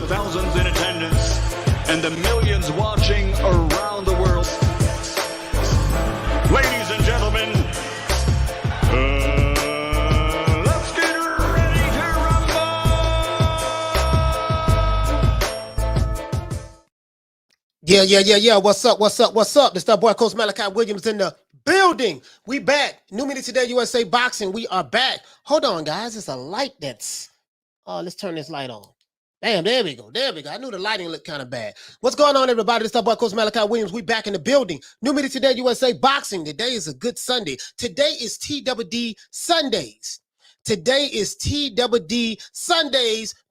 the thousands in attendance and the millions watching around the world. Ladies and gentlemen, let's get ready to rumble! Yeah. What's up? This that boy Coach Malachi Williams in the building. We back. New Media Today USA Boxing. We are back. Hold on, guys. It's a light that's... let's turn this light on. Damn, there we go. I knew the lighting looked kind of bad. What's going on, everybody? This is boy Coach Malachi Williams. We back in the building. New Media Today USA Boxing. Today is a good Sunday. Today is TWD Sundays.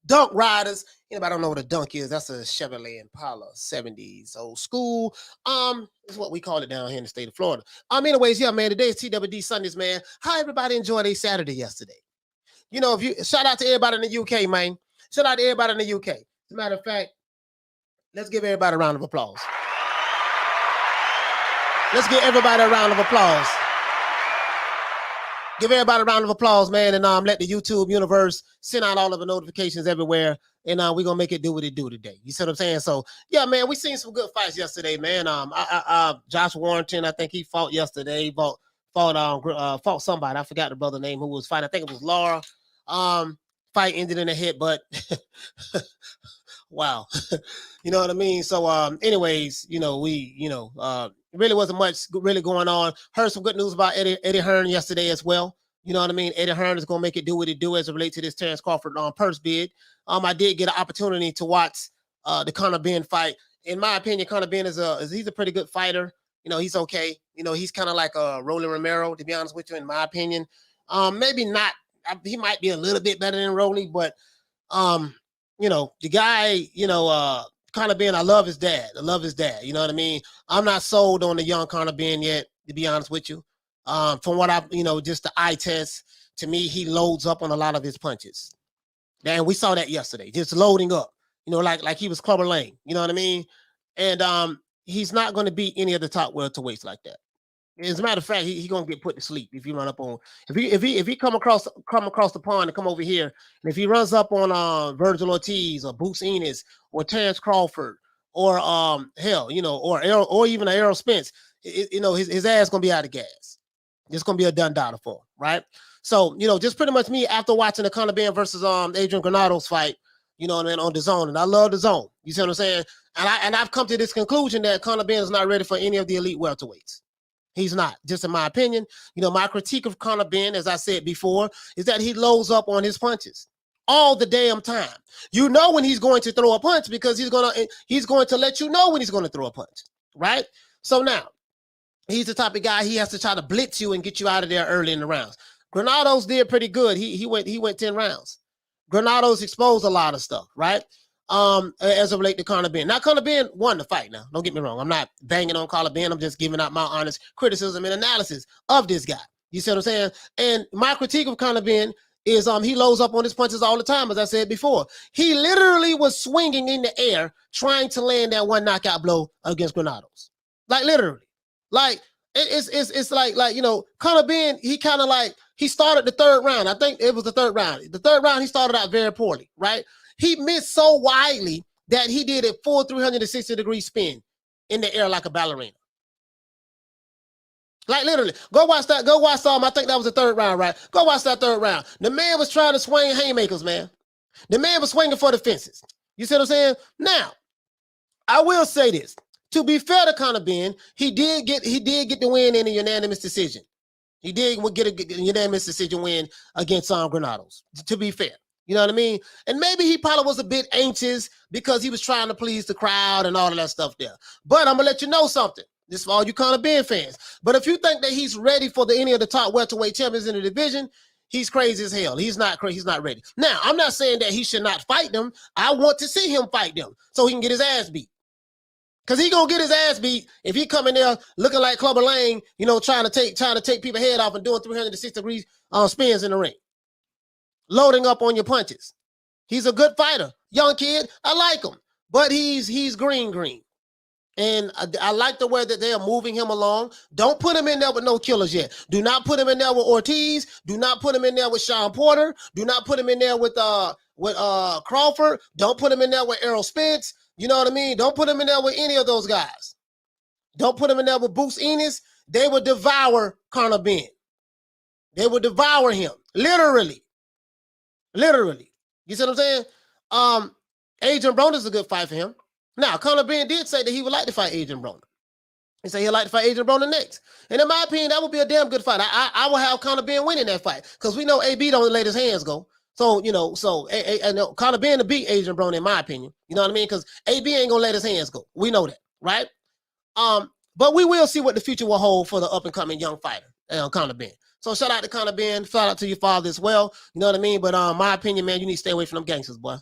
Dunk Riders. Anybody don't know what a dunk is? That's a Chevrolet Impala 70s old school. That's what we call it down here in the state of Florida. Anyways, yeah, man. Today is TWD Sundays, man. How everybody enjoyed their Saturday yesterday? You know, shout out to everybody in the UK, man. Shout out to everybody in the UK. As a matter of fact, let's give everybody a round of applause. Let's give everybody a round of applause. Give everybody a round of applause, man, and let the YouTube universe send out all of the notifications everywhere, and we're gonna make it do what it do today. You see what I'm saying? So, yeah, man, we seen some good fights yesterday, man. Josh Warrington, I think he fought yesterday. Fought somebody. I forgot the brother name who was fighting. I think it was Laura. Fight ended in a hit, but wow. You know what I mean? So anyways, really wasn't much really going on. Heard some good news about Eddie Hearn yesterday as well. You know what I mean? Eddie Hearn is gonna make it do what it do as it relates to this Terence Crawford purse bid. I did get an opportunity to watch the Conor Benn fight. In my opinion, Conor Benn he's a pretty good fighter. You know, he's okay. You know, he's kind of like a Rolly Romero, to be honest with you, in my opinion. Maybe not. He might be a little bit better than Rolly, but the guy, Conor Benn, I love his dad. You know what I mean? I'm not sold on the young Conor Benn yet, to be honest with you. From what just the eye test, to me, he loads up on a lot of his punches. And we saw that yesterday, just loading up, like he was Clubber Lang, you know what I mean? And he's not going to beat any of the top welterweights like that. As a matter of fact, he's gonna get put to sleep if he run up on if he come across the pond and come over here, and if he runs up on Vergil Ortiz or Ennis or Terence Crawford or or even Errol Spence, his ass gonna be out of gas. It's gonna be a done daughter for him, right? So just pretty much me after watching the Conor Benn versus Adrian Granados fight, on DAZN, and I love DAZN. You see what I'm saying? And I've come to this conclusion that Conor Benn is not ready for any of the elite welterweights. He's not, just in my opinion. My critique of Conor Benn, as I said before, is that he loads up on his punches all the damn time. You know when he's going to throw a punch because he's going to let you know when he's going to throw a punch, right? So now, he's the type of guy, he has to try to blitz you and get you out of there early in the rounds. Granados did pretty good. He went 10 rounds. Granados exposed a lot of stuff, right? As it relates to Conor Benn. Now, Conor Benn won the fight now. Don't get me wrong. I'm not banging on Conor Benn. I'm just giving out my honest criticism and analysis of this guy. You see what I'm saying? And my critique of Conor Benn is he loads up on his punches all the time, as I said before. He literally was swinging in the air trying to land that one knockout blow against Granados. Like, literally. Like, it's like Conor Benn, he kind of he started the third round. I think it was the third round. The third round, he started out very poorly, right? He missed so widely that he did a full 360-degree spin in the air like a ballerina. Like, literally. Go watch that. I think that was the third round, right? Go watch that third round. The man was trying to swing haymakers, man. The man was swinging for the fences. You see what I'm saying? Now, I will say this. To be fair to Conor Benn, he did get the win in a unanimous decision. He did get a unanimous decision win against Granados, to be fair. You know what I mean? And maybe he probably was a bit anxious because he was trying to please the crowd and all of that stuff there. But I'm going to let you know something. This is for all you Conor Benn fans. But if you think that he's ready for any of the top welterweight champions in the division, he's crazy as hell. He's not ready. Now, I'm not saying that he should not fight them. I want to see him fight them so he can get his ass beat. Because he going to get his ass beat if he come in there looking like Clubber Lang, trying to take people's head off and doing 360-degree spins in the ring. Loading up on your punches. He's a good fighter. Young kid. I like him. But he's green. And I like the way that they are moving him along. Don't put him in there with no killers yet. Do not put him in there with Ortiz. Do not put him in there with Shawn Porter. Do not put him in there with Crawford. Don't put him in there with Errol Spence. You know what I mean? Don't put him in there with any of those guys. Don't put him in there with Boots Ennis. They will devour Conor Benn. They will devour him. Literally. Literally. You see what I'm saying? Adrian Granados is a good fight for him. Now, Conor Benn did say that he would like to fight Adrian Granados. He said he'd like to fight Adrian Granados next. And in my opinion, that would be a damn good fight. I will have Conor Benn winning that fight because we know AB don't let his hands go. So, you know, Conor Benn to beat Adrian Granados, in my opinion. You know what I mean? Because AB ain't going to let his hands go. We know that, right? But we will see what the future will hold for the up-and-coming young fighter, Conor Benn. So shout out to Conor Benn. Shout out to your father as well. You know what I mean? But my opinion, man, you need to stay away from them gangsters, boy.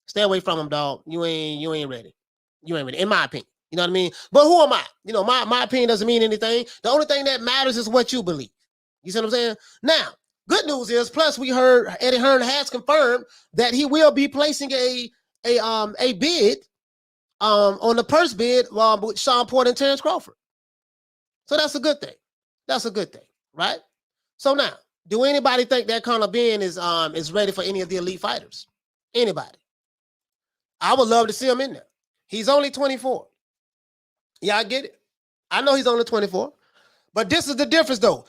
Stay away from them, dog. You ain't ready. You ain't ready, in my opinion. You know what I mean? But who am I? You know, my opinion doesn't mean anything. The only thing that matters is what you believe. You see what I'm saying? Now, good news is, plus we heard Eddie Hearn has confirmed that he will be placing a bid on the purse bid with Shawn Porter and Terence Crawford. So that's a good thing. That's a good thing, right? So now, do anybody think that Conor Benn is ready for any of the elite fighters? Anybody? I would love to see him in there. He's only 24. Yeah, I get it. I know he's only 24. But this is the difference, though.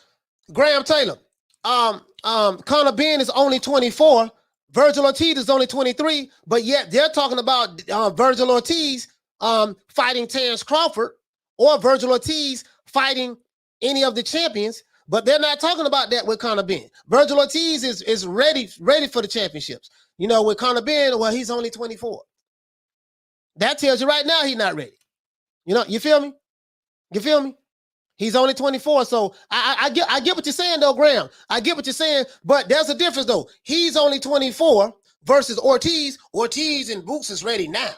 Graham Taylor. Conor Benn is only 24. Vergil Ortiz is only 23. But yet they're talking about Vergil Ortiz fighting Terence Crawford or Vergil Ortiz fighting any of the champions. But they're not talking about that with Conor Benn. Vergil Ortiz is ready for the championships. You know, with Conor Benn, well, he's only 24. That tells you right now he's not ready. You know, you feel me? You feel me? He's only 24. So I get what you're saying, though, Graham. I get what you're saying, but there's a difference, though. He's only 24 versus Ortiz. Ortiz and Boots is ready now.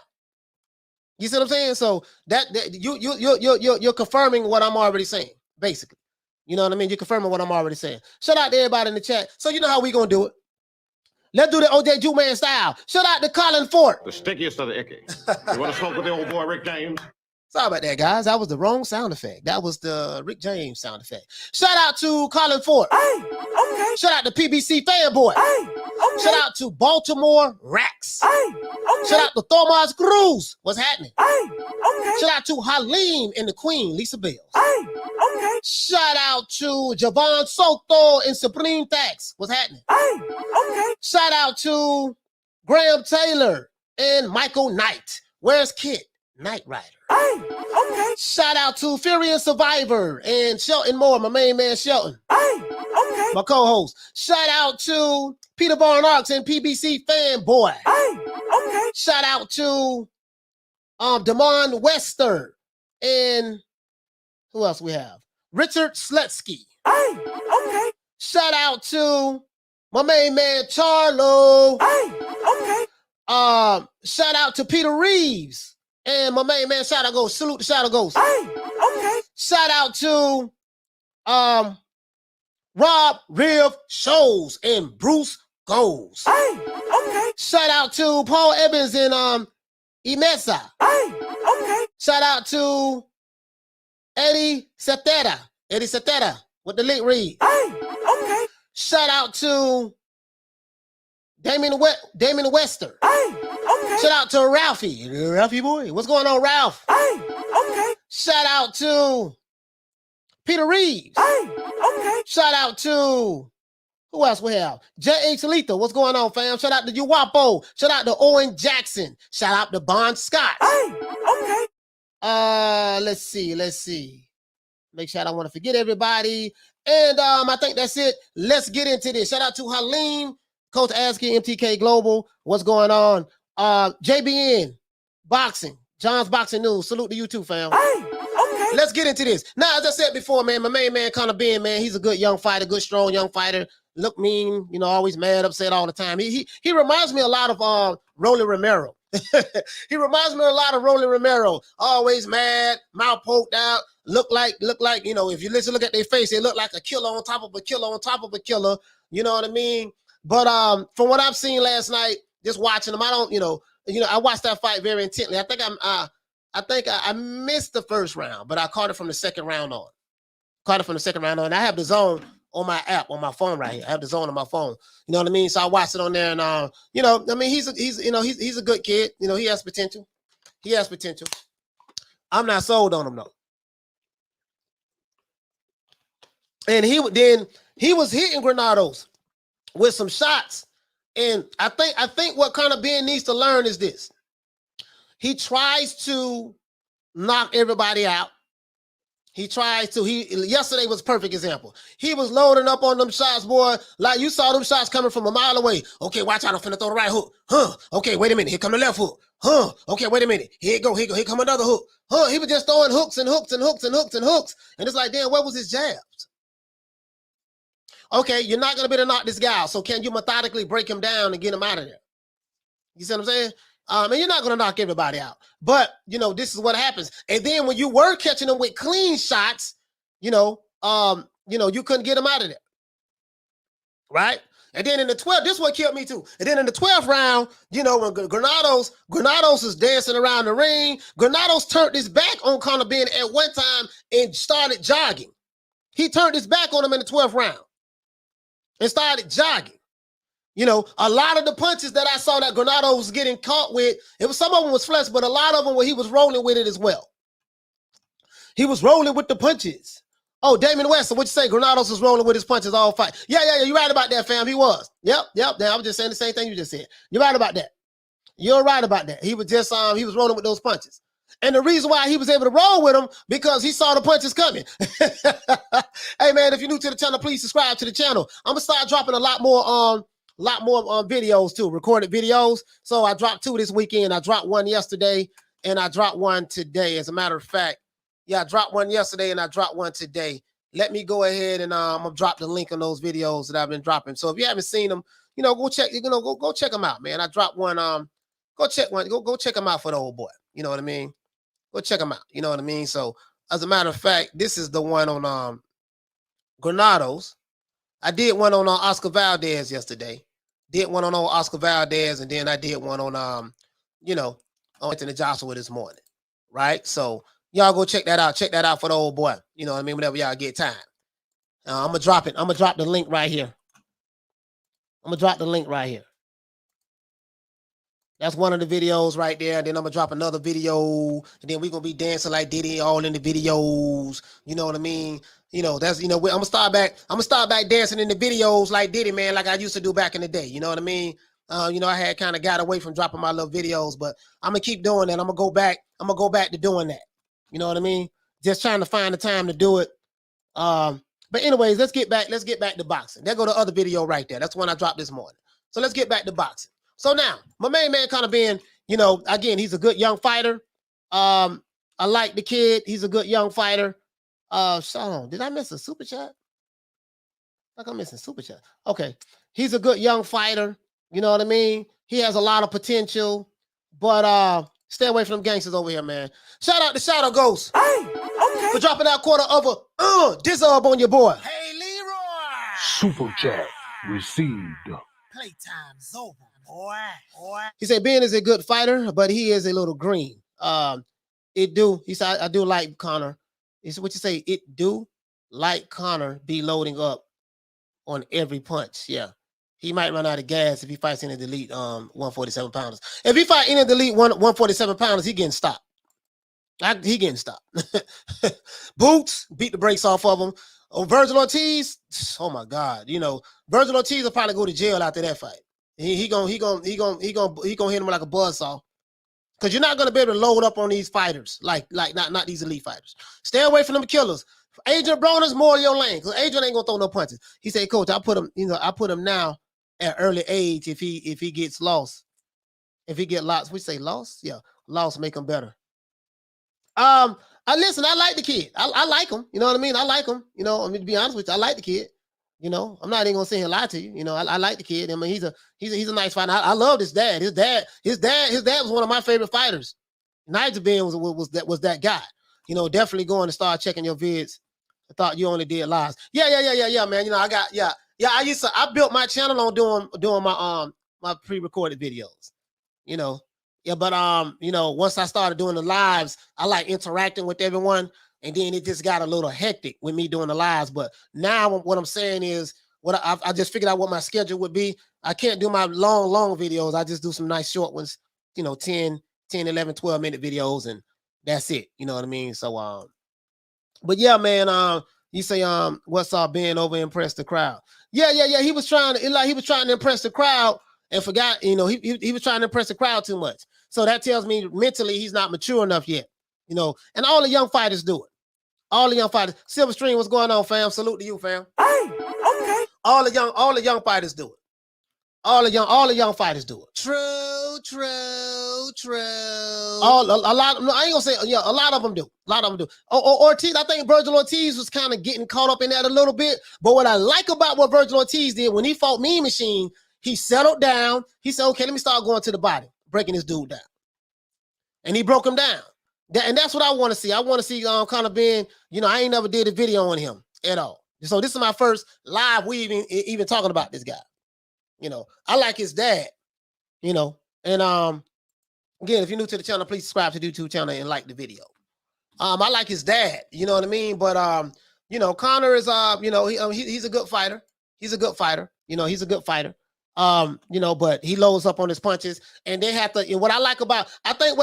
You see what I'm saying? So that you're confirming what I'm already saying, basically. You know what I mean? You're confirming what I'm already saying. Shout out to everybody in the chat. So you know how we gonna do it. Let's do the OJ Juman style. Shout out to Colin Fort. The stickiest of the icky. You want to smoke with the old boy Rick James? Sorry about that, guys. That was the wrong sound effect. That was the Rick James sound effect. Shout out to Colin Fort. Hey, okay. Shout out to PBC Fanboy. Hey, okay. Shout out to Baltimore Racks. Hey, okay. Shout out to Thomas Cruz. What's happening? Hey, okay. Shout out to Halim and the Queen, Lisa Bells. Hey, okay. Shout out to Javon Soto and Supreme Tax. What's happening? Hey, okay. Shout out to Graham Taylor and Michael Knight. Where's Kit? Knight Rider. Hey, okay. Shout out to Fury and Survivor and Shelton Moore, my main man Shelton. Hey, okay. My co-host. Shout out to Peter Barnarks and PBC Fanboy. Hey, okay. Shout out to Damon Wester and who else we have? Richard Slutsky. Hey, okay. Shout out to my main man Charlo. Hey, okay. Shout out to Peter Reeves. And my main man, salute the Shadow Ghost. Hey, okay. Shout out to Rob Riv Shows and Bruce Goes. Hey, okay. Shout out to Paul Evans and Imesa. Hey, okay. Shout out to Eddie Cetera with the link read. Hey, okay. Shout out to Damien Wester. Hey, okay. Shout out to Ralphie boy. What's going on, Ralph? Hey, okay. Shout out to Peter Reeves. Hey, okay. Shout out to who else we have? J.H. Letha. What's going on, fam? Shout out to Uwapo. Shout out to Owen Jackson. Shout out to Bon Scott. Hey, okay. Let's see. Make sure I don't want to forget everybody. And I think that's it. Let's get into this. Shout out to Halim, Coach Aski, MTK Global. What's going on? JBN Boxing, John's Boxing News. Salute to you too, fam. Hey, okay. Let's get into this. Now, as I said before, man, my main man, Conor Benn, man, he's a good young fighter, good, strong young fighter. Look mean, you know, always mad, upset all the time. He reminds me a lot of Rolly Romero. He reminds me a lot of Rolly Romero. Always mad, mouth poked out, look like, you know, if you look at their face, they look like a killer on top of a killer on top of a killer. You know what I mean? But from what I've seen last night, just watching them, I don't, you know, I watched that fight very intently. I think I missed the first round, but I caught it from the second round on. And I have the zone on my app on my phone right here. I have the zone on my phone. You know what I mean? So I watched it on there, and you know, I mean, he's a good kid. You know, he has potential. I'm not sold on him though. And he was hitting Granados with some shots. And I think what Conor Benn needs to learn is this. He tries to knock everybody out. Yesterday was a perfect example. He was loading up on them shots, boy. Like you saw them shots coming from a mile away. Okay, watch out, I'm finna throw the right hook. Okay, wait a minute. Here come the left hook. Okay, wait a minute. Here come another hook. He was just throwing hooks and hooks and hooks and hooks and hooks. And it's like, damn, where was his jabs? Okay, you're not going to be able to knock this guy out. So can you methodically break him down and get him out of there? You see what I'm saying? And you're not going to knock everybody out. But, you know, this is what happens. And then when you were catching them with clean shots, you couldn't get him out of there. Right? And then in the 12th, this is what killed me too. And then in the 12th round, you know, when Granados is dancing around the ring, Granados turned his back on Conor Benn at one time and started jogging. He turned his back on him in the 12th round and started jogging. You know, a lot of the punches that I saw that Granados was getting caught with, some of them was flesh, but a lot of them where he was rolling with it as well. He was rolling with the punches. Oh, Damon West, so what you say? Granados was rolling with his punches all fight. Yeah, you're right about that, fam. He was. Yep. I was just saying the same thing you just said. You're right about that. You're right about that. He was just he was rolling with those punches. And the reason why he was able to roll with them, because he saw the punches coming. Hey, man, if you're new to the channel, please subscribe to the channel. I'm going to start dropping a lot more videos too, recorded videos. So I dropped 2 this weekend. I dropped 1 yesterday, and I dropped 1 today. As a matter of fact, yeah, I dropped 1 yesterday, and I dropped 1 today. Let me go ahead and I'm gonna drop the link on those videos that I've been dropping. So if you haven't seen them, you know, go check. Go check them out, man. I dropped 1. Go check one. Go check them out for the old boy. You know what I mean? Go check them out. You know what I mean? So as a matter of fact, this is the one on Granados. I did one on Oscar Valdez yesterday. Did one on Oscar Valdez, and then I did one on on Anthony Joshua this morning. Right? So y'all go check that out. Check that out for the old boy. You know what I mean? Whenever y'all get time. I'm gonna drop it. I'm gonna drop the link right here. That's one of the videos right there. Then I'm gonna drop another video, and then we're gonna be dancing like Diddy all in the videos. You know what I mean? You know, I'm gonna start back dancing in the videos like Diddy, man, like I used to do back in the day. You know what I mean? I had kind of got away from dropping my little videos, but I'm gonna keep doing that. I'm gonna go back to doing that. You know what I mean? Just trying to find the time to do it. But anyways, let's get back to boxing. There go the other video right there. That's the one I dropped this morning. So let's get back to boxing. So now, my main man Conor Benn, again, he's a good young fighter. I like the kid. He's a good young fighter. Shawn, did I miss a super chat? Like I'm missing super chat. Okay. He's a good young fighter. You know what I mean? He has a lot of potential. But stay away from them gangsters over here, man. Shout out to Shadow Ghost. Hey, okay. For dropping out quarter of a disub on your boy. Hey, Leroy. Super chat received. Playtime's over, boy. He said Ben is a good fighter, but he is a little green. He said, I do like Conor. He said, what you say? It do like Conor be loading up on every punch. Yeah. He might run out of gas if he fights any of the elite 147 pounders. If he fight any of the elite 147 pounders, he getting stopped. He getting stopped. Boots beat the brakes off of him. Oh, Vergil Ortiz. Oh my God. Vergil Ortiz will probably go to jail after that fight. He gonna hit him like a buzzsaw. Because you're not gonna be able to load up on these fighters, like not these elite fighters. Stay away from them killers. Adrian Broner's more your lane, because Adrian ain't gonna throw no punches. He said, Coach, I put him now at early age if he gets lost. If he get lost, we say lost? Yeah, lost make him better. Listen, I like the kid. I like him. You know what I mean? I like him. To be honest with you, I like the kid. I'm not even gonna sit here and lie to you. I like the kid. I mean, he's a nice fighter. I love his dad. His dad was one of my favorite fighters. Nigel Ben was that guy. Definitely going to start checking your vids. I thought you only did lives. Yeah, man. I built my channel on doing my my pre-recorded videos. Yeah, but once I started doing the lives, I like interacting with everyone, and then it just got a little hectic with me doing the lives. But now what I'm saying is, what I just figured out what my schedule would be. I can't do my long videos. I just do some nice short ones, 10, 11, 12-minute videos, and that's it. You know what I mean? So but yeah, man, you say what's up, Ben over impress the crowd. Yeah. He was trying to impress the crowd and forgot, he was trying to impress the crowd too much. So that tells me mentally he's not mature enough yet. And all the young fighters do it. All the young fighters. Silver Stream, what's going on, fam? Salute to you, fam. Hey, okay. All the young fighters do it. All the young fighters do it. True. A lot. No, I ain't gonna say. Yeah, a lot of them do. Ortiz, I think Vergil Ortiz was kind of getting caught up in that a little bit. But what I like about what Vergil Ortiz did when he fought Mean Machine, he settled down. He said, "Okay, let me start going to the body, breaking this dude down," and he broke him down. And that's what I want to see. I want to see Conor Benn. I ain't never did a video on him at all. So this is my first live we even talking about this guy. I like his dad. And again, if you're new to the channel, please subscribe to the YouTube channel and like the video. I like his dad. You know what I mean? But Conor is he's a good fighter. He's a good fighter. He's a good fighter. But he loads up on his punches, and they have to. And what I like about, I think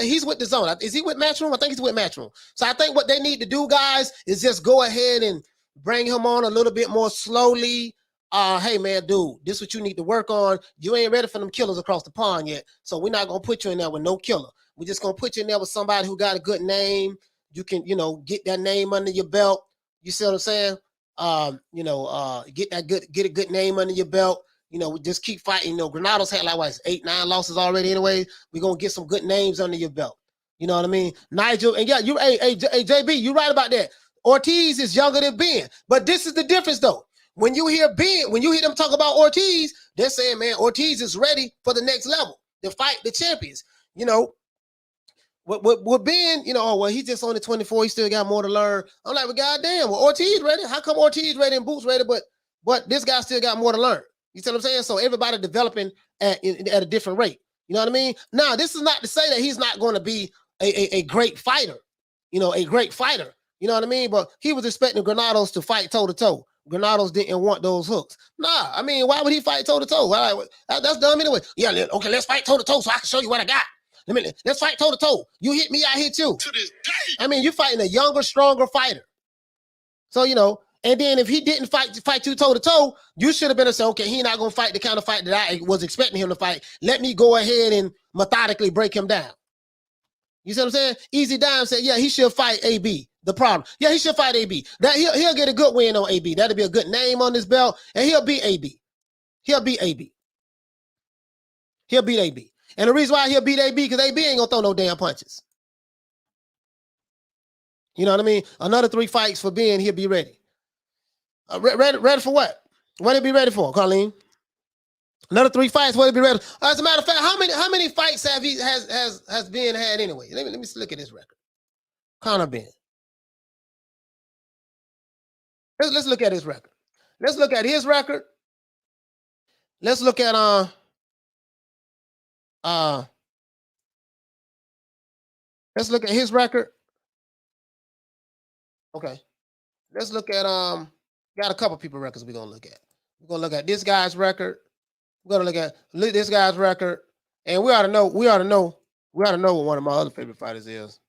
he's with DAZN. Is he with Matchroom? I think he's with Matchroom. So I think what they need to do, guys, is just go ahead and bring him on a little bit more slowly. Hey man, dude, this is what you need to work on. You ain't ready for them killers across the pond yet, so we're not gonna put you in there with no killer. We're just gonna put you in there with somebody who got a good name. You can, get that name under your belt. You see what I'm saying? Get a good name under your belt. We just keep fighting. Granados had like 8, 9 losses already. Anyway, we're gonna get some good names under your belt. You know what I mean? Nigel, and yeah, hey JB, you're right about that. Ortiz is younger than Ben, but this is the difference though. When you hear them talk about Ortiz, they're saying, man, Ortiz is ready for the next level to fight the champions. With Ben, he's just only 24. He still got more to learn. I'm like, well, goddamn, Ortiz ready? How come Ortiz ready and Boots ready, but this guy still got more to learn? You see what I'm saying? So everybody developing at a different rate. You know what I mean? Now, this is not to say that he's not going to be a great fighter. A great fighter. You know what I mean? But he was expecting Granados to fight toe-to-toe. Granados didn't want those hooks. Nah, I mean, why would he fight toe-to-toe? That's dumb anyway. Yeah, okay, let's fight toe-to-toe so I can show you what I got. Let's fight toe-to-toe. You hit me, I hit you. To this day. I mean, you're fighting a younger, stronger fighter. So, and then if he didn't fight you toe-to-toe, you should have been to say, okay, he's not going to fight the kind of fight that I was expecting him to fight. Let me go ahead and methodically break him down. You see what I'm saying? Easy Dime said, yeah, he should fight AB. The problem. Yeah, he should fight AB. That he'll get a good win on AB. That'll be a good name on his belt, and he'll beat AB. He'll beat AB. And the reason why he'll beat AB because AB ain't gonna throw no damn punches. You know what I mean? Another 3 fights for Ben, he'll be ready. Ready for what? What he'll be ready for, Colleen? Another 3 fights. What he'll be ready? As a matter of fact, how many fights has Ben had anyway? Let me look at his record. Conor Benn. Let's look at his record. Let's look at his record. Let's look at let's look at his record. Okay. Let's look at got a couple people records we're gonna look at. We're gonna look at this guy's record. We're gonna look at this guy's record, and we ought to know what one of my other favorite fighters is.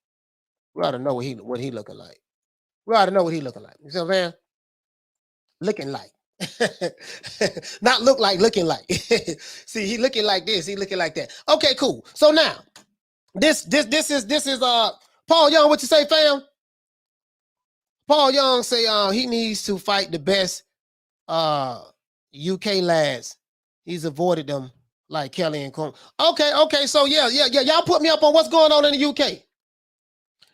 We ought to know what he looking like. We ought to know what he looking like. You see what I'm saying? Looking like. Not look like, looking like. See, he looking like this, he looking like that. Okay, cool. So now, this is Paul Young. What you say, fam? Paul Young say he needs to fight the best UK lads. He's avoided them like Kelly and Combs. Okay. So yeah. Y'all put me up on what's going on in the UK.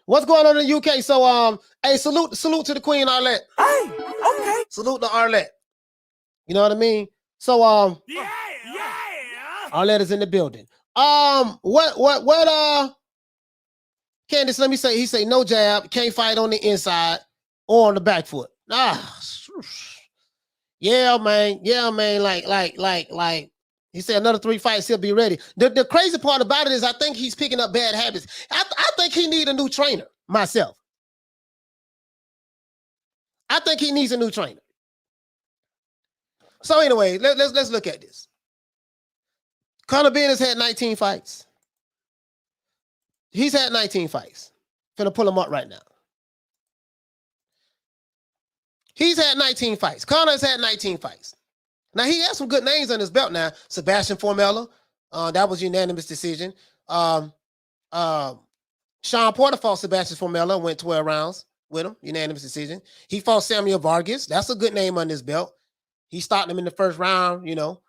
What's going on in the UK? So hey, salute to the Queen Arlette. Hey, okay. Salute to Arlette. You know what I mean? So Yeah. Arlette is in the building. What Candace, let me say, he say no jab, can't fight on the inside or on the back foot. Yeah, man. Like He said another 3 fights, he'll be ready. The crazy part about it is I think he's picking up bad habits. I think he needs a new trainer, myself. I think he needs a new trainer. So anyway, let's look at this. Conor Benn has had 19 fights. He's had 19 fights. Finna pull him up right now. He's had 19 fights. Conor's had 19 fights. Now, he has some good names on his belt now. Sebastian Formella, that was unanimous decision. Shawn Porter fought Sebastian Formella, went 12 rounds with him, unanimous decision. He fought Samuel Vargas. That's a good name on his belt. He stopped him in the first round, you know.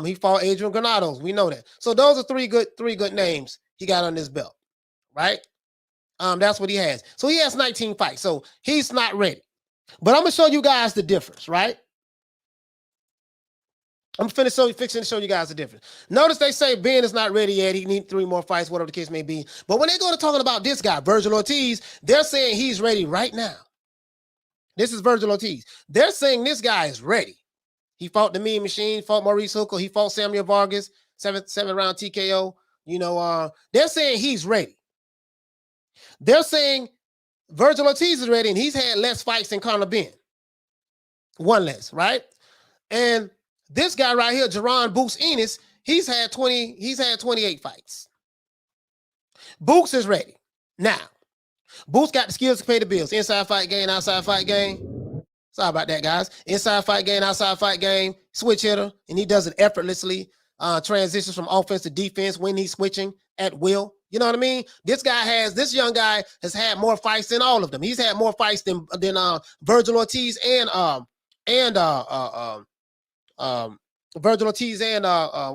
He fought Adrian Granados. We know that. So those are three good names he got on his belt, right? That's what he has. So he has 19 fights. So he's not ready. But I'm going to show you guys the difference, right? I'm fixing to show you guys the difference. Notice they say Ben is not ready yet. He needs 3 more fights, whatever the case may be. But when they go to talking about this guy, Vergil Ortiz, they're saying he's ready right now. This is Vergil Ortiz. They're saying this guy is ready. He fought the Mean Machine, fought Maurice Hooker, he fought Samuel Vargas, 7-round TKO. You know, they're saying he's ready. They're saying Vergil Ortiz is ready, and he's had less fights than Conor Benn. 1 less, right? And this guy right here, Jerron Boots Ennis, he's had 28 fights. Boots is ready. Now, Boots got the skills to pay the bills. Inside fight game, outside fight game. Sorry about that, guys. Inside fight game, outside fight game, switch hitter, and he does it effortlessly. Transitions from offense to defense when he's switching at will. You know what I mean? This young guy has had more fights than all of them. He's had more fights than Vergil Ortiz and Vergil Ortiz and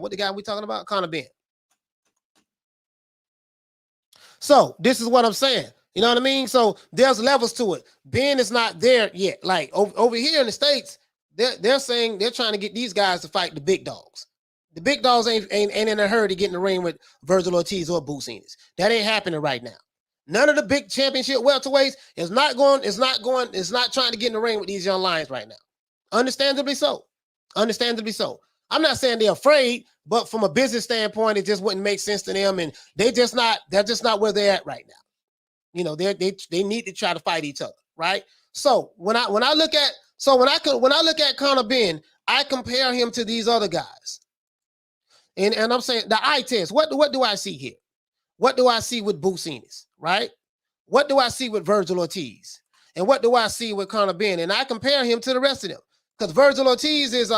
what the guy we talking about? Conor Benn. So this is what I'm saying. You know what I mean? So there's levels to it. Ben is not there yet. Like over here in the States, they're saying they're trying to get these guys to fight the big dogs. The big dogs ain't in a hurry to get in the ring with Vergil Ortiz or Boots Ennis. That ain't happening right now. None of the big championship welterweights is not trying to get in the ring with these young lions right now. Understandably so. Understandably so. I'm not saying they're afraid, but from a business standpoint, it just wouldn't make sense to them, and they're just not where they're at right now. You know, they need to try to fight each other, right? So when I look at Conor Benn, I compare him to these other guys. And I'm saying the eye test. What do I see here? What do I see with Boots Ennis, right? What do I see with Vergil Ortiz? And what do I see with Conor Benn? And I compare him to the rest of them. Because Vergil Ortiz is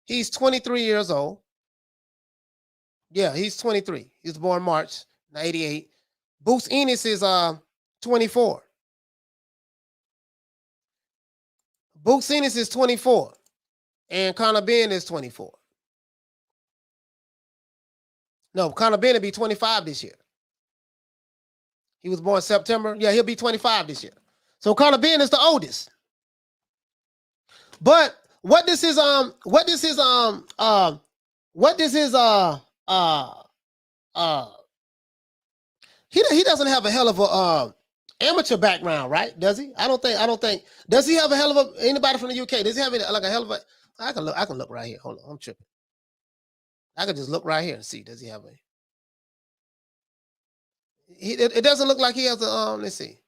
he's 23 years old. Yeah, he's 23. He was born March 88. Boots Ennis is 24. Boots Ennis is 24. And Conor Benn is 24. No, Conor Benn will be 25 this year. He was born September. Yeah, he'll be 25 this year. So Conor Benn is the oldest. But what does his he doesn't have a hell of a amateur background, right? Does he? I don't think. Does he have a hell of a anybody from the UK? Does he have like a hell of a I can look right here. Hold on, I'm tripping. I can just look right here and see. Does he have a it doesn't look like he has a let's see.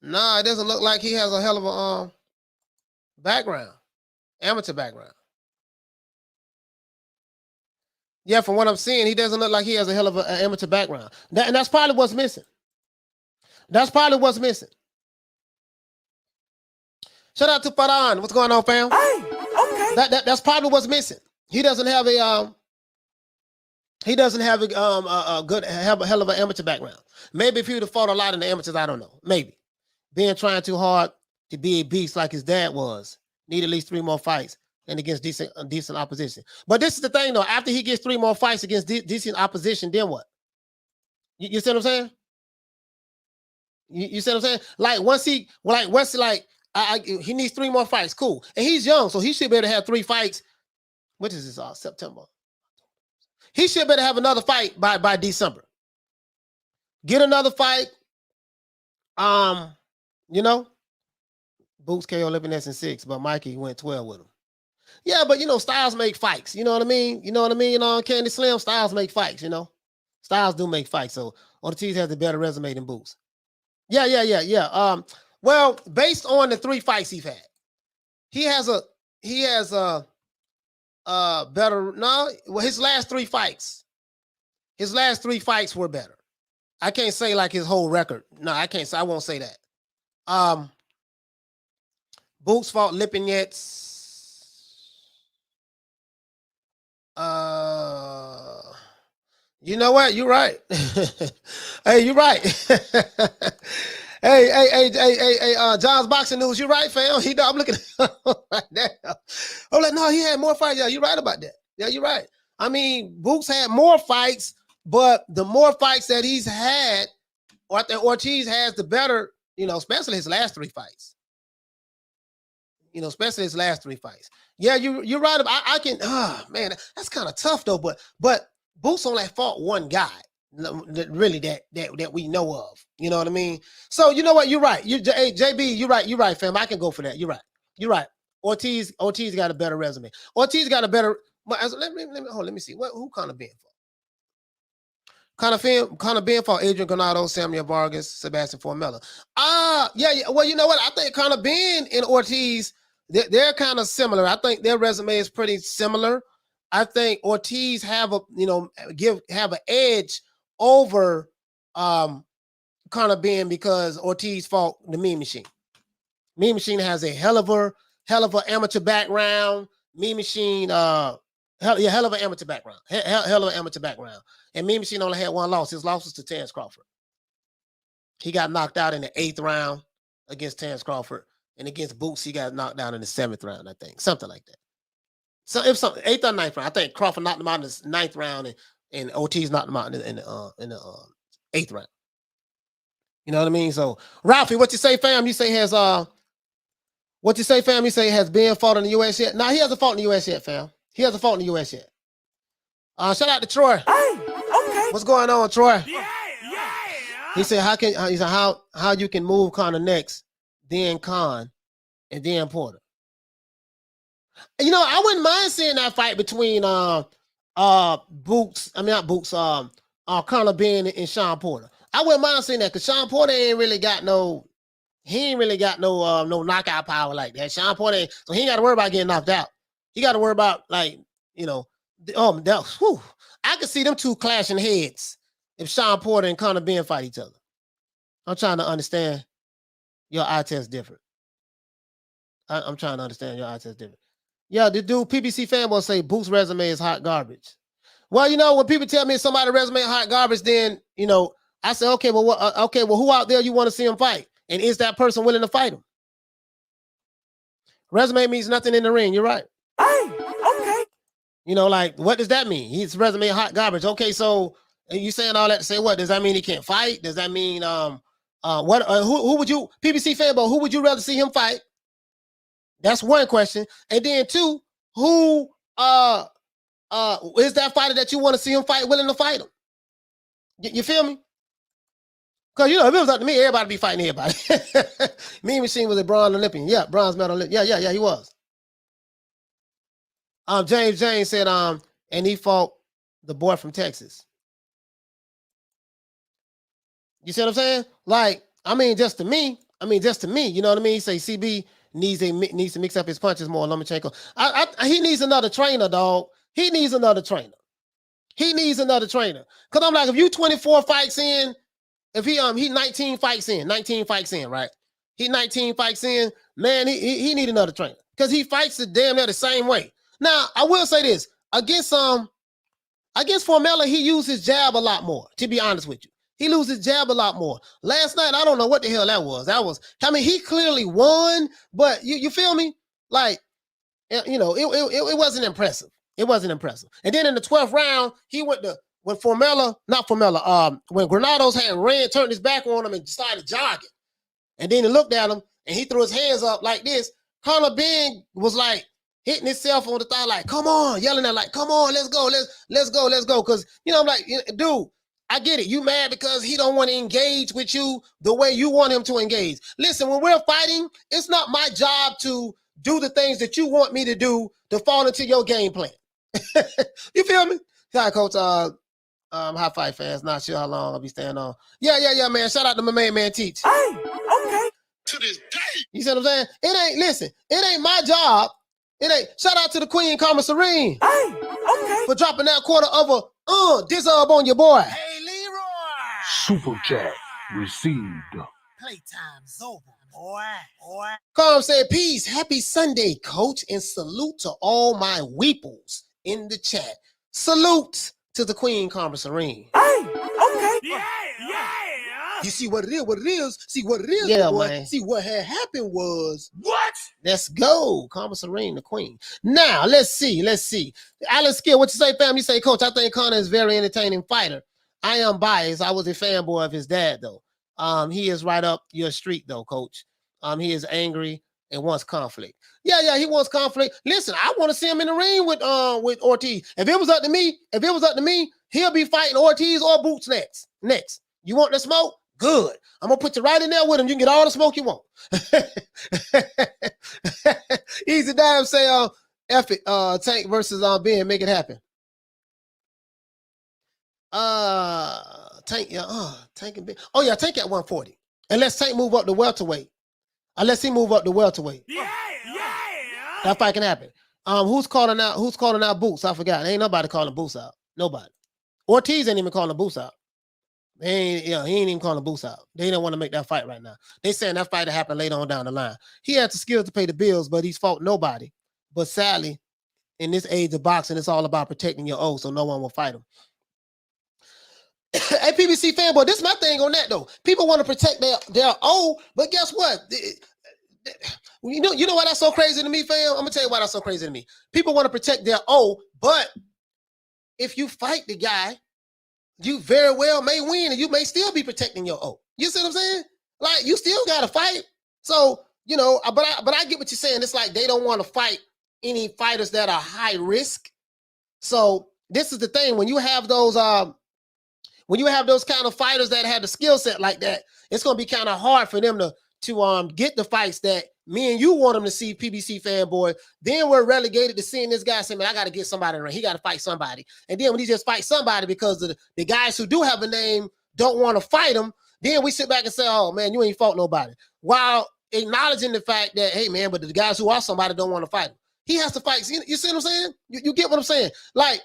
Nah, it doesn't look like he has a hell of a background. Amateur background. Yeah, from what I'm seeing, he doesn't look like he has a hell of an amateur background. And that's probably what's missing. That's probably what's missing. Shout out to Faran. What's going on, fam? Hey, okay. That's probably what's missing. He doesn't have a hell of an amateur background. Maybe if he would have fought a lot in the amateurs, I don't know. Maybe. Being trying too hard to be a beast like his dad was. Need at least 3 more fights and against decent opposition. But this is the thing, though. After he gets 3 more fights against decent opposition, then what? You see what I'm saying? You see what I'm saying? Like he needs 3 more fights. Cool. And he's young, so he should be able to have 3 fights. What is this? September. He should be able to have another fight by December. Get another fight. You know, Boots KO Lipiness in 6, but Mikey went 12 with him. Yeah, but styles make fights. You know what I mean? You know what I mean? Candy Slim, styles make fights, Styles do make fights. So Ortiz has a better resume than Boots. Yeah. Well, based on the 3 fights he's had, he has a better his last 3 fights. His last 3 fights were better. I can't say like his whole record. No, I can't say. I won't say that. Boots fought Lipinets. You know what? You're right. Hey, you're right. Hey, John's Boxing News, you're right, fam. I'm looking at right now. I'm like, no, he had more fights. Yeah, you're right about that. Yeah, you're right. I mean, Boots had more fights, but the more fights that he's had, or I think Ortiz has, the better, especially his last 3 fights. Especially his last 3 fights. Yeah, you're right. I can. Man, that's kind of tough though. But Boots only fought 1 guy, really that we know of. You know what I mean? So you know what? You're right. Hey, JB, you're right. You're right, fam. I can go for that. You're right. You're right. Ortiz got a better resume. Ortiz got a better. Let me see. Who Conor Benn fought? Conor Benn fought Adrian Granados, Samuel Vargas, Sebastian Formella. Yeah. Well, you know what? I think Conor Benn and Ortiz, they're kind of similar. I think their resume is pretty similar. I think Ortiz have an edge over Conor Benn because Ortiz fought the Mean Machine. Mean Machine has a hell of a amateur background. Mean Machine, hell of an amateur background. Hell of an amateur background. And Mean Machine only had 1 loss. His loss was to Terence Crawford. He got knocked out in the 8th round against Terence Crawford. And against Boots, he got knocked out in the 7th round, I think. Something like that. So if something 8th or 9th round, I think Crawford knocked him out in the 9th round, and Ortiz knocked him out in the 8th round. You know what I mean? So Ralphie, what you say, fam? You say has what you say, fam? You say has Ben fought in the US yet? No, he hasn't fought in the US yet, fam. He hasn't fought in the US yet. Shout out to Troy. Hey, okay. What's going on, Troy? Yeah. He said how you can move Conor next, then Con, and then Porter. I wouldn't mind seeing that fight between Boots. I mean not Boots. Conor Benn and Shawn Porter. I wouldn't mind seeing that because Shawn Porter ain't really got no knockout power like that. Shawn Porter so he ain't got to worry about getting knocked out. He got to worry about I could see them 2 clashing heads if Shawn Porter and Conor Benn fight each other. I'm trying to understand your eye test different. I'm trying to understand your eye test different. Yeah, the dude PBC fanboy say Boots' resume is hot garbage. Well, when people tell me somebody's resume is hot garbage, then I say, okay, well, who out there you want to see him fight? And is that person willing to fight him? Resume means nothing in the ring. You're right. Hey, okay. What does that mean? His resume hot garbage. Okay, so you saying all that to say what? Does that mean he can't fight? Does that mean what? Who would you PBC fanboy? Who would you rather see him fight? That's one question. And then 2, who is that fighter that you want to see him fight willing to fight him? You feel me? Because if it was up to me, everybody be fighting everybody. Mean Machine was a bronze Olympian. Yeah, bronze medal. Yeah, he was. James said, and he fought the boy from Texas. You see what I'm saying? Just to me, you know what I memean? He say CB needs to mix up his punches more. Lomachenko. He needs another trainer, dog. He needs another trainer. Because I'm like, if you 24 fights in, if he 19 fights in, right? He 19 fights in, man, he need another trainer. Because he fights the damn near the same way. Now, I will say this. Against Formella, he used his jab a lot more, to be honest with you. He loses his jab a lot more. Last night, I don't know what the hell that was. He clearly won, but you feel me? It wasn't impressive. It wasn't impressive. And then in the 12th round, he went to when Granados had turned his back on him and started jogging. And then he looked at him and he threw his hands up like this. Conor Benn was hitting himself on the thigh, like, come on, yelling at come on, let's go. Because, I'm like, dude, I get it. You mad because he don't want to engage with you the way you want him to engage. Listen, when we're fighting, it's not my job to do the things that you want me to do to fall into your game plan. You feel me? Hi, Coach. High five fans. Not sure how long I'll be staying on. Yeah, man. Shout out to my man Teach. Hey, okay. To this day. You see what I'm saying? It ain't my job. Shout out to the Queen, Karma Serene. Hey, okay. For dropping that quarter of a disub on your boy. Hey, Leroy. Super chat received. Playtime's over, boy. Carm said, peace, happy Sunday, coach, and salute to all my weeples in the chat. Salute to the Queen, Karma Serene. Hey, okay. Yeah. You see what it is? See what it is, Yeah, boy. man. See what had happened was, What? let's go. Karma Serene, the Queen. Now, let's see. Alan Skill, what you say, fam? You say, coach, I think Conor is a very entertaining fighter. I am biased. I was a fanboy of his dad, though. He is right up your street, though, coach. He is angry and wants conflict. Yeah, he wants conflict. Listen, I want to see him in the ring with Ortiz. If it was up to me, he'll be fighting Ortiz or Boots next. You want the smoke? Good. I'm gonna put you right in there with him. You can get all the smoke you want. Easy Dime say, F it, Tank versus Ben, make it happen. Tank and Ben. Oh yeah, Tank at 140. Unless Tank move up to welterweight. Yeah. That fight can happen. Who's calling out Boots? I forgot. Ain't nobody calling Boots out. Nobody. Ortiz ain't even calling Boots out. He ain't even calling Boots out. They don't want to make that fight right now. They saying that fight to happen later on down the line. He has the skills to pay the bills, but he's fought nobody. But sadly, in this age of boxing, it's all about protecting your oath, so no one will fight him. Hey, PBC fanboy, this is my thing on that though. People want to protect their oath, but guess what? You know why that's so crazy to me, fam? I'm gonna tell you why that's so crazy to me. People want to protect their oath, but if you fight the guy, you very well may win and you may still be protecting your oath. You see what I'm saying? Like, you still got to fight. So, but I get what you're saying. It's like they don't want to fight any fighters that are high risk. So this is the thing. When you have those kind of fighters that have the skill set like that, it's going to be kind of hard for them to get the fights that me and you want them to see, PBC fanboy. Then we're relegated to seeing this guy say, man, I got to get somebody in the ring. He got to fight somebody. And then when he just fights somebody because the guys who do have a name don't want to fight him, then we sit back and say, oh, man, you ain't fought nobody. While acknowledging the fact that, hey, man, but the guys who are somebody don't want to fight him. He has to fight. You see what I'm saying? You get what I'm saying? Like,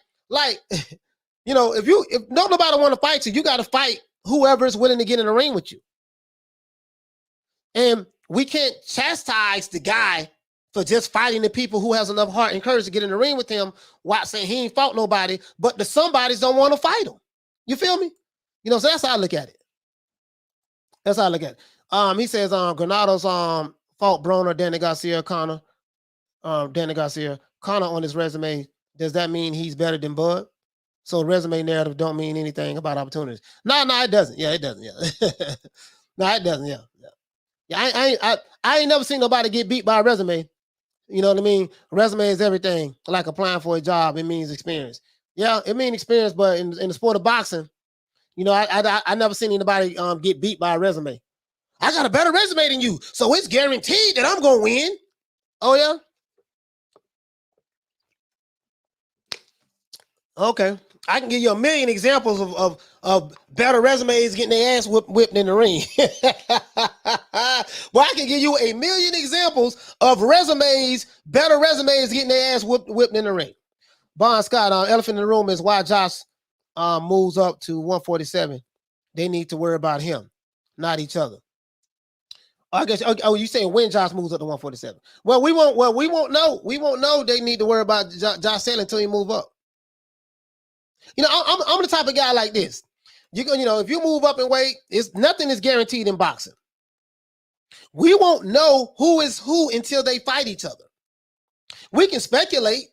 if don't nobody want to fight you, you got to fight whoever is willing to get in the ring with you. And we can't chastise the guy for just fighting the people who has enough heart and courage to get in the ring with him while saying he ain't fought nobody, but the somebodies don't want to fight him. You feel me? So that's how I look at it. He says Granados fought Broner, Danny Garcia, Conor. Conor on his resume, does that mean he's better than Bud? So resume narrative don't mean anything about opportunities. No, it doesn't. Yeah, it doesn't. Yeah. No, it doesn't. Yeah. Yeah, I ain't never seen nobody get beat by a resume. You know what I mean? Resume is everything. Like applying for a job, it means experience. Yeah, it means experience, but in the sport of boxing, I never seen anybody get beat by a resume. I got a better resume than you, so it's guaranteed that I'm gonna win. Oh yeah. Okay. I can give you a million examples of better resumes getting their ass whipped in the ring. Well, I can give you a million examples of better resumes getting their ass whipped in the ring. Bon Scott, elephant in the room is why Josh moves up to 147. They need to worry about him, not each other. I guess. Oh, you saying when Josh moves up to 147? Well, we won't know. We won't know they need to worry about Josh Taylor until he move up. I'm the type of guy like this. If you move up in weight, nothing is guaranteed in boxing. We won't know who is who until they fight each other. We can speculate.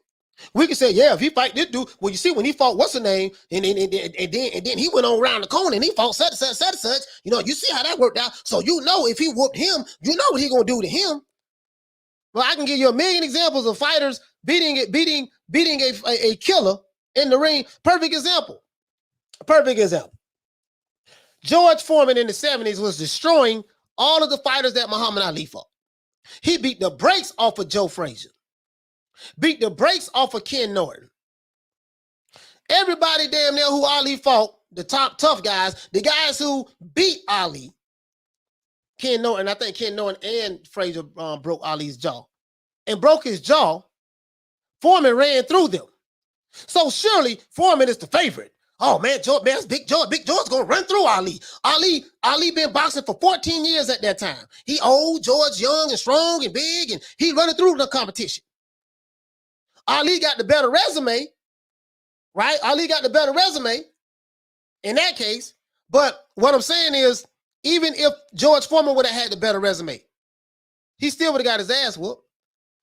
We can say, yeah, if he fight this dude, well, you see, when he fought what's the name, and then he went on around the corner and he fought such. You see how that worked out. So if he whooped him, you know what he gonna do to him. Well, I can give you a million examples of fighters beating a killer in the ring. Perfect example. George Foreman in the 70s was destroying all of the fighters that Muhammad Ali fought. He beat the brakes off of Joe Frazier. Beat the brakes off of Ken Norton. Everybody damn near who Ali fought, the top tough guys, the guys who beat Ali, Ken Norton, I think Ken Norton and Frazier broke Ali's jaw. And broke his jaw, Foreman ran through them. So surely Foreman is the favorite. Oh man, it's Big George. Big George's gonna run through Ali. Ali been boxing for 14 years at that time. He old, George young and strong and big, and he running through the competition. Ali got the better resume, right? Ali got the better resume in that case. But what I'm saying is, even if George Foreman would have had the better resume, he still would have got his ass whooped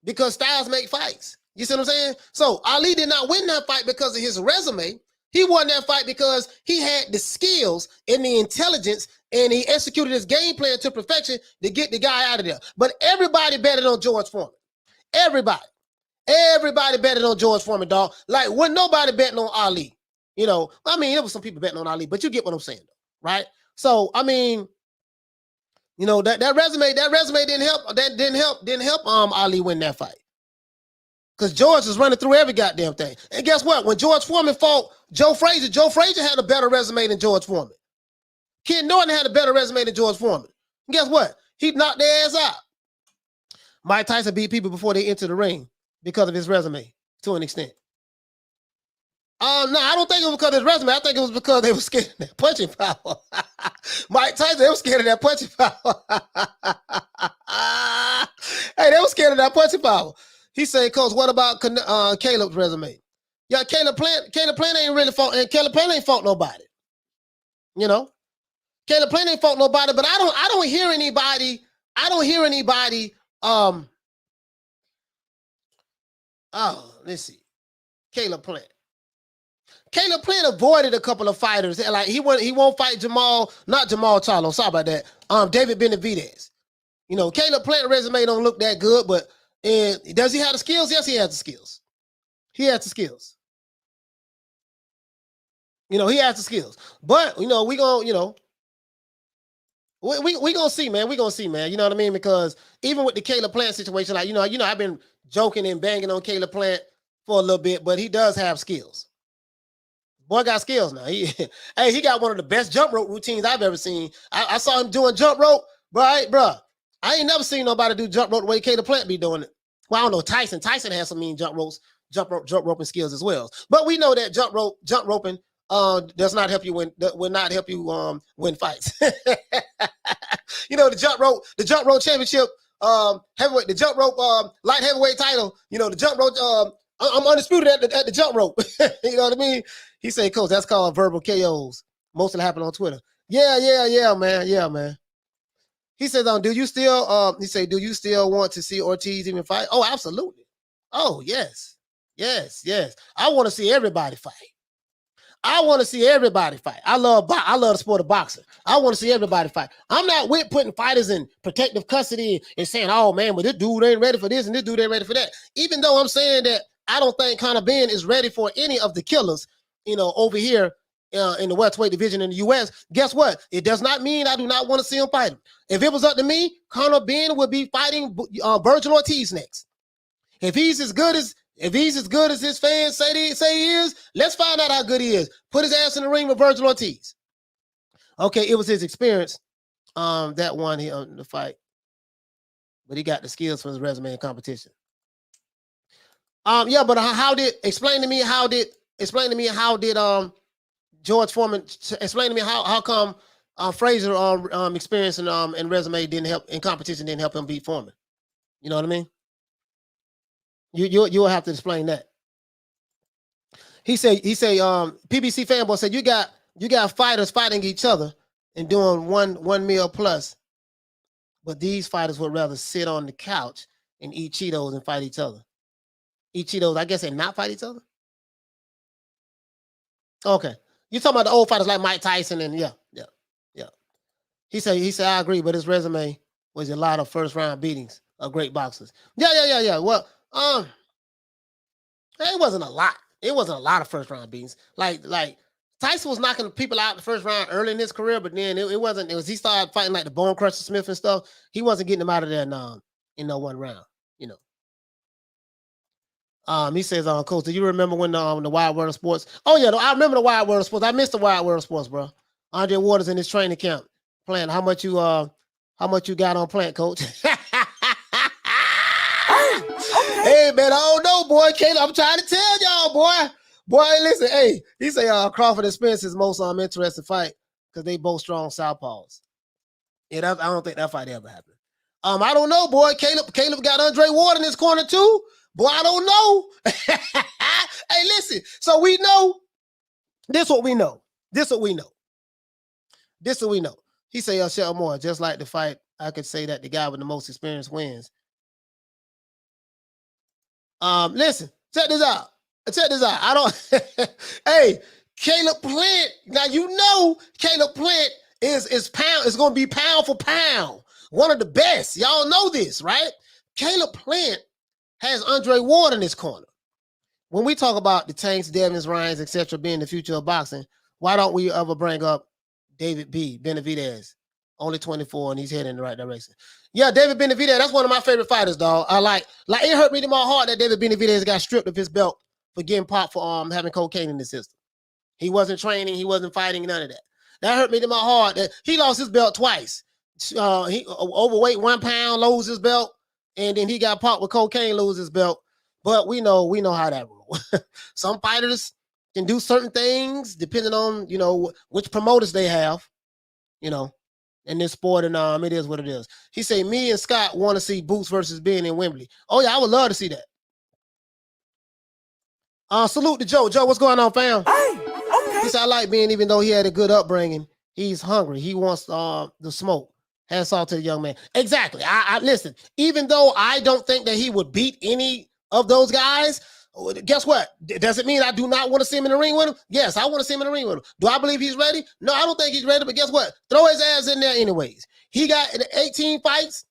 because styles make fights. You see what I'm saying? So Ali did not win that fight because of his resume. He won that fight because he had the skills and the intelligence, and he executed his game plan to perfection to get the guy out of there. But everybody betted on George Foreman. Everybody betted on George Foreman, dog. Like, wasn't nobody betting on Ali. You know, I mean, there was some people betting on Ali, but you get what I'm saying, though, right? So, I mean, you know, that resume didn't help Ali win that fight. Because George was running through every goddamn thing. And guess what? When George Foreman fought Joe Frazier had a better resume than George Foreman. Ken Norton had a better resume than George Foreman. And guess what? He knocked their ass out. Mike Tyson beat people before they entered the ring because of his resume, to an extent. No, I don't think it was because of his resume. I think it was because they were scared of that punching power. Mike Tyson, they were scared of that punching power. Hey, they were scared of that punching power. He said, Coach, what about Caleb's resume? Yeah, Caleb Plant ain't really fought, and Caleb Plant ain't fought nobody. You know? Caleb Plant ain't fought nobody, but I don't hear anybody, let's see. Caleb Plant avoided a couple of fighters. Like he won't fight not Jamal Charlo, sorry about that. David Benavidez. You know, Caleb Plant resume don't look that good, but does he have the skills? Yes, he has the skills. He has the skills. You know, he has the skills. But, you know, we gonna see, man. We gonna see, man. You know what I mean? Because even with the Caleb Plant situation, like, you know, I've been joking and banging on Caleb Plant for a little bit, but he does have skills. Boy got skills now. He got one of the best jump rope routines I've ever seen. I saw him doing jump rope, bro. I ain't never seen nobody do jump rope the way Caleb Plant be doing it. Well, I don't know. Tyson has some mean jump roping skills as well. But we know that jump roping does not help you will not help you win fights. You know, the jump rope championship, heavyweight, the jump rope light heavyweight title. You know, the jump rope. I'm undisputed at the jump rope. You know what I mean? He said, Coach, that's called verbal KOs. Most of it happen on Twitter. Yeah, man. He said, do you still want to see Ortiz even fight? Oh, absolutely. Oh, yes. I want to see everybody fight. I love the sport of boxing. I want to see everybody fight. I'm not with putting fighters in protective custody and saying, oh man, but this dude ain't ready for this and this dude ain't ready for that. Even though I'm saying that I don't think Conor Benn is ready for any of the killers, you know, over here in the welterweight division in the U.S., guess what? It does not mean I do not want to see him fight him. If it was up to me, Conor Benn would be fighting Vergil Ortiz next. If he's as good as his fans say he is, let's find out how good he is. Put his ass in the ring with Vergil Ortiz. Okay, it was his experience that won him the fight, but he got the skills for his resume in competition. Yeah, but explain to me how did George Foreman explain to me how come Frazier experience and resume didn't help in competition, didn't help him beat Foreman? You know what I mean? You'll have to explain that. He say PBC fanboy said you got fighters fighting each other and doing one meal plus, but these fighters would rather sit on the couch and eat Cheetos and fight each other. Eat Cheetos, I guess, and not fight each other. Okay. You talking about the old fighters like Mike Tyson and yeah. He said I agree, but his resume was a lot of first round beatings of great boxers. Yeah. Well, it wasn't a lot. It wasn't a lot of first round beatings. Like Tyson was knocking people out in the first round early in his career, but then he started fighting like the Bone Crusher Smith and stuff. He wasn't getting them out of there in no one round. You know. He says, Coach, do you remember when the Wild World of Sports? Oh yeah, I remember the Wild World of Sports. I missed the Wild World of Sports, bro. Andre Waters in his training camp playing. How much you got on plant, Coach? Hey man, I don't know, boy. Caleb, I'm trying to tell y'all, boy. Boy, listen, hey, he say Crawford and Spence is most interesting fight because they both strong southpaws. Yeah, I don't think that fight ever happened. I don't know, boy. Caleb got Andre Ward in his corner too. Boy, I don't know. Hey, listen. So we know. This what we know. This what we know. This what we know. He say, Shelton Moore, just like the fight, I could say that the guy with the most experience wins. Listen, check this out. I don't. Hey, Caleb Plant. Now you know Caleb Plant is going to be pound for pound, one of the best. Y'all know this, right? Caleb Plant has Andre Ward in his corner. When we talk about the Tanks, Devins, Ryans, etc., being the future of boxing, why don't we ever bring up David Benavidez? Only 24, and he's heading in the right direction. Yeah, David Benavidez, that's one of my favorite fighters, dog. I like it hurt me in my heart that David Benavidez got stripped of his belt for getting popped for having cocaine in the system. He wasn't training, he wasn't fighting, none of that. That hurt me in my heart that he lost his belt twice. He overweight 1 pound, lose his belt, and then he got popped with cocaine, lose his belt. But we know how that rolls. Some fighters can do certain things depending on, which promoters they have, in this sport, and it is what it is. He say, me and Scott want to see Boots versus Ben in Wembley. Oh yeah, I would love to see that. Salute to Joe. Joe, what's going on, fam? Hey, okay. He said, I like Ben, even though he had a good upbringing. He's hungry. He wants the smoke. Hats off to the young man. Exactly. I listen, even though I don't think that he would beat any of those guys, guess what? Does it mean I do not want to see him in the ring with him? Yes, I want to see him in the ring with him. Do I believe he's ready? No, I don't think he's ready, but guess what? Throw his ass in there anyways. He got 18 fights.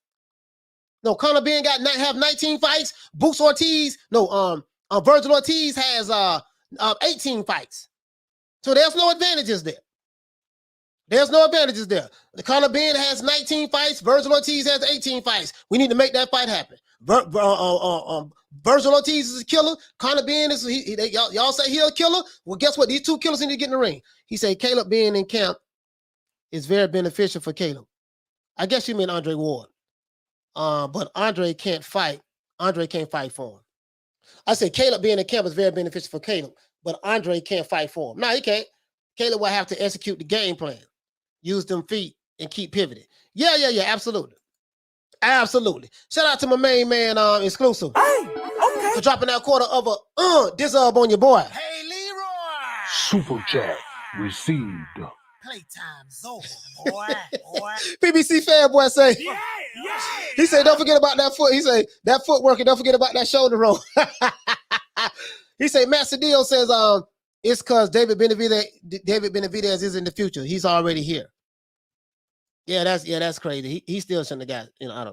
No, Conor Benn have 19 fights. Boots Ortiz, Vergil Ortiz has 18 fights. So there's no advantages there. The Conor Benn has 19 fights. Vergil Ortiz has 18 fights. We need to make that fight happen. Vergil Ortiz is a killer. Conor Benn is y'all say he's a killer. Well, guess what? These two killers need to get in the ring. He said Caleb being in camp is very beneficial for Caleb. I guess you mean Andre Ward. But Andre can't fight. Andre can't fight for him. I said Caleb being in camp is very beneficial for Caleb, but Andre can't fight for him. No, he can't. Caleb will have to execute the game plan, use them feet, and keep pivoting. Yeah, absolutely. Absolutely. Shout out to my main man, Exclusive. Hey, okay. For dropping that quarter of a dizzub on your boy. Hey, Leroy. Super chat received. Playtime's over, boy. PBC fanboy say. Yeah. He said, don't forget about that foot. He said, that footwork, and don't forget about that shoulder roll. He said, Matt Cedillo says, it's because David Benavidez is in the future. He's already here. Yeah, that's crazy. He still shouldn't have got,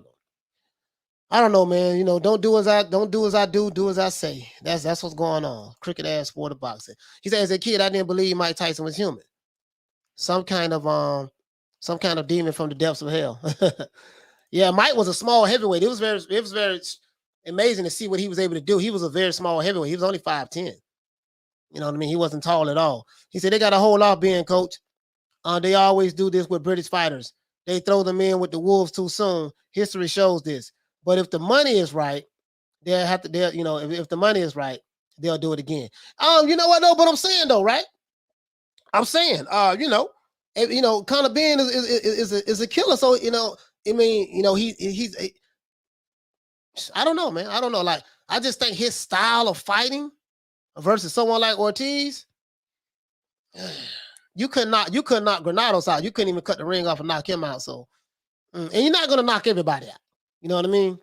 I don't know, man. Don't do as I do, do as I say. That's what's going on. Cricket ass sport of boxing. He said, as a kid, I didn't believe Mike Tyson was human. Some kind of demon from the depths of hell. Yeah, Mike was a small heavyweight. It was very amazing to see what he was able to do. He was a very small heavyweight. He was only 5'10". You know what I mean? He wasn't tall at all. He said they got a whole lot being coach. They always do this with British fighters. They throw them in with the wolves too soon. History shows this. But if the money is right, if the money is right, they'll do it again. You know what though? But I'm saying though, right? I'm saying, Conor Benn is a killer. So he's I don't know, man. I don't know. Like, I just think his style of fighting versus someone like Ortiz, you could knock Granados out. You couldn't even cut the ring off and knock him out. So, and you're not gonna knock everybody out. You know what I mean?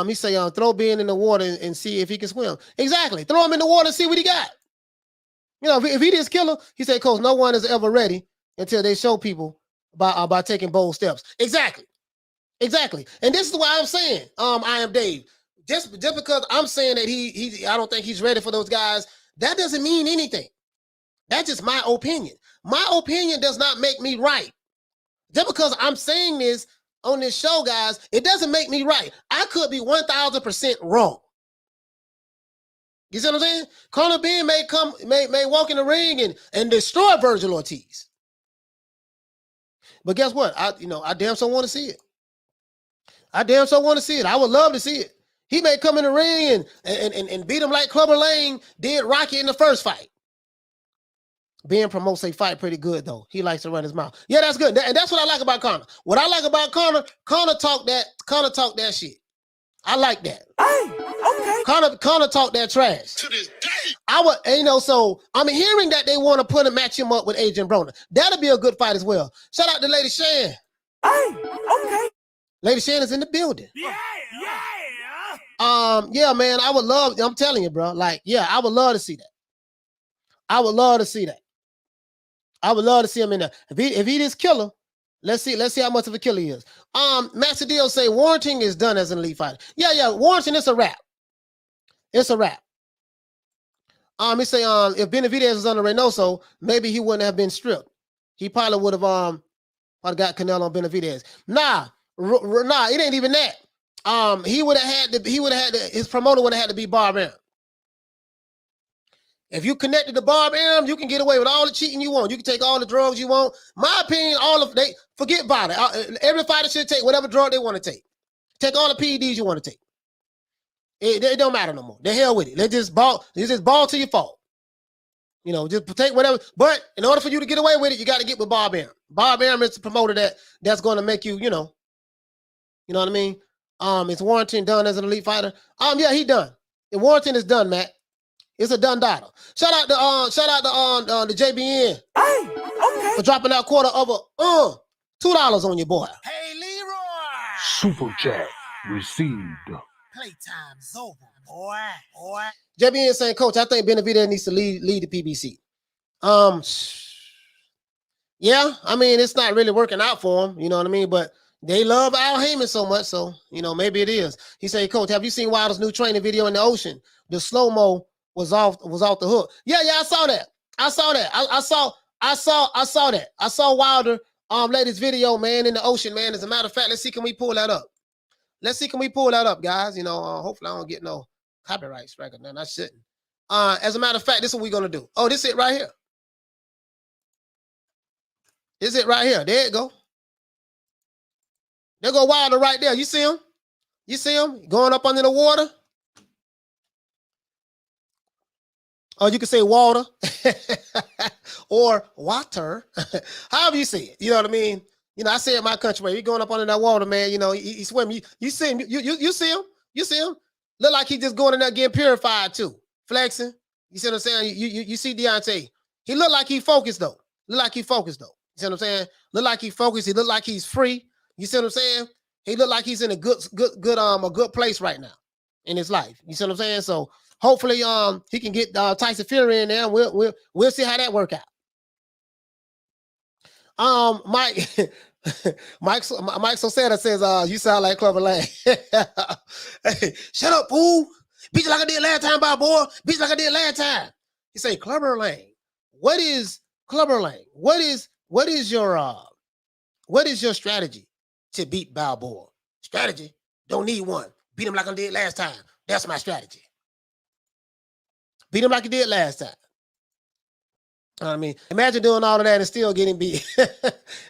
He say, throw Ben in the water and see if he can swim. Exactly. Throw him in the water and see what he got. If he this killer, he said, Coach, no one is ever ready until they show people by taking bold steps. Exactly. And this is why I'm saying, I am Dave. Just because I'm saying that I don't think he's ready for those guys, that doesn't mean anything. That's just my opinion. My opinion does not make me right. Just because I'm saying this, on this show, guys, it doesn't make me right. I could be 1,000% wrong. You see what I'm saying? Conor Benn may walk in the ring and destroy Vergil Ortiz. But guess what? I damn so want to see it. I damn so want to see it. I would love to see it. He may come in the ring and beat him like Clubber Lang did Rocky in the first fight. Ben promotes a fight pretty good, though. He likes to run his mouth. Yeah, that's good. And that's what I like about Conor. What I like about Conor talk that shit. I like that. Hey, okay. Conor talk that trash. To this day. So I'm hearing that they want to match him up with Adrian Granados. That'll be a good fight as well. Shout out to Lady Shan. Hey, okay. Lady Shan is in the building. Yeah. Yeah, man, I would love, I'm telling you, bro. Like, yeah, I would love to see that. I would love to see that. I would love to see him in there. If he this killer, let's see how much of a killer he is. Master Dio say Warrington is done as an elite fighter. Yeah, Warrington, it's a wrap. It's a wrap. He say if Benavidez was under Reynoso, maybe he wouldn't have been stripped. He probably would have got Canelo on Benavidez. Nah, it ain't even that. His promoter would have had to be Bob Arum. If you connected to Bob Arum, you can get away with all the cheating you want. You can take all the drugs you want. My opinion, forget about it. Every fighter should take whatever drug they want to take. Take all the PEDs you want to take. It don't matter no more. The hell with it. They just ball till you fall. Just take whatever. But in order for you to get away with it, you got to get with Bob Arum. Bob Arum is the promoter that's going to make you, you know what I mean? Is Warrington done as an elite fighter? Yeah, he done. And Warrington is done, Matt. It's a done daughter. Shout out to the JBN. Hey, okay. For dropping that quarter of $2 on your boy. Hey, Leroy. Super chat received. Playtime's over, boy. JBN saying, Coach, I think Benavidez needs to lead the PBC. Yeah, I mean, it's not really working out for him, you know what I mean? But they love Al Heyman so much, so, maybe it is. He said, Coach, have you seen Wilder's new training video in the ocean? The slow-mo was off the hook. Yeah, I saw that. I saw that. I saw Wilder latest video, man, in the ocean, man. As a matter of fact, let's see, can we pull that up? Guys? Hopefully I don't get no copyright strike or nothing. I shouldn't. As a matter of fact, this is what we're gonna do. Oh, this is it right here. This is it right here. There it go. There go Wilder right there. You see him? Going up under the water? Or you can say water or water, however you say it. You know what I mean? I say it in my country, man. You're going up under that water, man. He swimming. You see him. You see him. You see him. Look like he just going in there getting purified too. Flexing. You see what I'm saying? You see Deontay. He look like he focused though. You see what I'm saying? Look like he focused. He look like he's free. You see what I'm saying? He look like he's in a good place right now in his life. You see what I'm saying? So hopefully, he can get Tyson Fury in there, and we'll see how that work out. Mike Sosetta says, you sound like Clubber Lang. Hey, shut up, fool! Beat you like I did last time, boy. Beat you like I did last time. He say, Clubber Lang. What is Clubber Lang? What is your strategy to beat Balboa? Strategy? Don't need one. Beat him like I did last time. That's my strategy. Beat him like he did last time. I mean, imagine doing all of that and still getting beat.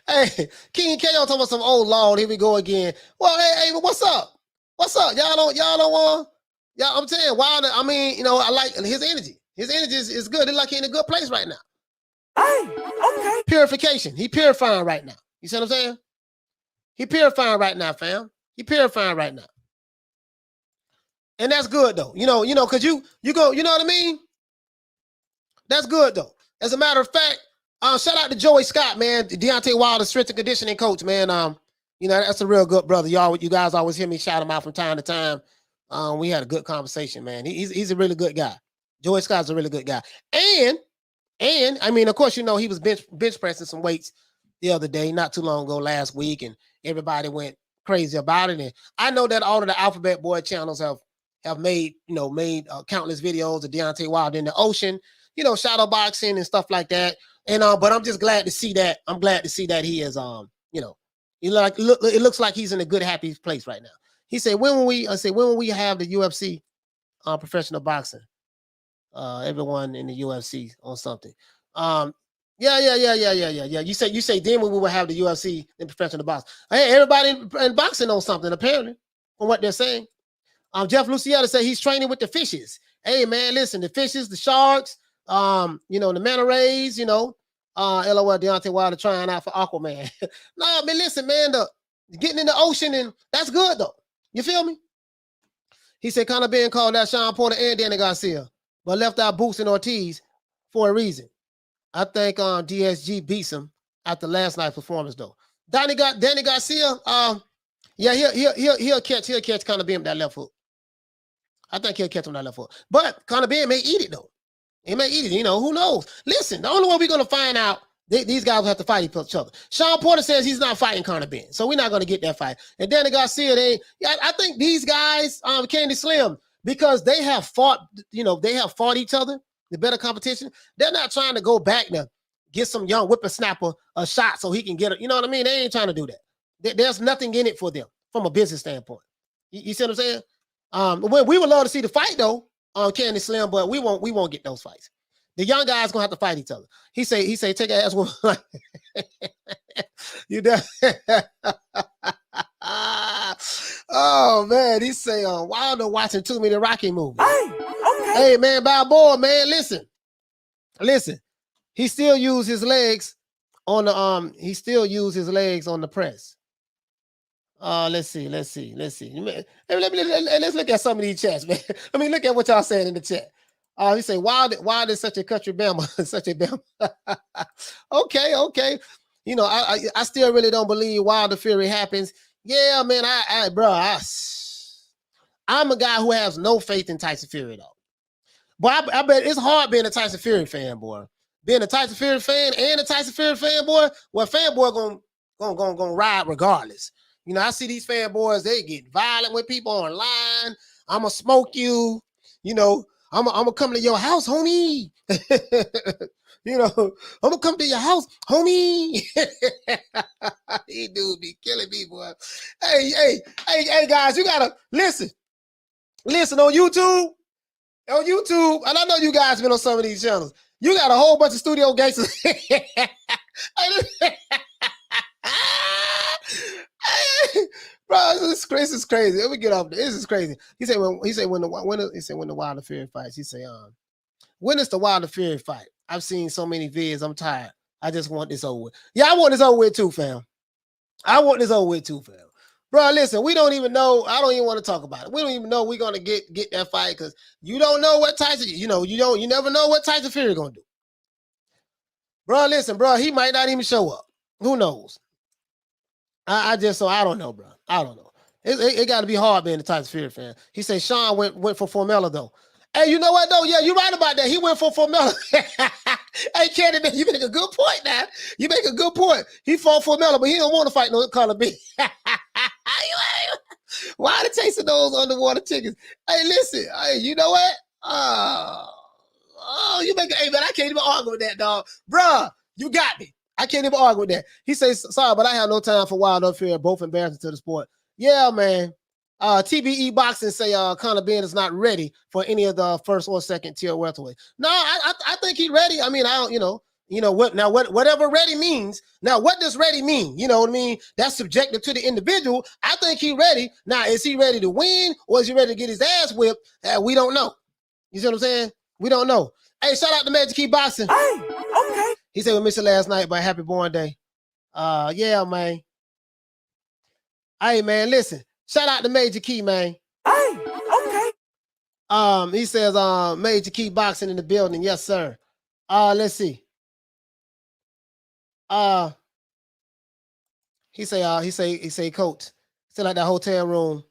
Hey, King KO talking about some old Lord. Here we go again. Well, hey, what's up? Y'all don't want. Y'all, I'm telling you, Wilder. I mean, I like his energy. His energy is good. It's like he's in a good place right now. Hey, okay. Purification. He purifying right now. You see what I'm saying? He purifying right now, fam. He purifying right now. And that's good though. Because you go, you know what I mean? That's good though. As a matter of fact, shout out to Joey Scott, man, Deontay Wilder's strength and conditioning coach, man. That's a real good brother. You guys always hear me shout him out from time to time. We had a good conversation, man. He's a really good guy. Joey Scott's a really good guy. And I mean, of course, he was bench pressing some weights the other day, not too long ago, last week, and everybody went crazy about it. And I know that all of the Alphabet Boy channels have made countless videos of Deontay Wilder in the ocean, shadow boxing and stuff like that. And but I'm just glad to see that. I'm glad to see that he is It looks like he's in a good, happy place right now. He said, when will we have the UFC professional boxing? Everyone in the UFC on something. Yeah. You say then we will have the UFC in professional boxing. Hey, everybody in boxing on something, apparently, from what they're saying. Jeff Lucietta said he's training with the fishes. Hey man, listen, the fishes, the sharks, the manta rays, LOL Deontay Wilder trying out for Aquaman. No, man, listen, man, getting in the ocean, and that's good though. You feel me? He said Conor Benn called out Shawn Porter and Danny Garcia, but left out Boots and Ortiz for a reason. I think DSG beats him after last night's performance though. Danny Garcia, he'll catch Conor Benn with that left hook. I think he'll catch him that left foot. But Conor Benn may eat it, though. He may eat it. Who knows? Listen, the only way we're going to find out, these guys will have to fight each other. Shawn Porter says he's not fighting Conor Benn, so we're not going to get that fight. And Danny Garcia, I think these guys, Candy Slim, because they have fought, they have fought each other, the better competition. They're not trying to go back to get some young whippersnapper a shot so he can get it. You know what I mean? They ain't trying to do that. There's nothing in it for them from a business standpoint. You see what I'm saying? We would love to see the fight though, Candy Slim, but we won't get those fights. The young guys gonna have to fight each other. He say take an ass woman. You know? Oh man, he say Wilder watching too many Rocky movies. Hey man, Balboa, man, listen. He still use his legs on the legs on the press. Let's see. Let's look at some of these chats, man. I mean, look at what y'all saying in the chat. He say, Wilder is such a country Bama, such a Bama. Okay. I still really don't believe Wilder Fury happens. Yeah, man, I'm a guy who has no faith in Tyson Fury though. But I bet it's hard being a Tyson Fury fan, boy. Being a Tyson Fury fan and a Tyson Fury fan, boy. Well, fanboy gonna ride regardless. I see these fanboys, they get violent with people online. I'ma smoke you. I'ma come to your house, homie. I'm gonna come to your house, homie. These dudes be killing me, boy. Hey, guys, you gotta listen. Listen on YouTube. And I know you guys been on some of these channels. You got a whole bunch of studio gangsters. Bro, this is crazy. Let me get off. This is crazy. He said when the Wilder Fury fights. He say when is the Wilder Fury fight? I've seen so many vids. I'm tired. I just want this over with. Yeah, I want this over with too, fam. Bro, listen, we don't even know. I don't even want to talk about it. We don't even know we're gonna get that fight because you don't know what Tyson. You never know what Tyson Fury gonna do. Bro, listen, bro, he might not even show up. Who knows? I don't know, bro. I don't know. It got to be hard being a Tyson Fury fan. He said Shawn went for Formella though. Hey, you know what though? Yeah, you're right about that. He went for Formella. Hey, Candy, man, you make a good point now. You make a good point. He fought Formella, but he don't want to fight no Conor Benn. Why the taste of those underwater chickens? Hey, listen. Hey, you know what? You make hey man, I can't even argue with that, dog. Bruh, you got me. I can't even argue with that. He says, sorry, but I have no time for Wilder Fury, both embarrassing to the sport. Yeah, man. TBE Boxing say Conor Benn is not ready for any of the first or second tier welterweight. No, I think he's ready. I mean, I don't, whatever ready means. Now, what does ready mean? You know what I mean? That's subjective to the individual. I think he's ready. Now, is he ready to win or is he ready to get his ass whipped? We don't know. You see what I'm saying? We don't know. Hey, shout out to Magic Key Boxing. Hey, okay. He said we missed it last night, but happy born day. Yeah, man. Hey, man, listen. Shout out to Major Key, man. Hey, okay. He says Major Key Boxing in the building. Yes, sir. Let's see. He say coach. Still like that hotel room.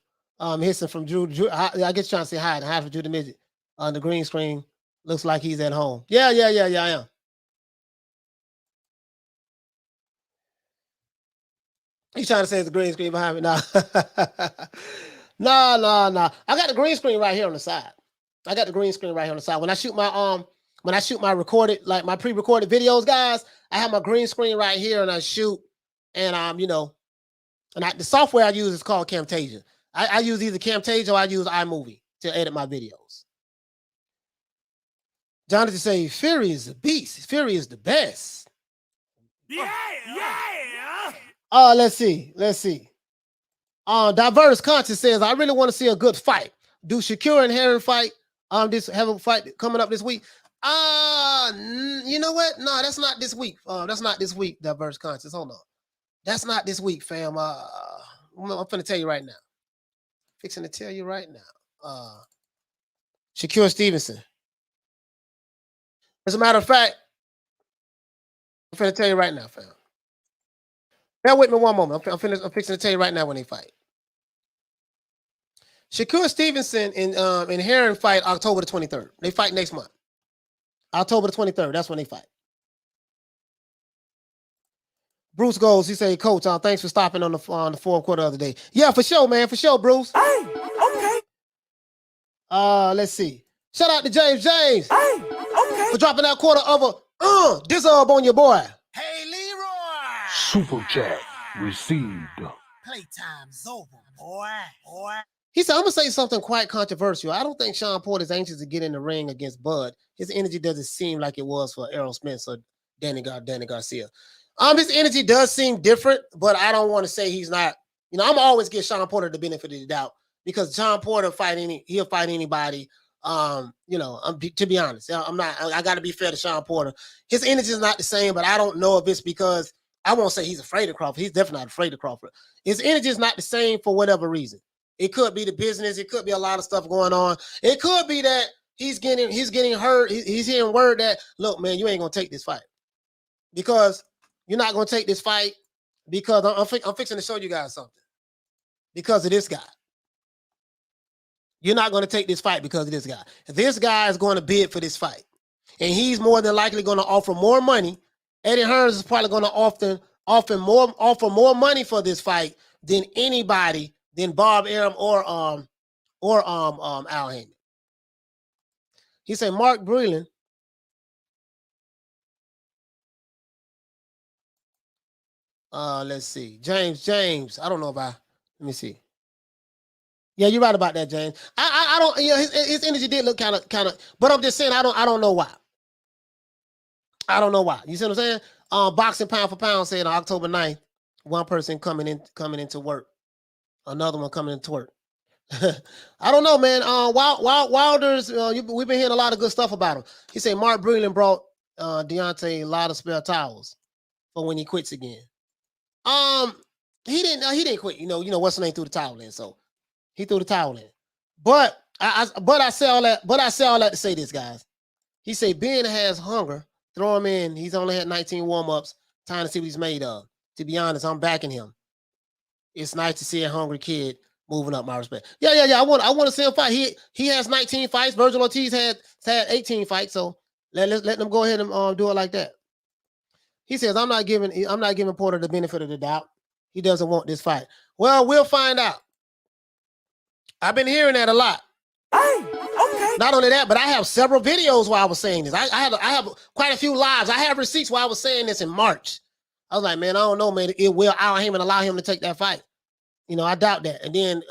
Hissing from Drew. I guess trying to say hi for Drew the Midget on the green screen. Looks like he's at home. Yeah, I am. He's trying to say it's the green screen behind me. Nah. No. I got the green screen right here on the side. When I shoot my recorded, like my pre-recorded videos, guys, I have my green screen right here and I shoot and And the software I use is called Camtasia. I use either Camtasia or I use iMovie to edit my videos. Jonathan say, Fury is a beast. Fury is the best. Yeah. Let's see. Diverse Conscious says, I really want to see a good fight. Do Shakur and Heron fight? Have a fight coming up this week. You know what? No, that's not this week. That's not this week, Diverse Conscious. Hold on. That's not this week, fam. I'm finna tell you right now. Fixing to tell you right now. Shakur Stevenson. As a matter of fact, I'm finna tell you right now, fam. Bear with me one moment. I'm fixing to tell you right now when they fight. Shakur Stevenson and Heron fight October the 23rd. They fight next month. October the 23rd. That's when they fight. Bruce goes, he say, Coach, thanks for stopping on the fourth quarter the other day. Yeah, for sure, man. For sure, Bruce. Hey, okay. Let's see. Shout out to James. Hey, okay. For dropping that quarter of a disub on your boy. Hey, Leroy. Super chat received. Playtime's over, boy. He said, I'm going to say something quite controversial. I don't think Shawn Porter is anxious to get in the ring against Bud. His energy doesn't seem like it was for Errol Spence or Danny Garcia. His energy does seem different, but I don't want to say he's not. You know, I'm always give Shawn Porter the benefit of the doubt because Shawn Porter he'll fight anybody. To be honest, I got to be fair to Shawn Porter. His energy is not the same, but I don't know if it's because I won't say he's afraid of Crawford. He's definitely not afraid of Crawford. His energy is not the same for whatever reason. It could be the business. It could be a lot of stuff going on. It could be that he's getting hurt. He's hearing word that, look, man, you ain't going to take this fight because you're not going to take this fight because I'm fixing to show you guys something because of this guy. You're not going to take this fight because of this guy. This guy is going to bid for this fight, and he's more than likely going to offer more money. Eddie Hearns is probably going to offer more money for this fight than anybody than Bob Arum or Al Heyman. He said Mark Breland. Let's see. James. I don't know about. Let me see. Yeah, you're right about that, James. I don't. You know, his energy did look kind of. But I'm just saying, I don't know why. I don't know why. You see what I'm saying? Boxing Pound for Pound said on October 9th, one person coming into work, another one coming into work. I don't know, man. Wilder's. We've been hearing a lot of good stuff about him. He said Mark Breland brought Deontay a lot of spare towels for when he quits again. He didn't quit. You know what's the name threw the towel in, so he threw the towel in. But I say all that to say this, guys. He said Ben has hunger. Throw him in. He's only had 19 warm-ups. Time to see what he's made of. To be honest, I'm backing him. It's nice to see a hungry kid moving up. My respect. Yeah. I want to see him fight. He has 19 fights. Vergil Ortiz had 18 fights. So let them go ahead and do it like that. He says I'm not giving Porter the benefit of the doubt. He doesn't want this fight. Well, we'll find out. I've been hearing that a lot. Hey, okay. Not only that, but I have several videos while I was saying this. I have quite a few lives. I have receipts while I was saying this in March. I was like, man, I don't know, man. It will Al Heyman allow him to take that fight. You know, I doubt that. And then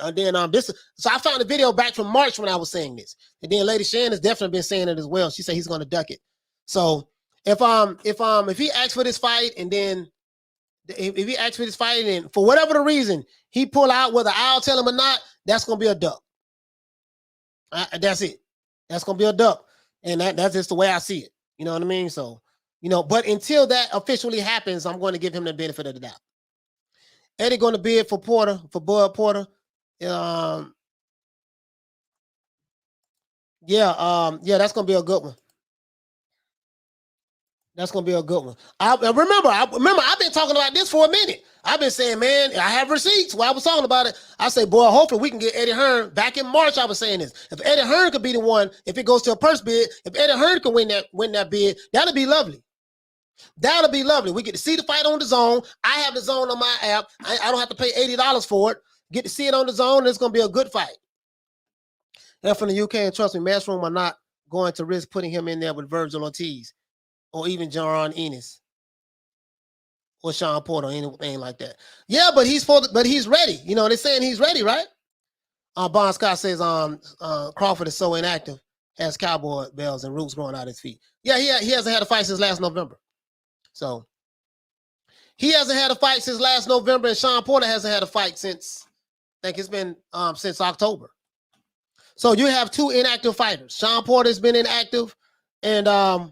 so I found the video back from March when I was saying this. And then Lady Shan has definitely been saying it as well. She said he's going to duck it. So if he asks for this fight and then if he asks for this fight and for whatever the reason he pull out, whether I'll tell him or not, that's going to be a duck. That's it. That's going to be a duck. And that's just the way I see it. You know what I mean? So, but until that officially happens, I'm going to give him the benefit of the doubt. Eddie going to bid for Bud Porter. Yeah, that's going to be a good one. That's going to be a good one. I remember, I've been talking about this for a minute. I've been saying, man, I have receipts while I was talking about it. I say, boy, hopefully we can get Eddie Hearn. Back in March, I was saying this. If Eddie Hearn could be the one, if it goes to a purse bid, if Eddie Hearn can win that bid, that'll be lovely. That'll be lovely. We get to see the fight on the DAZN. I have the DAZN on my app. I don't have to pay $80 for it. Get to see it on the DAZN, and it's going to be a good fight. And from the UK, and trust me, Matchroom are not going to risk putting him in there with Vergil Ortiz or even Ennis. or Shawn Porter or anything like that. Yeah, but he's ready. You know, they're saying he's ready, right? Bon Scott says Crawford is so inactive, has cowboy bells and roots growing out his feet. Yeah, he hasn't had a fight since last November. So he hasn't had a fight since last November, and Shawn Porter hasn't had a fight since, I think it's been since October. So you have two inactive fighters. Shawn Porter's been inactive, and Jeff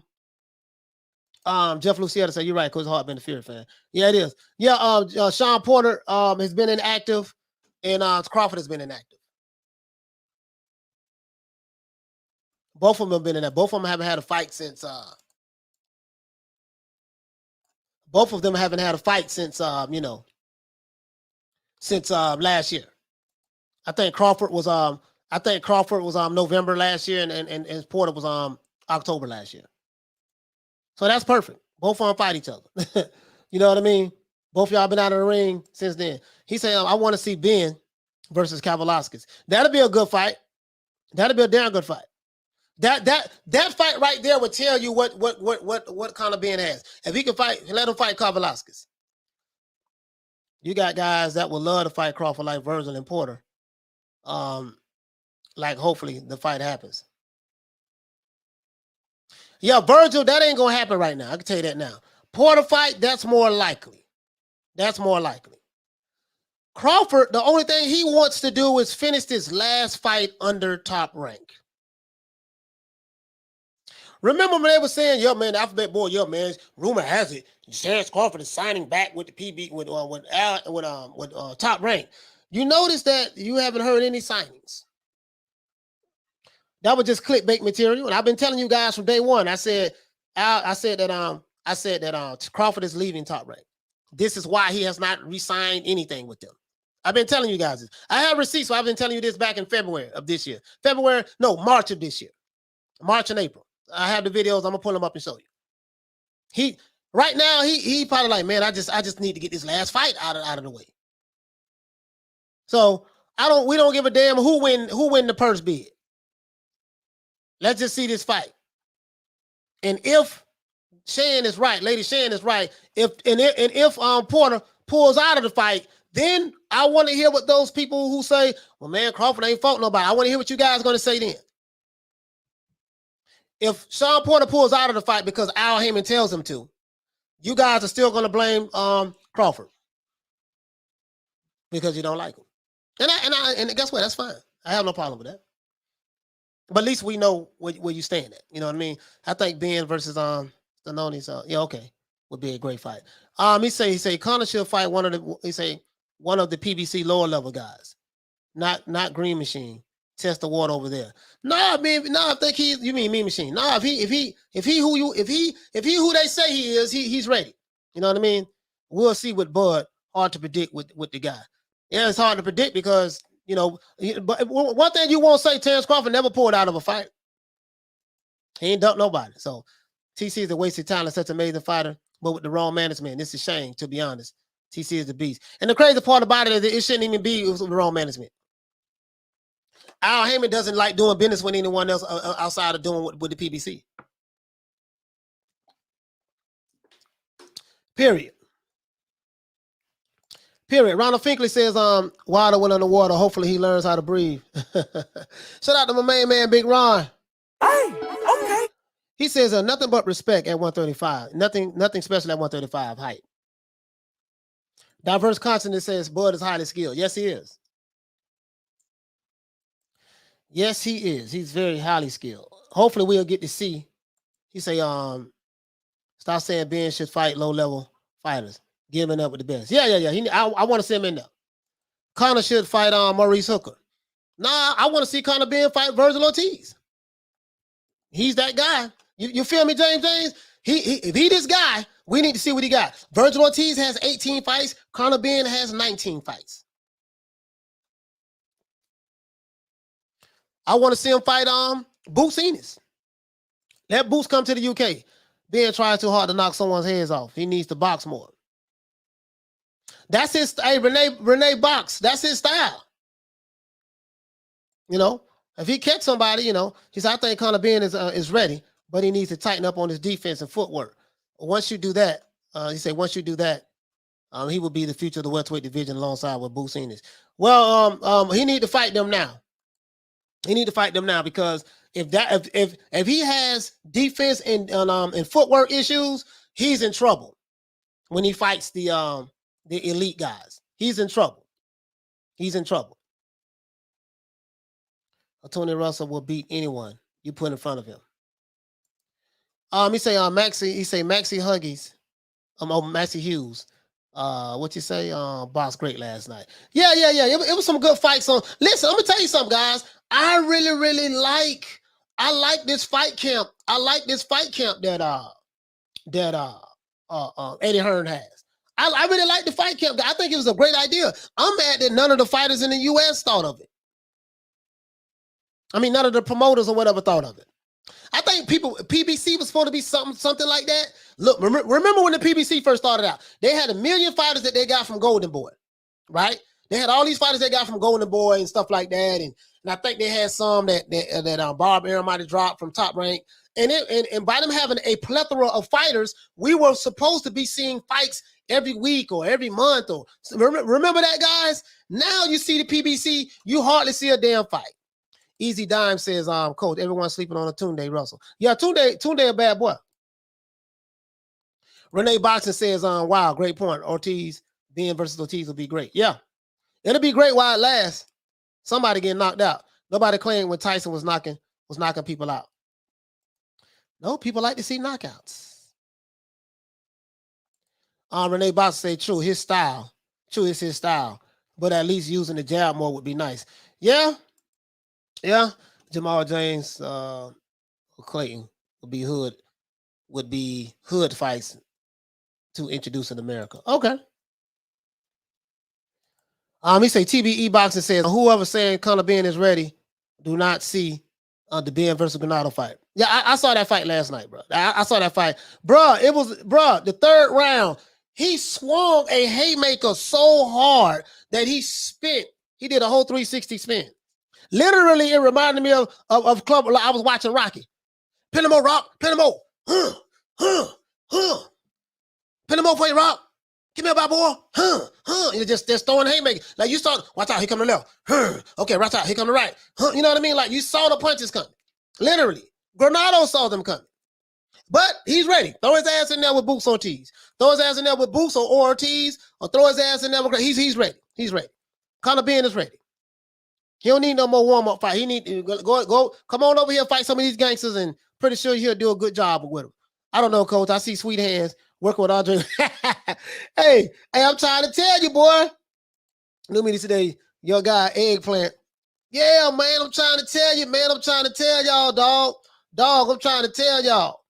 Lucietta said, you're right, Coach Hart been a Fury fan. Yeah, it is. Yeah, Shawn Porter has been inactive, and Crawford has been inactive. Both of them have been in that. Both of them haven't had a fight since both of them haven't had a fight since since last year. I think Crawford was November last year, and Porter was October last year. So that's perfect. Both of them fight each other. You know what I mean? Both of y'all been out of the ring since then. He said, I want to see Ben versus Kavaliauskas. That'll be a good fight. That'll be a damn good fight. That fight right there would tell you what Conor Benn has. If he can fight, let him fight Kavaliauskas. You got guys that would love to fight Crawford like Vergil and Porter. Like hopefully the fight happens. Yeah, Vergil, that ain't gonna happen right now. I can tell you that now. Porter fight, that's more likely. That's more likely. Crawford, the only thing he wants to do is finish this last fight under Top Rank. Remember when they were saying, yo, man, the Alphabet Boy, yo, man, rumor has it, Terence Crawford is signing back with the PB with Top Rank. You notice that you haven't heard any signings. That was just clickbait material, and I've been telling you guys from day one. I said that Crawford is leaving Top Rank. This is why he has not re-signed anything with them. I've been telling you guys this. I have receipts, so I've been telling you this back in February of this year. March of this year. March and April. I have the videos. I'm gonna pull them up and show you. He probably like, man, I just need to get this last fight out of the way. So we don't give a damn who win the purse bid. Let's just see this fight. And if Shan is right, Lady Shan is right, if Porter pulls out of the fight, then I want to hear what those people who say, well, man, Crawford ain't fought nobody. I want to hear what you guys are going to say then. If Shawn Porter pulls out of the fight because Al Heyman tells him to, you guys are still going to blame Crawford because you don't like him. And guess what? That's fine. I have no problem with that. But at least we know where you stand at. You know what I mean? I think Ben versus Stanonis, would be a great fight. He say Conor should fight one of the PBC lower level guys, not Green Machine. Test the water over there. I think you mean Mean Machine. If he who they say he is, he's ready. You know what I mean? We'll see with Bud. Hard to predict with the guy. Yeah, it's hard to predict because, but one thing you won't say, Terence Crawford never pulled out of a fight. He ain't dumped nobody. So TC is a wasted talent, such an amazing fighter, but with the wrong management. This is a shame, to be honest. TC is the beast. And the crazy part about it is it shouldn't even be with the wrong management. Al Heyman doesn't like doing business with anyone else outside of doing with the PBC. Period. Ronald Finkley says, Wilder went underwater. Hopefully he learns how to breathe. Shout out to my main man, Big Ron. Hey, okay. He says, nothing but respect at 135. Nothing special at 135 height. Diverse Consonant says, Bud is highly skilled. Yes, he is. Yes, he is. He's very highly skilled. Hopefully we'll get to see. He say, stop saying Ben should fight low-level fighters. Give him up with the best. Yeah. I want to see him in there. Conor should fight Maurice Hooker. I want to see Conor Benn fight Vergil Ortiz. He's that guy. You feel me, James? If he this guy, we need to see what he got. Vergil Ortiz has 18 fights. Conor Benn has 19 fights. I want to see him fight Boots Ennis. Let Boots come to the UK. Ben trying too hard to knock someone's heads off. He needs to box more. That's his. Hey, Renee box. That's his style. If he catch somebody, he said, I think Conor Benn is ready, but he needs to tighten up on his defense and footwork. Once you do that, he said, once you do that, He will be the future of the welterweight division alongside with Boots Ennis. Well, he need to fight them now. He need to fight them now because if he has defense and footwork issues, he's in trouble when he fights the elite guys. He's in trouble. He's in trouble. Tony Russell will beat anyone you put in front of him. He say Maxie Huggies. Maxie Hughes. What you say? Box great last night. Yeah. It was some good fights on. Listen, I'm gonna tell you something, guys. I really like this fight camp. I like this fight camp that Eddie Hearn has. I really like the fight camp. I think it was a great idea. I'm mad that none of the fighters in the US thought of it. I mean, none of the promoters or whatever thought of it. I think PBC was supposed to be something like that. Look, remember when the PBC first started out? They had 1 million fighters that they got from Golden Boy, right? They had all these fighters they got from Golden Boy and stuff like that, and I think they had some that Bob Arum might have dropped from Top Rank. And by them having a plethora of fighters, we were supposed to be seeing fights every week or every month. Or remember that, guys? Now you see the PBC, you hardly see a damn fight. Easy Dime says, Coach, everyone's sleeping on a Tunde Russell. Yeah, Tunde a bad boy. Renee Boxing says, wow, great point. Ben versus Ortiz will be great. Yeah, it'll be great while it lasts. Somebody getting knocked out. Nobody claimed when Tyson was knocking people out. No, people like to see knockouts. Renee Boxing say, true, his style. True, it's his style. But at least using the jab more would be nice. Yeah. Jamal James, Clayton would be hood fights to introduce in America. Okay. He say TBE Boxing says whoever saying Conor Benn is ready, do not see the Ben versus Granados fight. Yeah, I saw that fight last night, bro. I saw that fight, bro. It was the third round. He swung a haymaker so hard that he did a whole 360 spin. Literally, it reminded me of club. I was watching Rocky. Pin him over, Rock. Pin him over. Pin him over for you, Rock. Give me a bad boy. You're just throwing haymakers. Like you saw, watch out, here come the left. Okay, watch out, here come the right. You know what I mean? Like you saw the punches coming. Literally. Granados saw them coming. But he's ready. Throw his ass in there with Boots Ortiz. Throw his ass in there with Boots or Ortiz, or throw his ass in there with he's ready. He's ready. Conor Benn is ready. He don't need no more warm-up fight. He need to go. Come on over here, fight some of these gangsters, and pretty sure he'll do a good job with them. I don't know, Coach. I see sweet hands working with Andre. hey, I'm trying to tell you, boy. New media today, your guy, Eggplant. Yeah, man, I'm trying to tell you, man. I'm trying to tell y'all, dog. I'm trying to tell y'all.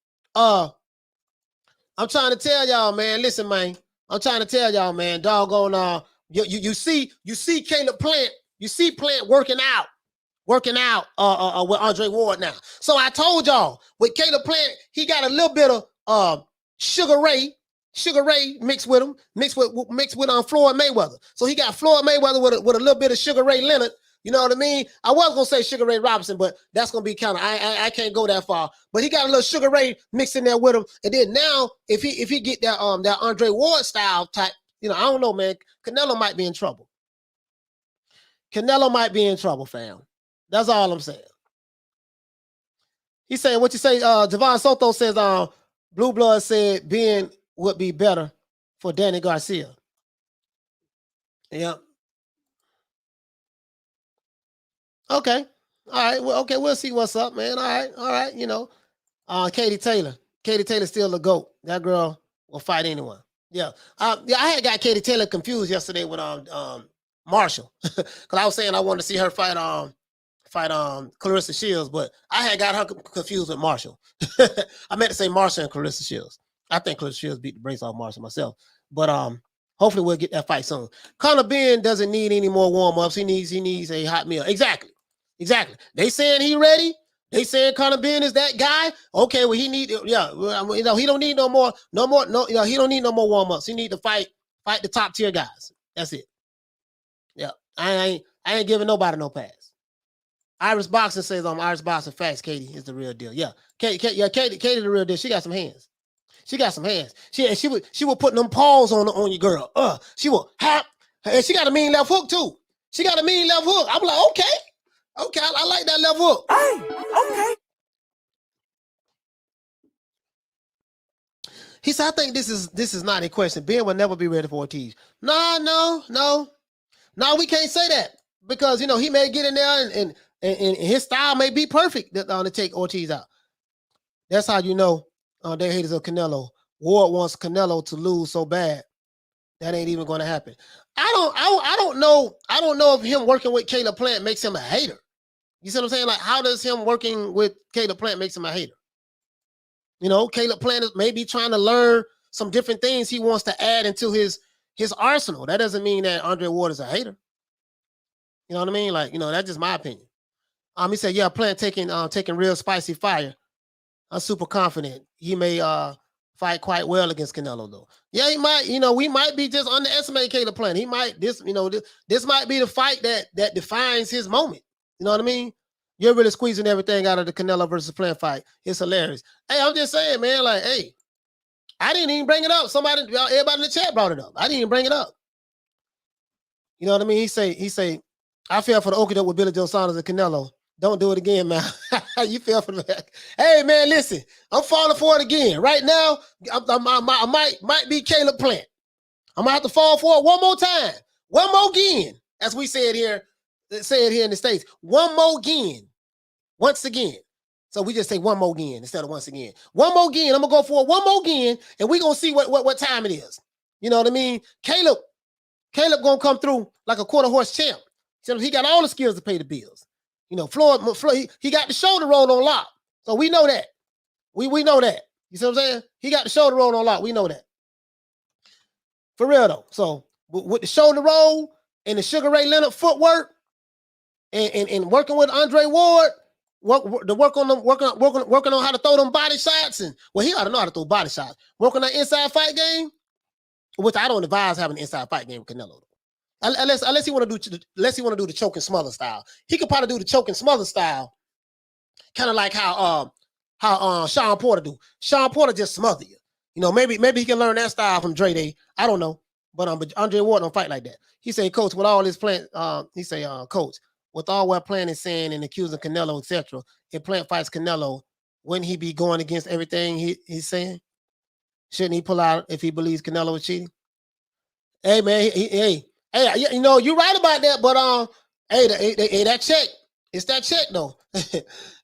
I'm trying to tell y'all, man. Listen, man. I'm trying to tell y'all, man. Doggone, you see Caleb Plant. You see Plant working out with Andre Ward now. So I told y'all with Caleb Plant, he got a little bit of Sugar Ray mixed with him, mixed with Floyd Mayweather. So he got Floyd Mayweather with a little bit of Sugar Ray Leonard. You know what I mean? I was gonna say Sugar Ray Robinson, but that's gonna be kind of I can't go that far. But he got a little Sugar Ray mixed in there with him. And then now if he get that Andre Ward style type, I don't know, man. Canelo might be in trouble. Canelo might be in trouble, fam. That's all I'm saying. He's saying what you say. Javon Soto says Blue Blood said Ben would be better for Danny Garcia. Yep. Okay. All right. Well, okay, we'll see what's up, man. All right. Katie Taylor. Katie Taylor's still the GOAT. That girl will fight anyone. Yeah. I had got Katie Taylor confused yesterday with Marshall. Because I was saying I wanted to see her fight Clarissa Shields, but I had got her confused with Marshall. I meant to say Marshall and Clarissa Shields. I think Clarissa Shields beat the brakes off Marshall myself. But hopefully we'll get that fight soon. Conor Benn doesn't need any more warm-ups. He needs a hot meal. Exactly. They saying he ready. They saying Conor Benn is that guy. Okay, well he need he don't need no more he don't need no more warm-ups. He need to fight the top tier guys. That's it. Yeah. I ain't giving nobody no pass. Irish Boxing says Irish Boxing facts. Katie is the real deal. Yeah. Katie the real deal. She got some hands. She got some hands. She would put them paws on your girl. She will hop, and she got a mean left hook too. She got a mean left hook. I'm like, okay, I like that left hook. Hey, okay. He said, I think this is not a question. Ben will never be ready for Ortiz. No, we can't say that because he may get in there and his style may be perfect to take Ortiz out. That's how you know they're haters of Canelo. Ward wants Canelo to lose so bad that ain't even going to happen. I don't know if him working with Caleb Plant makes him a hater. You see what I'm saying? Like, how does him working with Caleb Plant makes him a hater? Caleb Plant is maybe trying to learn some different things he wants to add into his arsenal. That doesn't mean that Andre Ward is a hater. You know what I mean? Like, that's just my opinion. He said, yeah, Plant taking real spicy fire. I'm super confident. He may fight quite well against Canelo, though. Yeah, he might. We might be just underestimating Caleb Plant. He might this might be the fight that defines his moment. You know what I mean? You're really squeezing everything out of the Canelo versus Plant fight. It's hilarious. Hey, I'm just saying, man. Like, hey, I didn't even bring it up. Everybody in the chat brought it up. I didn't even bring it up. You know what I mean? He say, I fell for the okey-doke with Billy Joe Saunders and Canelo. Don't do it again, man. You fell for the. Hey, man, listen. I'm falling for it again. Right now, I might be Caleb Plant. I'm gonna have to fall for it one more time. One more again, as we say it here in the States. One more again. Once again. So we just say one more again instead of once again. One more again. I'm gonna go for it one more again, and we're gonna see what time it is. You know what I mean? Caleb gonna come through like a quarter horse champ. So he got all the skills to pay the bills. Floyd he got the shoulder roll on lock. So we know that. We know that. You see what I'm saying? He got the shoulder roll on lock. We know that. For real though. So with the shoulder roll and the Sugar Ray Leonard footwork and working with Andre Ward, working on how to throw them body shots and he ought to know how to throw body shots. Working on inside fight game, which I don't advise having an inside fight game with Canelo. Unless he want to do the choke and smother style. He could probably do the choke and smother style, kind of like how Shawn Porter do. Shawn Porter just smother you. Maybe he can learn that style from Dre Day. I don't know, but Andre Ward don't fight like that. He say, Coach, with all this Plant, Coach, with all what Plant is saying and accusing Canelo, etc. If Plant fights Canelo, wouldn't he be going against everything he's saying? Shouldn't he pull out if he believes Canelo is cheating? Hey man, hey, you're right about that, but hey, that check, it's that check though.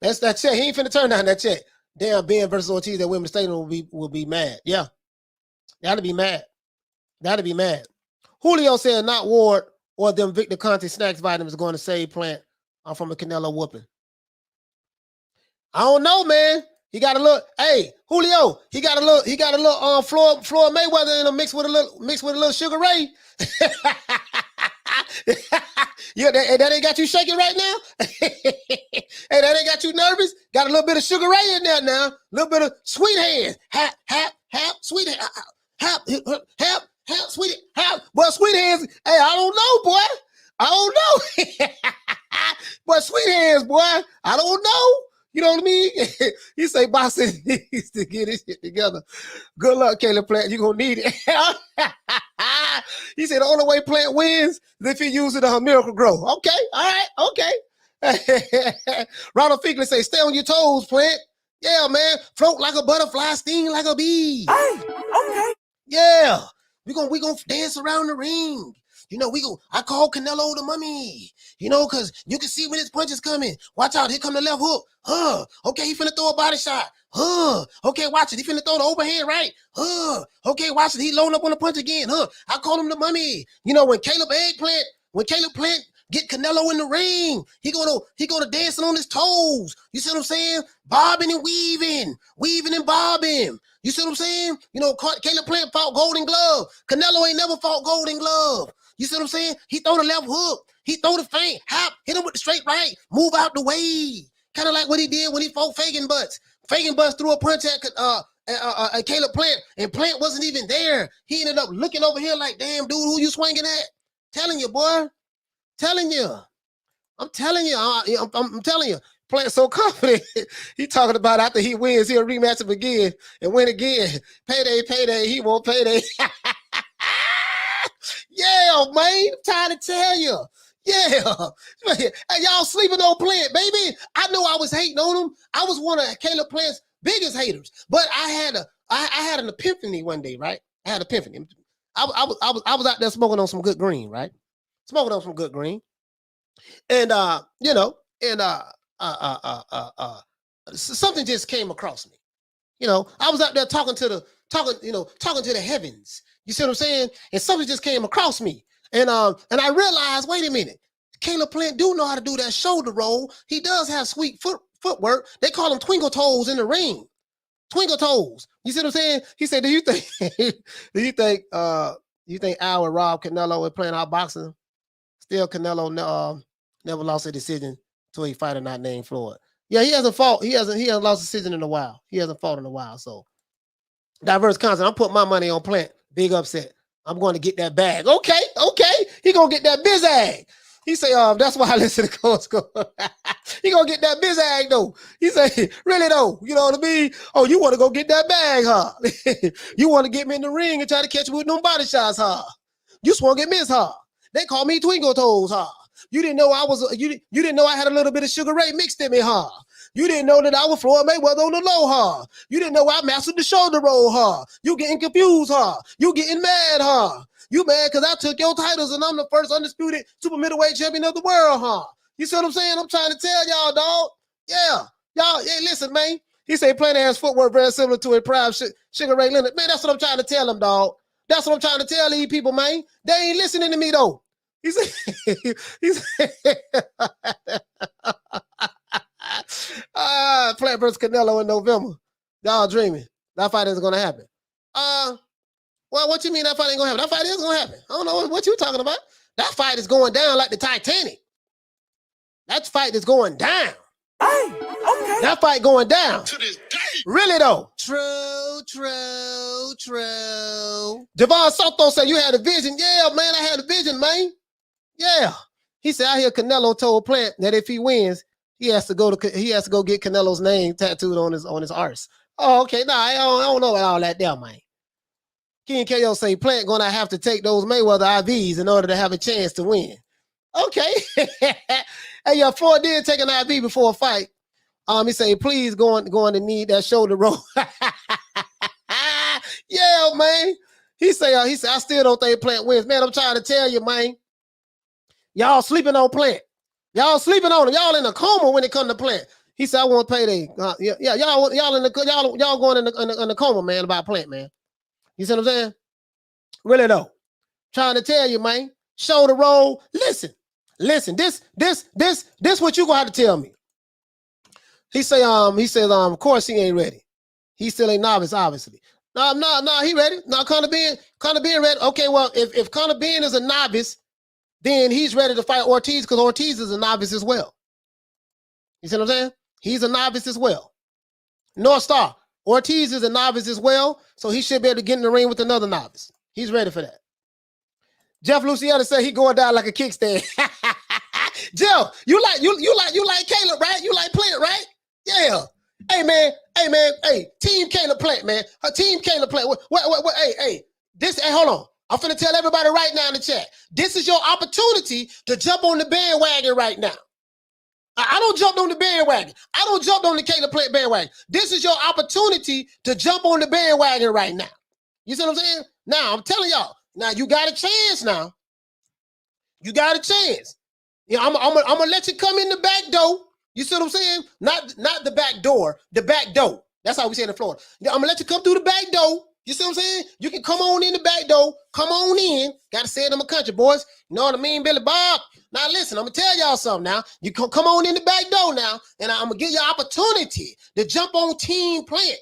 That's that check. He ain't finna turn down that check. Damn, Ben versus Ortiz at Women's Stadium will be mad. Yeah, that'll be mad. Julio said not Ward or them Victor Conte snacks vitamins going to save Plant from a Canelo whooping. I don't know, man. He got a little. Hey, Julio, he got a little. Floyd Mayweather in a mix with a little Sugar Ray. Yeah, that ain't got you shaking right now. Hey, that ain't got you nervous. Got a little bit of Sugar Ray in there now. A little bit of Sweet Hands. Hap, Sweet Hands. Hap, Sweet Hap. But Sweet Hands. Hey, I don't know, boy. I don't know. But Sweet Hands, boy. I don't know. You know what I mean? You say Boston needs to get his shit together. Good luck, Caleb Plant. You're going to need it. He said the only way Plant wins is if he uses the miracle grow. Okay. All right. Okay. Ronald Figley say, stay on your toes, Plant. Yeah, man. Float like a butterfly, sting like a bee. Hey, okay. Yeah. We gonna dance around the ring. I call Canelo the mummy, because you can see when his punch is coming. Watch out, here come the left hook. Okay, he finna throw a body shot. Okay, watch it. He finna throw the overhand right. Okay, watch it. He loading up on the punch again. I call him the mummy. When Caleb Plant get Canelo in the ring, he gonna dancing on his toes. You see what I'm saying? Bobbing and weaving and bobbing. You see what I'm saying? Caleb Plant fought Golden Glove. Canelo ain't never fought Golden Glove. You see what I'm saying? He throw the left hook. He throw the feint. Hop, hit him with the straight right. Move out the way. Kind of like what he did when he fought Fagan Butts. Fagan Butts threw a punch at Caleb Plant, and Plant wasn't even there. He ended up looking over here like, damn, dude, who you swinging at? Telling you, boy. I'm telling you. I'm telling you. Plant so confident. He talking about after he wins, he'll rematch him again and win again. Payday, payday. He won't payday. Yeah, man. I'm trying to tell you. Yeah. Hey, y'all sleeping on Plant, baby. I know I was hating on him. I was one of Caleb Plant's biggest haters. But I had an epiphany one day, right? I had an epiphany. I was out there smoking on some good green, right? Smoking on some good green. And you know, and something just came across me. You know, I was out there talking to the heavens. You see what I'm saying? And something just came across me. And I realized, wait a minute, Caleb Plant do know how to do that shoulder roll. He does have sweet footwork. They call him twinkle toes in the ring. Twinkle toes. You see what I'm saying? He said, do you think Al would rob Canelo with playing out boxing? Still, Canelo never lost a decision to a fighter not named Floyd. Yeah, he hasn't fought. He hasn't lost a decision in a while. He hasn't fought in a while. So diverse concept. I'm putting my money on Plant. Big upset. I'm going to get that bag. Okay. He gonna get that biz ag. He say, that's why I listen to Coach. He gonna get that biz ag though. He say, really though, you know what I mean? Oh, you want to go get that bag, huh? You want to get me in the ring and try to catch me with them body shots, huh? You just want to get missed, huh? They call me Twinkle Toes, huh? You didn't know you didn't know I had a little bit of Sugar Ray mixed in me, huh? You didn't know that I was Floyd Mayweather on the low, huh? You didn't know I mastered the shoulder roll, huh? You getting confused, huh? You getting mad, huh? You mad because I took your titles and I'm the first undisputed super middleweight champion of the world, huh? You see what I'm saying? I'm trying to tell y'all, dog. Yeah. Y'all, hey, listen, man. He say Plant has footwork very similar to a prime Sugar Ray Leonard. Man, that's what I'm trying to tell him, dog. That's what I'm trying to tell these people, man. They ain't listening to me, though. He said, Plant versus Canelo in November. Y'all dreaming. That fight is going to happen. Well, what you mean that fight ain't going to happen? That fight is going to happen. I don't know what you talking about. That fight is going down like the Titanic. That fight is going down. Hey, okay. That fight going down. To this day. Really, though. True. Javon Soto said you had a vision. Yeah, man, I had a vision, man. Yeah. He said, I hear Canelo told Plant that if he wins, he has to go get Canelo's name tattooed on his arse. Oh, okay. Nah, I don't know about all that there, man. King KO say Plant gonna have to take those Mayweather IVs in order to have a chance to win. Okay. Hey, yeah, Floyd did take an IV before a fight. He say, please going to need that shoulder roll. Yeah, man. He say, I still don't think Plant wins. Man, I'm trying to tell you, man. Y'all sleeping on Plant. Y'all sleeping on him. Y'all in a coma when it comes to Plant. He said, I want payday. Y'all going in the coma, man, about Plant, man. You see what I'm saying? Really though. Trying to tell you, man. Shoulder roll. Listen. This what you gonna have to tell me. He says, of course he ain't ready. He still ain't novice, obviously. No, he ready. No, Conor Benn ready. Okay, well, if Conor Benn is a novice, then he's ready to fight Ortiz because Ortiz is a novice as well. You see what I'm saying? He's a novice as well. North Star. Ortiz is a novice as well, so he should be able to get in the ring with another novice. He's ready for that. Jeff Luciano said he going down like a kickstand. Jeff, you like Caleb, right? You like Plant, right? Yeah. Hey man, Team Caleb Plant, man. Team Caleb Plant. What? Hey, hold on. I'm finna tell everybody right now in the chat. This is your opportunity to jump on the bandwagon right now. I don't jump on the bandwagon. I don't jump on the Caleb Plant bandwagon. This is your opportunity to jump on the bandwagon right now. You see what I'm saying? Now, I'm telling y'all. Now, you got a chance now. You got a chance. You know, I'm gonna let you come in the back door. You see what I'm saying? Not the back door, the back door. That's how we say it in Florida. I'm gonna let you come through the back door. You see what I'm saying? You can come on in the back door. Come on in. Gotta say it in my country, boys. You know what I mean, Billy Bob? Now listen, I'm gonna tell y'all something now. You come on in the back door now, and I'm gonna give you an opportunity to jump on Team Plant.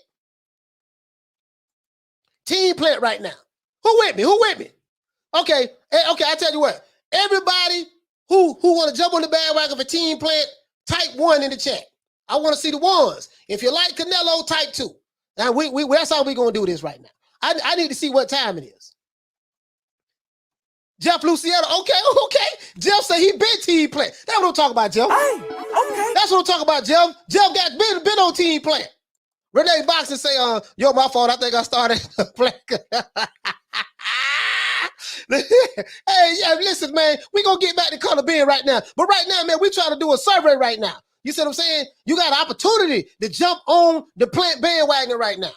Team Plant right now. Who with me? Okay, I tell you what. Everybody who want to jump on the bandwagon for Team Plant, type 1 in the chat. I want to see the ones. If you like Canelo, type 2. Now that's how we're gonna do this right now. I need to see what time it is. Jeff Luciano. Okay. Jeff said he been Team Plant. That's what I'm talking about, Jeff. Hey, okay. That's what I'm talking about, Jeff. Jeff got been on Team Plant. Renee Boxing say, yo, my fault. I think I started Plant. Hey, yeah, listen, man. We gonna get back to Conor Benn right now. But right now, man, we trying to do a survey right now. You see what I'm saying? You got an opportunity to jump on the Plant bandwagon right now.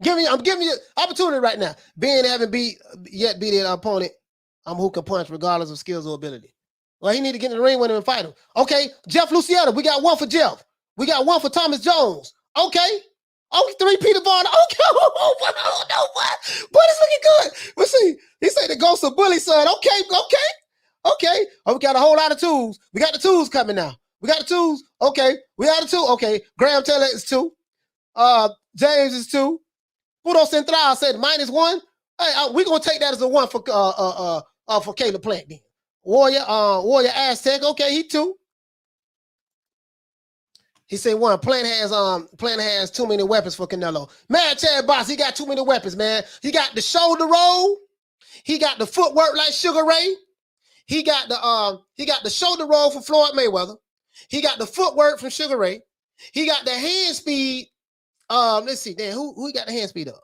I'm giving you opportunity right now. Ben haven't beat an opponent who can punch regardless of skills or ability. Well, he need to get in the ring with him and fight him. Okay, Jeff Luciano, we got one for Jeff. We got one for Thomas Jones. Okay. Oh, 3 Peter Vaughn. Okay. Oh, no, what? But it's looking good. Let's see. He said the ghost of Bully, son. Okay. Oh, we got a whole lot of tools. We got the tools coming now. We got the tools. Okay. We got the tools. Okay. Graham Taylor is 2. James is 2. Pudo Central said -1. Hey, we're gonna take that as a 1 for Caleb Plant then. Warrior Aztec. Okay, he 2. He said 1. Plant has too many weapons for Canelo. Mad Chad Boss, he got too many weapons, man. He got the shoulder roll. He got the footwork like Sugar Ray. He got the shoulder roll from Floyd Mayweather. He got the footwork from Sugar Ray. He got the hand speed. Let's see, Dan, who got the hand speed up?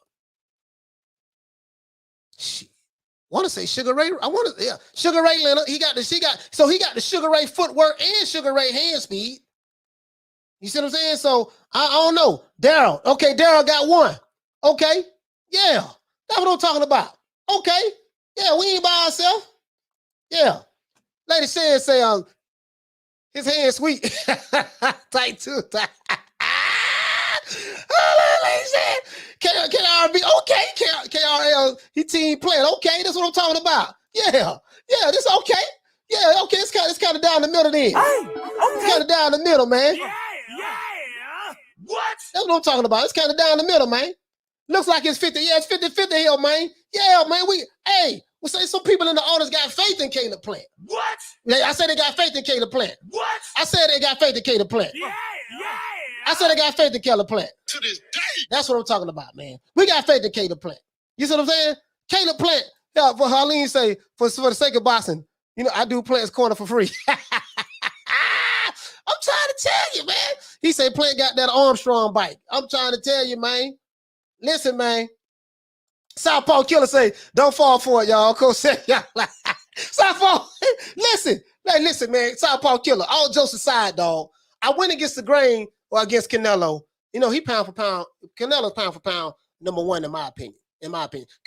Shit. Want to say Sugar Ray? Sugar Ray Leonard. He got the Sugar Ray footwork and Sugar Ray hand speed. You see what I'm saying? So I don't know. Daryl. Okay, Daryl got 1. Okay. Yeah. That's what I'm talking about. Okay. Yeah, we ain't by ourselves. Yeah. Lady said, his hand sweet. Tight too. Tight. Lady said, KRB. Okay. KRL. He Team Plant. Okay, that's what I'm talking about. Yeah. This okay. Yeah, okay. It's kind of down the middle then. Hey, okay. It's kind of down the middle, man. Yeah. What? That's what I'm talking about. It's kind of down the middle, man. Looks like it's 50. Yeah, it's 50-50 here, man. Yeah, man. We say some people in the audience got faith in Caleb Plant. What? I said they got faith in Caleb Plant. What? I said they got faith in Caleb Plant. Yeah. I said they got faith in Caleb Plant. To this day. That's what I'm talking about, man. We got faith in Caleb Plant. You see what I'm saying? Caleb Plant. Yeah, for Harleen say, for the sake of boxing, I do Plant's corner for free. I'm trying to tell you, man. He said Plant got that Armstrong bike. I'm trying to tell you, man. Listen, man. Southpaw Killer say, don't fall for it, y'all. Coach said, y'all. Southpaw, listen, man. Southpaw Killer, all jokes aside, dog. I went against the grain or against Canelo. He pound for pound. Canelo's pound for pound #1 in my opinion.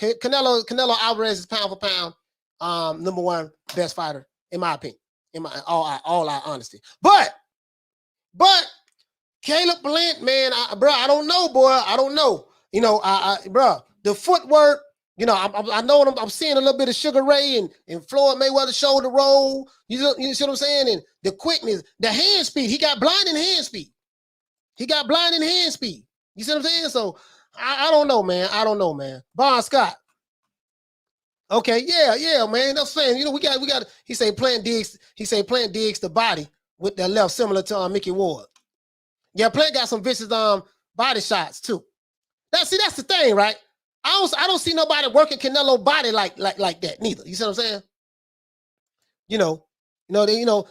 Canelo Alvarez is pound for pound #1 best fighter in my opinion. In my all our honesty. But Caleb Plant, man, I don't know, boy. I don't know. Bro, the footwork, I know I'm seeing a little bit of Sugar Ray and Floyd Mayweather shoulder roll. You see what I'm saying? And the quickness, the hand speed. He got blinding hand speed. You see what I'm saying? So I don't know, man. Bon Scott. Okay, yeah, man. That's saying, we got. He say Plant digs the body with that left, similar to Mickey Ward. Yeah, Plant got some vicious body shots too. That's the thing, right? I don't see nobody working Canelo body like that neither. You see what I'm saying?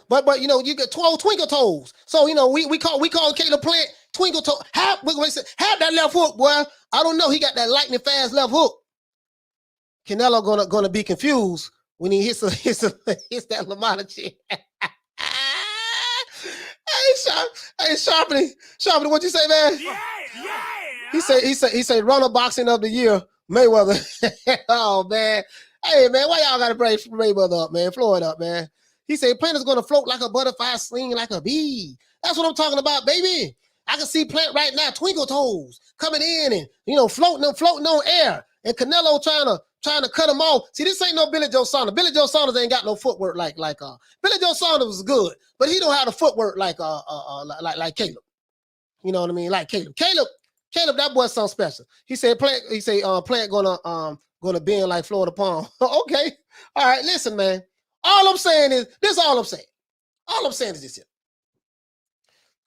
But you get 12 twinkle toes. So we call Caleb Plant twinkle toe. Have that left hook, boy. I don't know. He got that lightning fast left hook. Canelo gonna be confused when he hits that LaMotta chick. Hey, Sharply, what you say, man? Yeah. He say runner boxing of the year, Mayweather. Oh man, hey man, why y'all gotta break Mayweather up, man? Floyd up, man. He said Plant is gonna float like a butterfly, sling like a bee. That's what I'm talking about, baby. I can see Plant right now, twinkle toes coming in and floating on air, and Canelo trying to cut him off. See, this ain't no Billy Joe Saunders. Billy Joe Saunders ain't got no footwork like Billy Joe Saunders was good, but he don't have the footwork like Caleb. You know what I mean? Like Caleb, that boy's something special. He said Plant gonna bend like Florida Palm. Okay, all right. Listen, man. All I'm saying is this. All I'm saying is this here.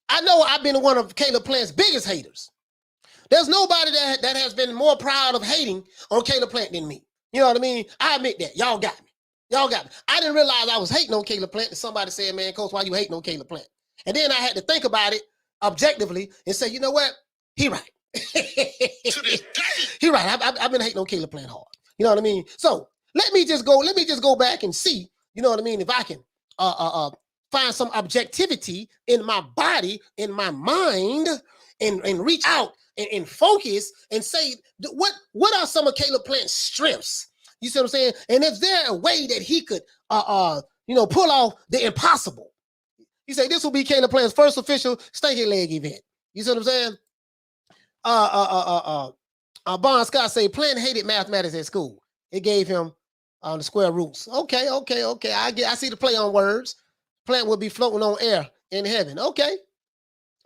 I know I've been one of Caleb Plant's biggest haters. There's nobody that has been more proud of hating on Caleb Plant than me. You know what I mean? I admit that. Y'all got me. Y'all got me. I didn't realize I was hating on Caleb Plant. And somebody said, man, Coach, why you hating on Caleb Plant? And then I had to think about it objectively and say, you know what? He right. To this day. He right. I've been hating on Caleb Plant hard. You know what I mean? So let me just go back and see, you know what I mean, if I can find some objectivity in my body, in my mind, and reach out and focus and say, what are some of Caleb Plant's strengths? You see what I'm saying? And is there a way that he could pull off the impossible? You say this will be Caleb Plant's first official stanky leg event. You see what I'm saying? Bon Scott say Plant hated mathematics at school. It gave him the square roots. Okay. I see the play on words. Plant will be floating on air in heaven. Okay.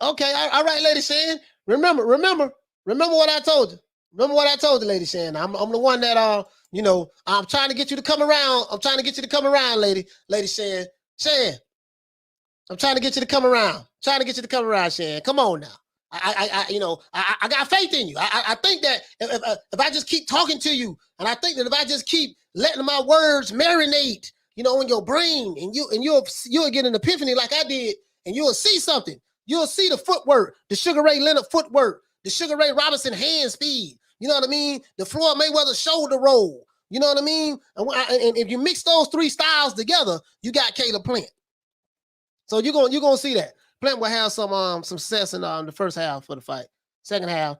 All right, Lady Shan. Remember what I told you. Remember what I told you, Lady Shan. I'm the one that I'm trying to get you to come around. I'm trying to get you to come around, Lady Shan. Shan. I'm trying to get you to come around. Shan. Come on now. I got faith in you. I think that if I just keep talking to you, and I think that if I just keep letting my words marinate, in your brain, and you'll get an epiphany like I did, and you'll see something. You'll see the footwork, the Sugar Ray Leonard footwork, the Sugar Ray Robinson hand speed. You know what I mean? The Floyd Mayweather shoulder roll. You know what I mean? And if you mix those three styles together, you got Caleb Plant. So you're gonna see that. Plant will have some success in the first half of the fight. Second half,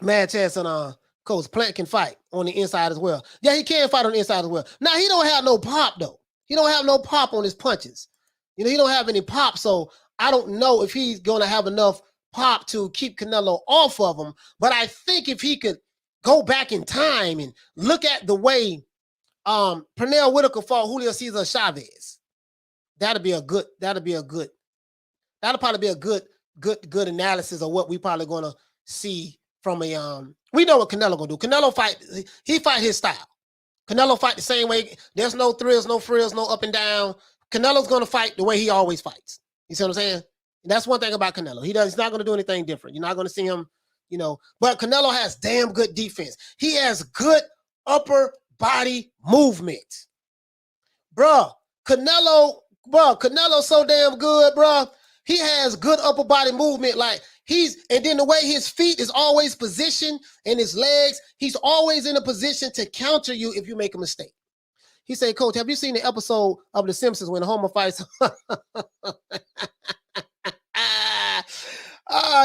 mad chance on Coach Plant can fight on the inside as well. Yeah, he can fight on the inside as well. Now he don't have no pop though. He don't have no pop on his punches. He don't have any pop, so I don't know if he's gonna have enough pop to keep Canelo off of him. But I think if he could go back in time and look at the way Pernell Whitaker fought Julio Cesar Chavez, that'll probably be a good analysis of what we probably gonna see from a we know what Canelo gonna do. Canelo fight his style. Canelo fight the same way. There's no thrills, no frills, no up and down. Canelo's gonna fight the way he always fights. You see what I'm saying? And that's one thing about Canelo. He's not gonna do anything different. You're not gonna see him, but Canelo has damn good defense. He has good upper body movement. Canelo's so damn good, bruh. He has good upper body movement. And then the way his feet is always positioned and his legs, he's always in a position to counter you if you make a mistake. He said, Coach, have you seen the episode of The Simpsons when Homer fights?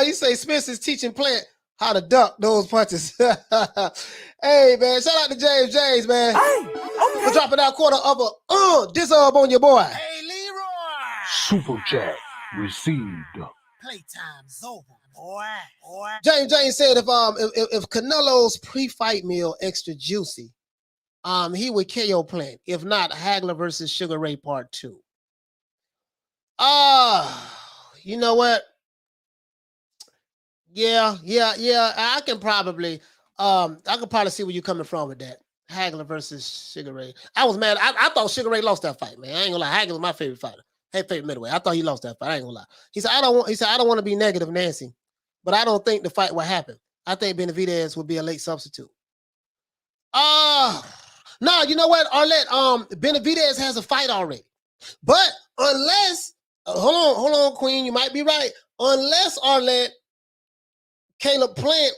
He say Spence is teaching Plant how to duck those punches. Hey, man, shout out to James, man. Hey, okay. For dropping that quarter of a disarm on your boy. Hey, Leroy. Super chat received. Playtime's over, boy. James said if Canelo's pre-fight meal extra juicy, he would KO Plant. If not, Hagler versus Sugar Ray Part 2. You know what? Yeah. I can probably see where you're coming from with that. Hagler versus Sugar Ray. I was mad. I thought Sugar Ray lost that fight, man. I ain't gonna lie. Hagler was my favorite fighter. Favorite middleweight. I thought he lost that fight. I ain't gonna lie. He said, I don't want to be negative, Nancy, but I don't think the fight will happen. I think Benavidez will be a late substitute. No, you know what, Arlette? Benavidez has a fight already. But unless, hold on, Queen, you might be right. Unless, Arlette, Caleb Plant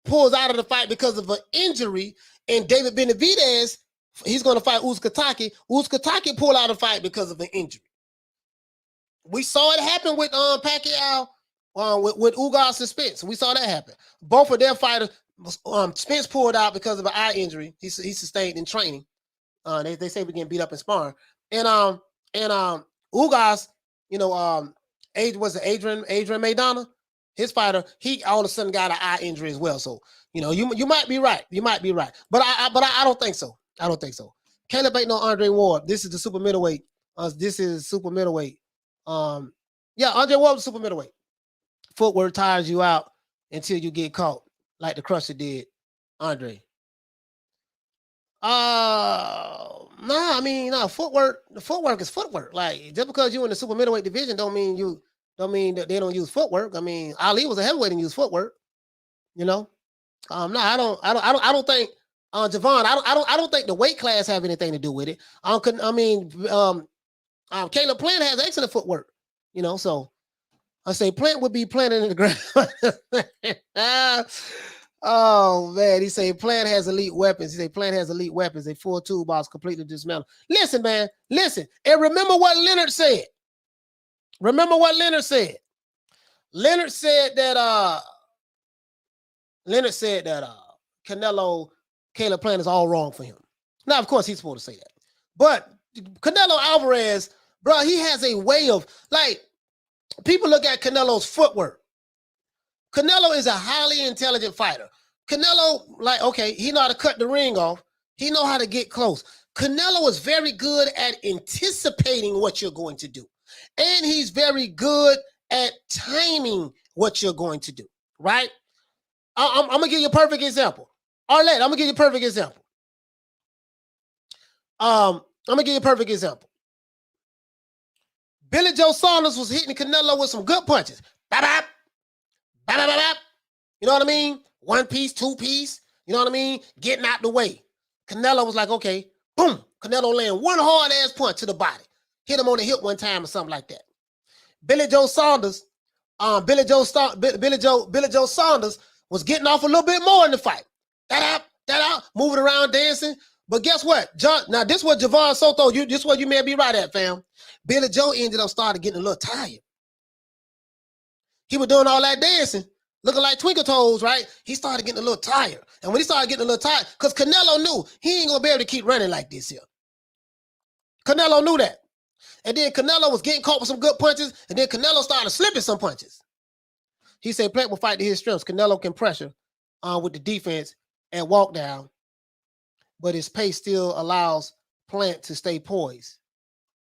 pulls out of the fight because of an injury, and David Benavidez, he's going to fight Uzkataki. Uzkataki pulled out of the fight because of an injury. We saw it happen with Pacquiao, with Ugas and Spence. We saw that happen. Both of their fighters, Spence pulled out because of an eye injury he sustained in training. They say we're getting beat up in sparring. And Ugas, was it Adrian Maidana? His fighter, he all of a sudden got an eye injury as well. So, you might be right. You might be right. But I don't think so. I don't think so. Caleb ain't no Andre Ward. This is the super middleweight. This is super middleweight. Andre Ward was super middleweight. Footwork tires you out until you get caught, like the Crusher did, Andre. Footwork. The footwork is footwork. Like, just because you're in the super middleweight division don't mean that they don't use footwork. I mean, Ali was a heavyweight and used footwork. No, I don't think Javon, I don't think the weight class have anything to do with it. Caleb Plant has excellent footwork, so I say Plant would be planted in the ground. Oh man, he say Plant has elite weapons. He say Plant has elite weapons. A full toolbox completely dismantled. Listen, man, listen, and remember what Leonard said. Leonard said that Canelo, Caleb Plant is all wrong for him. Now, of course, he's supposed to say that. But Canelo Alvarez, bro, he has a way of, like, people look at Canelo's footwork. Canelo is a highly intelligent fighter. Canelo, like, okay, he know how to cut the ring off. He know how to get close. Canelo is very good at anticipating what you're going to do. And he's very good at timing what you're going to do, right? I'm going to give you a perfect example. Arlette, I'm going to give you a perfect example. Billy Joe Saunders was hitting Canelo with some good punches. Bap, bap, bap, bap, bap. You know what I mean? One piece, two piece. You know what I mean? Getting out the way. Canelo was like, okay, boom. Canelo laying one hard ass punch to the body. Hit him on the hip one time or something like that. Billy Joe Saunders was getting off a little bit more in the fight. That out, moving around, dancing. But guess what? Now this is what Javon Soto, this is what you may be right at, fam. Billy Joe ended up starting getting a little tired. He was doing all that dancing, looking like twinkle toes, right? He started getting a little tired. And when he started getting a little tired, because Canelo knew he ain't gonna be able to keep running like this here. Canelo knew that. And then Canelo was getting caught with some good punches, and then Canelo started slipping some punches. He said Plant will fight to his strengths. Canelo can pressure with the defense and walk down, but his pace still allows Plant to stay poised.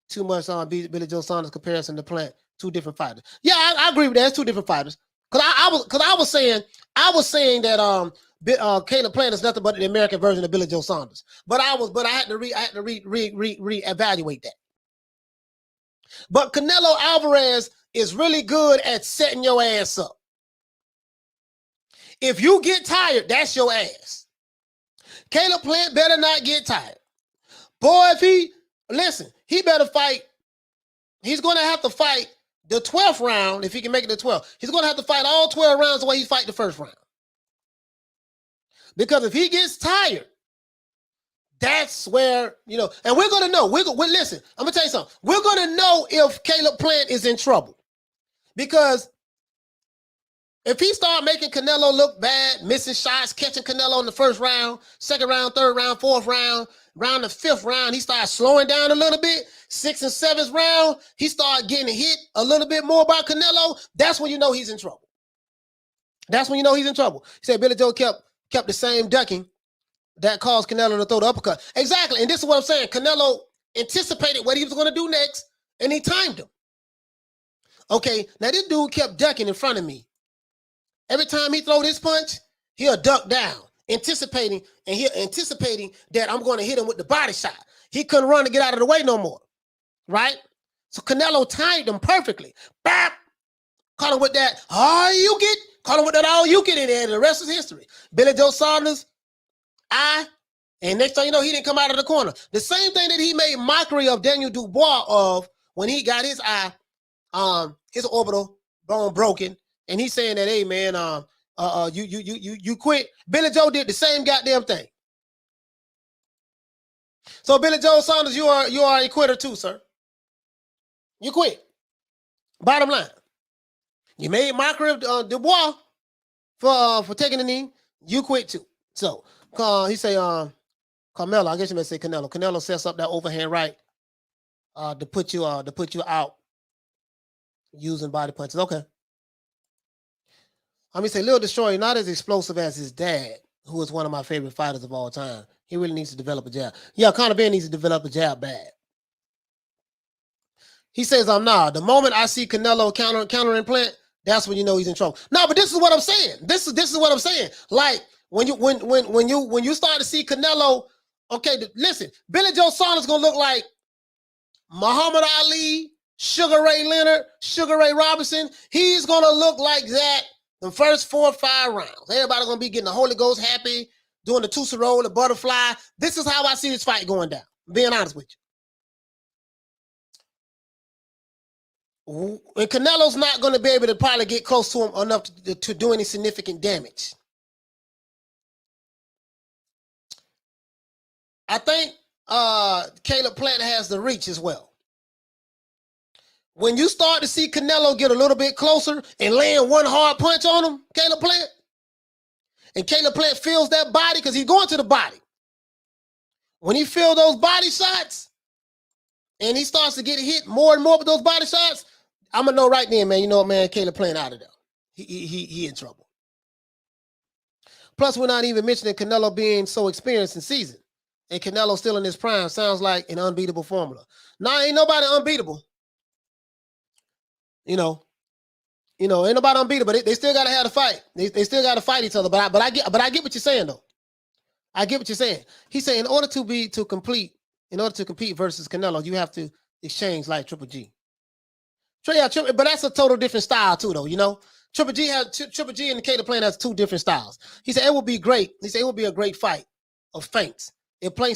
Too much on Billy Joe Saunders comparison to Plant. Two different fighters. Yeah, I agree with that. It's two different fighters. I was saying that Caleb Plant is nothing but the American version of Billy Joe Saunders. But I had to reevaluate that. But Canelo Alvarez is really good at setting your ass up. If you get tired, that's your ass. Caleb Plant better not get tired. Boy, he better fight. He's going to have to fight the 12th round if he can make it to 12. He's going to have to fight all 12 rounds the way he fight the first round. Because if he gets tired, that's where, and we're going to know. Listen, I'm going to tell you something. We're going to know if Caleb Plant is in trouble. Because if he start making Canelo look bad, missing shots, catching Canelo in the first round, second round, third round, fourth round, around the fifth round, he starts slowing down a little bit. 6th and 7th round, he started getting hit a little bit more by Canelo. That's when you know he's in trouble. He said Billy Joe kept the same ducking that caused Canelo to throw the uppercut. Exactly. And this is what I'm saying. Canelo anticipated what he was going to do next, and he timed him. Okay, now this dude kept ducking in front of me. Every time he throw this punch, he'll duck down, anticipating that I'm going to hit him with the body shot. He couldn't run to get out of the way no more, right? So Canelo timed him perfectly. Bap! Caught him with that, all you get in there, and the rest is history. Billy Joe Saunders, and next thing you know, he didn't come out of the corner. The same thing that he made mockery of Daniel Dubois of when he got his eye, his orbital bone broken, and he's saying that, hey man, you quit. Billy Joe did the same goddamn thing. So Billy Joe Saunders, you are a quitter too, sir. You quit. Bottom line, you made mockery of Dubois for taking the knee. You quit too. So he say Carmelo. I guess you may say Canelo. Canelo sets up that overhand right to put you out using body punches. Okay. Let me say, Lil Destroyer, not as explosive as his dad, who is one of my favorite fighters of all time. He really needs to develop a jab. Yeah, Conor Benn needs to develop a jab bad. He says, the moment I see Canelo countering Plant, that's when you know he's in trouble. No, but this is what I'm saying. This is what I'm saying. Like when you start to see Canelo, okay, listen, Billy Joe Saunders gonna look like Muhammad Ali, Sugar Ray Leonard, Sugar Ray Robinson. He's gonna look like that The first 4 or 5 rounds. Everybody gonna be getting the Holy Ghost happy, doing the Tusa roll, the butterfly. This is how I see this fight going down. I'm being honest with you. And Canelo's not going to be able to probably get close to him enough to do any significant damage. I think Caleb Plant has the reach as well. When you start to see Canelo get a little bit closer and land one hard punch on him, Caleb Plant, and Caleb Plant feels that body because he's going to the body. When he feels those body shots and he starts to get hit more and more with those body shots, I'm going to know right then, man, you know what, man, Caleb Plant out of there. He in trouble. Plus, we're not even mentioning Canelo being so experienced in season. And Canelo still in his prime sounds like an unbeatable formula. Nah, ain't nobody unbeatable. You know, ain't nobody unbeatable. They still gotta have the fight. They still gotta fight each other. But I get what you're saying though. I get what you're saying. He's saying in order to compete versus Canelo, you have to exchange like Triple G. But that's a total different style too, though. You know, Triple G and the Caleb Plant has 2 different styles. He said it will be great. He said it will be a great fight of feints. If Plant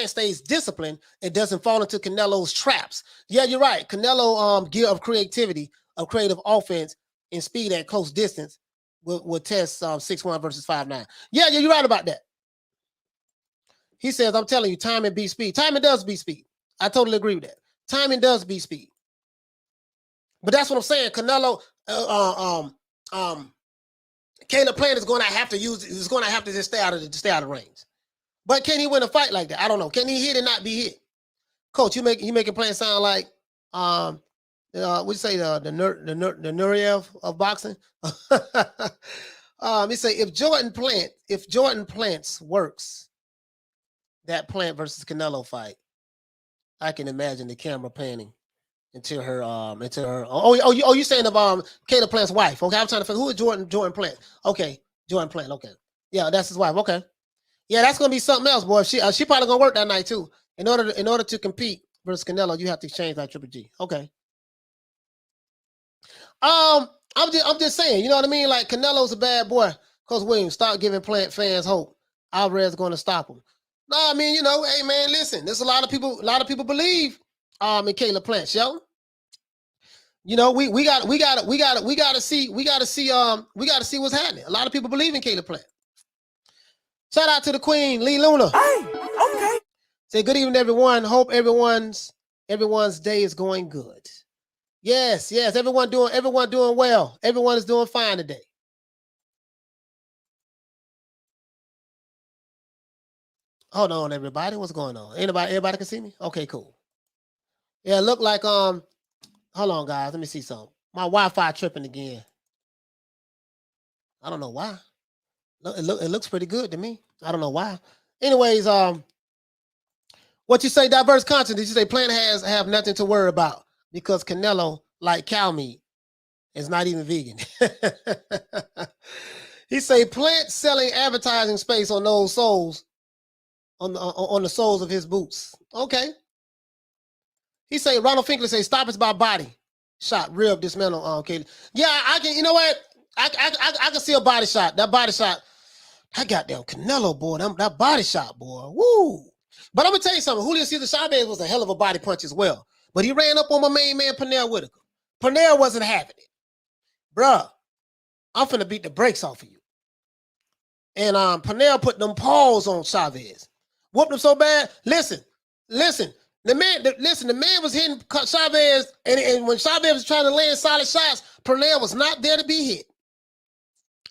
stays disciplined, it doesn't fall into Canelo's traps. Yeah, you're right. Canelo gear of creativity, of creative offense, and speed at close distance will test 6'1" versus 5'9". Yeah, you're right about that. He says, I'm telling you, timing beats speed. Timing does beat speed. I totally agree with that. Timing does beat speed. But that's what I'm saying. Canelo, Caleb Plant is going to have to just stay out of range. But can he win a fight like that? I don't know. Can he hit and not be hit? Coach, you making Plant sound like what you say the Nureyev of boxing? He say if Jordan Plant's works that Plant versus Canelo fight, I can imagine the camera panning into her. You saying of Caleb Plant's wife? Okay, I'm trying to figure who is Jordan Plant. Okay, Jordan Plant. Okay, yeah, that's his wife. Okay. Yeah, that's gonna be something else, boy. She probably gonna work that night too. In order to compete versus Canelo, you have to exchange like Triple G. Okay. I'm just saying, you know what I mean? Like Canelo's a bad boy. Coach Williams, stop giving Plant fans hope. Alvarez going to stop him. No, I mean, you know, hey man, listen. There's a lot of people believe in Caleb Plant, yo. You know, we got to see what's happening. A lot of people believe in Caleb Plant. Shout out to the Queen, Lee Luna. Hey, okay. Say good evening, everyone. Hope everyone's day is going good. Yes, everyone doing well. Everyone is doing fine today. Hold on, everybody. What's going on? Everybody can see me? Okay, cool. Yeah, it look like hold on, guys. Let me see something. My Wi-Fi tripping again. I don't know why. It looks pretty good to me. I don't know why. Anyways, what you say, diverse content? Did you say Plant have nothing to worry about because Canelo, like cow meat, is not even vegan? He say Plant selling advertising space on those soles, on the soles of his boots. Okay. He say Ronald Finkley say stop is by body shot, rib dismantle. Okay. Yeah, I can. You know what? I can see a body shot. That body shot. I got that Canelo, boy. That body shot, boy. Woo. But I'm going to tell you something. Julio Cesar Chavez was a hell of a body punch as well. But he ran up on my main man, Pernell Whitaker. Pernell wasn't having it. Bruh, I'm finna beat the brakes off of you. And Pernell put them paws on Chavez. Whooped him so bad. Listen. The man was hitting Chavez. And when Chavez was trying to land solid shots, Pernell was not there to be hit.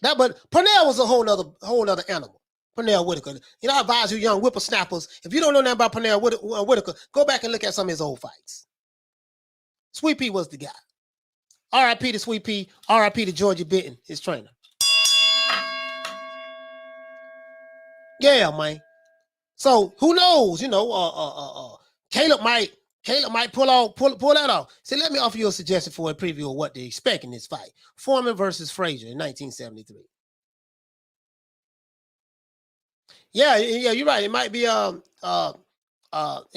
But Pernell was a whole nother animal. Pernell Whitaker. You know, I advise you young whippersnappers, if you don't know nothing about Pernell Whitaker, go back and look at some of his old fights. Sweet Pea was the guy. R.I.P. to Sweet Pea. R.I.P. to Georgie Benton, his trainer. Yeah, man. So who knows? You know, Caleb might pull that off. So let me offer you a suggestion for a preview of what to expect in this fight. Foreman versus Frazier in 1973. Yeah, you're right. It might be and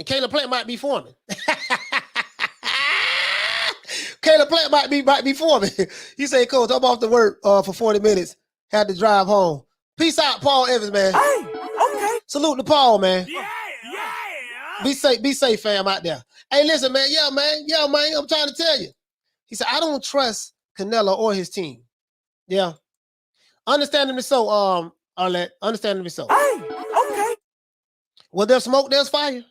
Caleb Plant might be Foreman. Caleb Plant might be for me. He said, Coach, I'm off to work for 40 minutes. Had to drive home. Peace out, Paul Evans, man. Hey, okay. Salute to Paul, man. Yeah. Be safe, fam, out there. Hey, listen, man. Yeah, man. I'm trying to tell you. He said, I don't trust Canelo or his team. Yeah. Understandably so, Arlette. Understandably so. Hey, okay. Well, there's smoke, there's fire.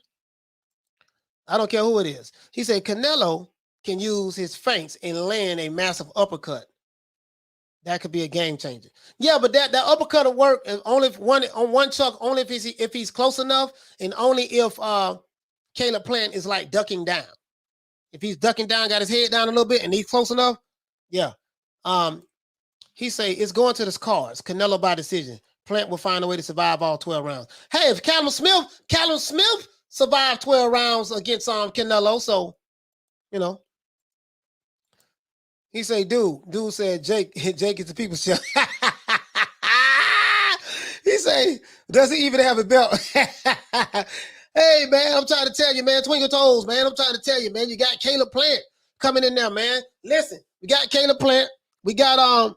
I don't care who it is. He said Canelo can use his feints and land a massive uppercut. That could be a game changer. Yeah, but that uppercut will work only if one chuck, only if he's close enough, and only if Caleb Plant is like ducking down. If he's ducking down, got his head down a little bit, and he's close enough, yeah. He say it's going to the cards. Canelo by decision. Plant will find a way to survive all 12 rounds. Hey, if Callum Smith survived 12 rounds against Canelo, so you know. He say, dude said Jake is the people's champ. He say, does he even have a belt? Hey, man, I'm trying to tell you, man, twinkle toes, man. I'm trying to tell you, man, you got Caleb Plant coming in there, man. Listen, we got Caleb Plant. We got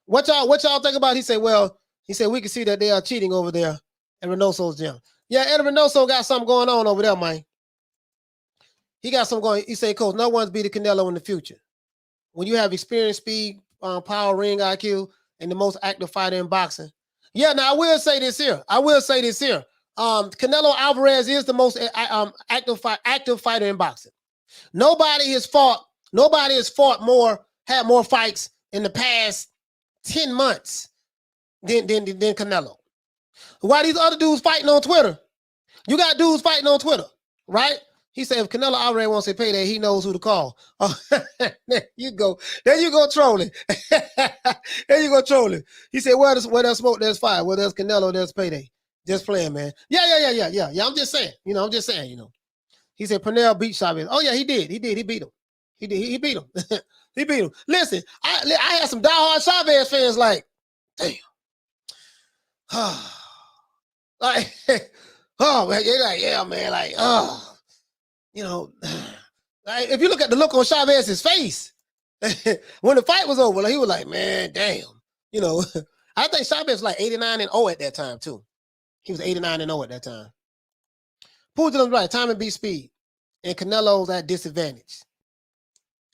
what y'all think about? He said we can see that they are cheating over there at Reynoso's gym. Yeah, Ed Reynoso got something going on over there, man. He got something going. He said, Coach, no one's beating Canelo in the future. When you have experience, speed, power, ring IQ, and the most active fighter in boxing. Yeah, now I will say this here. Canelo Alvarez is the most active fighter in boxing. Nobody has fought more, had more fights in the past 10 months than Canelo. Why these other dudes fighting on Twitter? You got dudes fighting on Twitter, right? He said if Canelo Alvarez wants to pay that, he knows who to call. Oh, there you go trolling. There you go trolling. He said, where there's smoke, there's fire. Where there's Canelo, there's payday. Just playing, man. Yeah. I'm just saying. He said Pernell beat Chavez. Oh yeah, he did. He beat him. He beat him. He beat him. Listen, I had some diehard Chavez fans like, damn. Like, oh man, they're like, yeah, man, like, oh. You know, if you look at the look on Chavez's face when the fight was over, he was like, man, damn. You know, I think Chavez was like 89-0 at that time, too. He was 89-0 at that time. Pugilism's right. Time and beat speed. And Canelo's at disadvantage.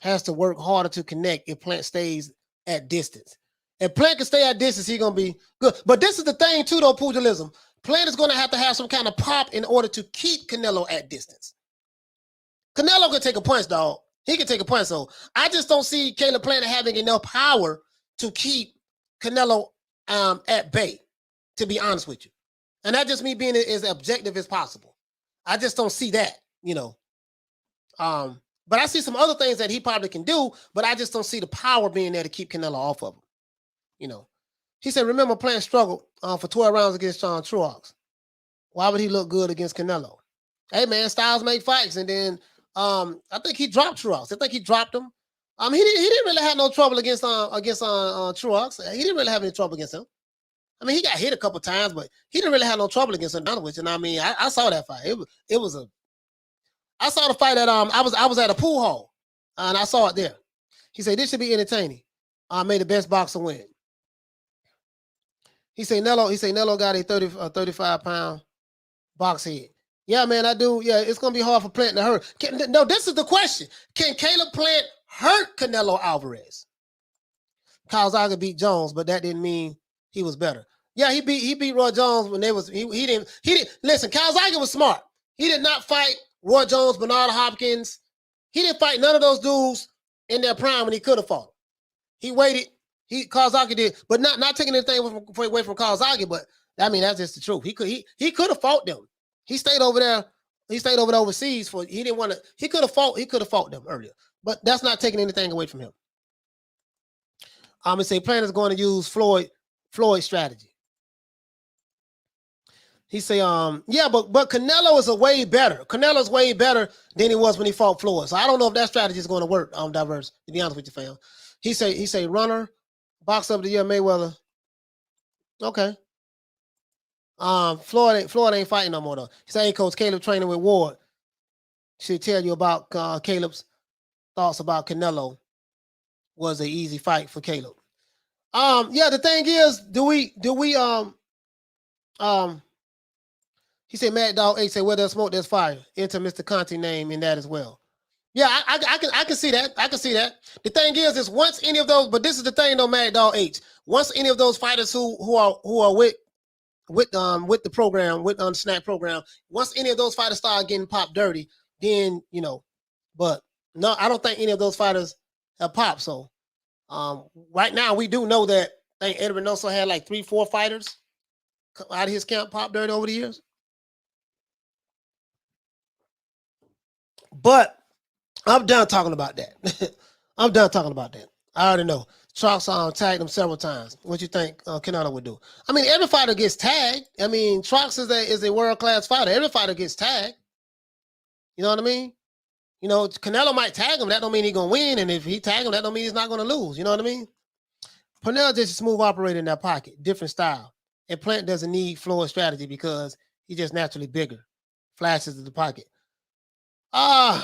Has to work harder to connect if Plant stays at distance. If Plant can stay at distance, he's going to be good. But this is the thing, too, though, pugilism. Plant is going to have some kind of pop in order to keep Canelo at distance. Canelo can take a punch, dog. He can take a punch. So I just don't see Caleb Plant having enough power to keep Canelo at bay, to be honest with you. And that just me being as objective as possible. I just don't see that, you know. But I see some other things that he probably can do, but I just don't see the power being there to keep Canelo off of him. You know. He said, remember Plant struggled for 12 rounds against Shawn Truax. Why would he look good against Canelo? Hey, man, styles make fights. And then I think he dropped Truax. I think he dropped him. He didn't really have no trouble against Truax. He didn't really have any trouble against him. I mean, he got hit a couple times, but he didn't really have no trouble against Unanimous. And I mean, I saw that fight. I saw the fight that I was at a pool hall and I saw it there. He said this should be entertaining. May the best boxer win. He said Nello got a 35-pound box head. Yeah, man, I do. Yeah, it's gonna be hard for Plant to hurt. No, this is the question. Can Caleb Plant hurt Canelo Alvarez? Calzaghe beat Jones, but that didn't mean he was better. Yeah, he beat Roy Jones when he didn't listen. Calzaghe was smart. He did not fight Roy Jones, Bernard Hopkins. He didn't fight none of those dudes in their prime when he could have fought. He waited. Calzaghe did, but not taking anything away from Calzaghe. But I mean, that's just the truth. He could have fought them. He stayed over there. He stayed over there overseas for. He didn't want to. He could have fought them earlier. But that's not taking anything away from him. I'm gonna say Plant is going to use Floyd's strategy. He say, yeah, but Canelo is way better. Canelo's way better than he was when he fought Floyd. So I don't know if that strategy is going to work. Diverse, to be honest with you, fam. He say runner, box of the year, Mayweather. Okay. Floyd ain't fighting no more though. He say, hey, Coach, Caleb training with Ward. Should tell you about Caleb's thoughts about Canelo was an easy fight for Caleb. Yeah, the thing is, he said Mad Dog 8 said, where there's smoke, there's fire. Enter Mr. Conti name in that as well. Yeah, I can see that. I can see that. The thing is once any of those, but this is the thing though, Mad Dog 8. Once any of those fighters who are with the program, with the Snap program, once any of those fighters start getting popped dirty, then but no, I don't think any of those fighters have popped. So right now we do know that I think Edwin also had like 3-4 fighters out of his camp pop dirty over the years. But I'm done talking about that. I'm done talking about that. I already know. Trucks tagged him several times. What you think Canelo would do? I mean, every fighter gets tagged. I mean, Trucks is a world-class fighter. Every fighter gets tagged. You know what I mean? Canelo might tag him. That don't mean he's going to win. And if he tag him, that don't mean he's not going to lose. You know what I mean? Pernell just a smooth operator in that pocket. Different style. And Plant doesn't need floor strategy because he's just naturally bigger. Flashes in the pocket. I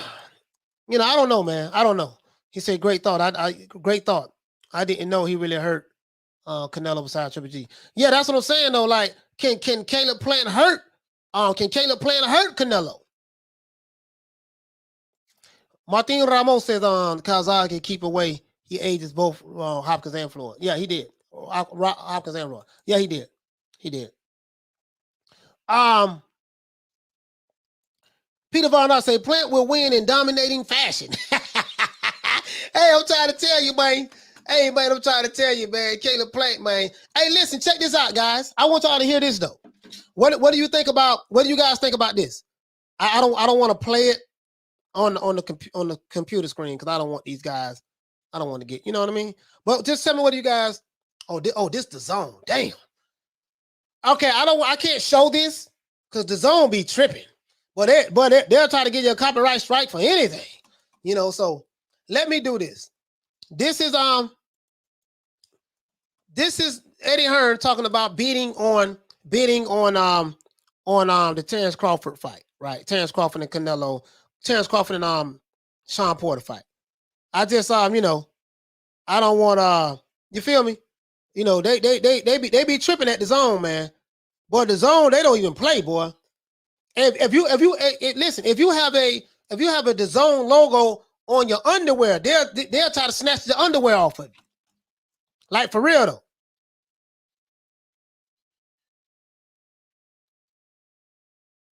don't know, man. I don't know. He said, great thought. Great thought. I didn't know he really hurt Canelo besides Triple G. Yeah, that's what I'm saying, though. Like, can Caleb Plant hurt? Can Caleb Plant hurt Canelo? Martin Ramos says Calzaghe can keep away. He ages both Hopkins and Floyd. Yeah, he did. Hopkins and Roy. Yeah, he did. He did. Peter Von Art say Plant will win in dominating fashion. Hey, I'm trying to tell you, man. Hey, man, I'm trying to tell you, man. Caleb Plant, man. Hey, listen, check this out, guys. I want y'all to hear this though. What do you think about? What do you guys think about this? I don't want to play it on the computer screen because I don't want these guys. I don't want to get, you know what I mean? But just tell me what you guys. This the zone. Damn. Okay, I can't show this because the zone be tripping. But they'll try to get you a copyright strike for anything, So let me do this. This is Eddie Hearn talking about bidding on the Terence Crawford fight, right? Terence Crawford and Canelo, Terence Crawford and Shawn Porter fight. I just I don't want you feel me? They be tripping at the zone, man. Boy, the zone they don't even play, boy. If you listen, if you have a DAZN logo on your underwear, they'll try to snatch the underwear off of you. Like for real though.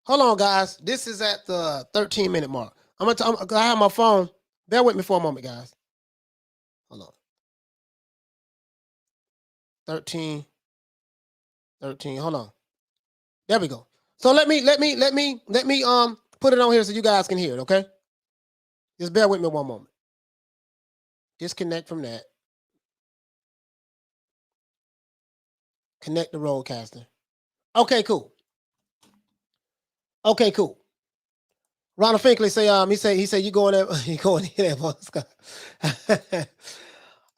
Hold on, guys. This is at the 13-minute mark. I have my phone. Bear with me for a moment, guys. Hold on. 13. Hold on. There we go. So let me put it on here so you guys can hear it, okay? Just bear with me one moment. Disconnect from that. Connect the roadcaster. Okay, cool. Okay, cool. Ronald Finkley say he said you going in there, boss.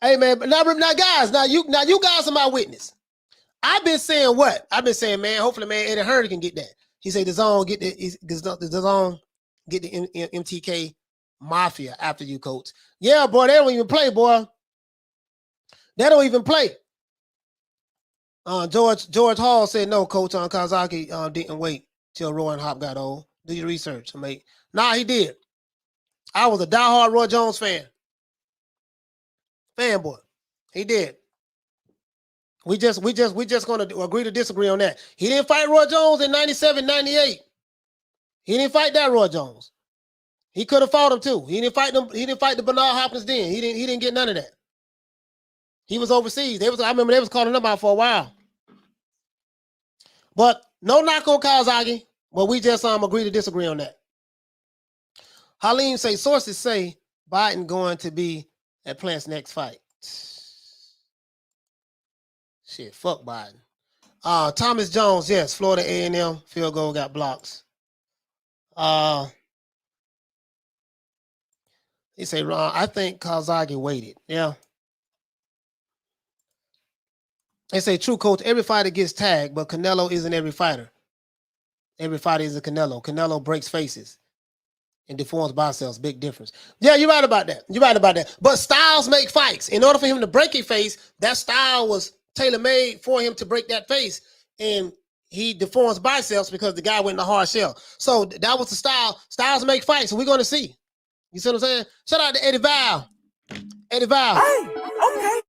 Hey man, but now guys, now you guys are my witness. I've been saying what? I've been saying, man, hopefully, man, Eddie Hearn can get that. He said the zone get the MTK Mafia after you, coach. Yeah, boy, they don't even play, boy. They don't even play. George Hall said no, coach. Kawasaki didn't wait till Roy and Hop got old. Do your research, mate. Nah, he did. I was a diehard Roy Jones fan. Fanboy. He did. We just gonna agree to disagree on that. He didn't fight Roy Jones in 97, 98. He didn't fight that Roy Jones. He could have fought him too. He didn't fight them. He didn't fight the Bernard Hopkins then. He didn't get none of that. He was overseas. I remember they was calling him out for a while. But no knock on Kawasaki. But we just agree to disagree on that. Halim say sources say Biden going to be at Plant's next fight. Shit, fuck Biden. Thomas Jones, yes, Florida A&M field goal got blocks. He say, Ron, I think Kawasaki waited. Yeah. They say, true coach, every fighter gets tagged, but Canelo isn't every fighter. Every fighter is a Canelo. Canelo breaks faces. and deforms biceps. Big difference. Yeah, you're right about that. You're right about that. But styles make fights. In order for him to break a face, that style was tailor-made for him to break that face. And he deforms biceps because the guy went in the hard shell. So that was the style. Styles make fights. So we're going to see. You see what I'm saying? Shout out to Eddie Val. Eddie Val. Hey, okay.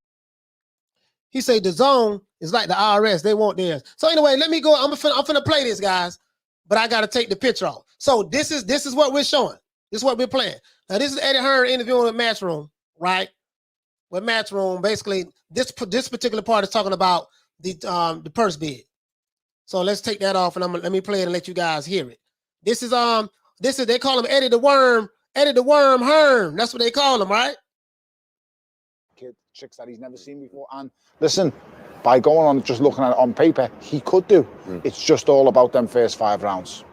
He say the zone is like the IRS. They want theirs. So anyway, let me go. I'm finna play this, guys. But I got to take the picture off. So this is what we're showing. This is what we're playing. Now, this is Eddie Hearn interviewing with Matchroom, right? With Matchroom, basically, this particular part is talking about the purse bid. So let's take that off, and let me play it and let you guys hear it. This is they call him Eddie the Worm Hearn. That's what they call him, right? Kid, tricks that he's never seen before. And listen, by going on just looking at it on paper, he could do. It's just all about them first 5 rounds.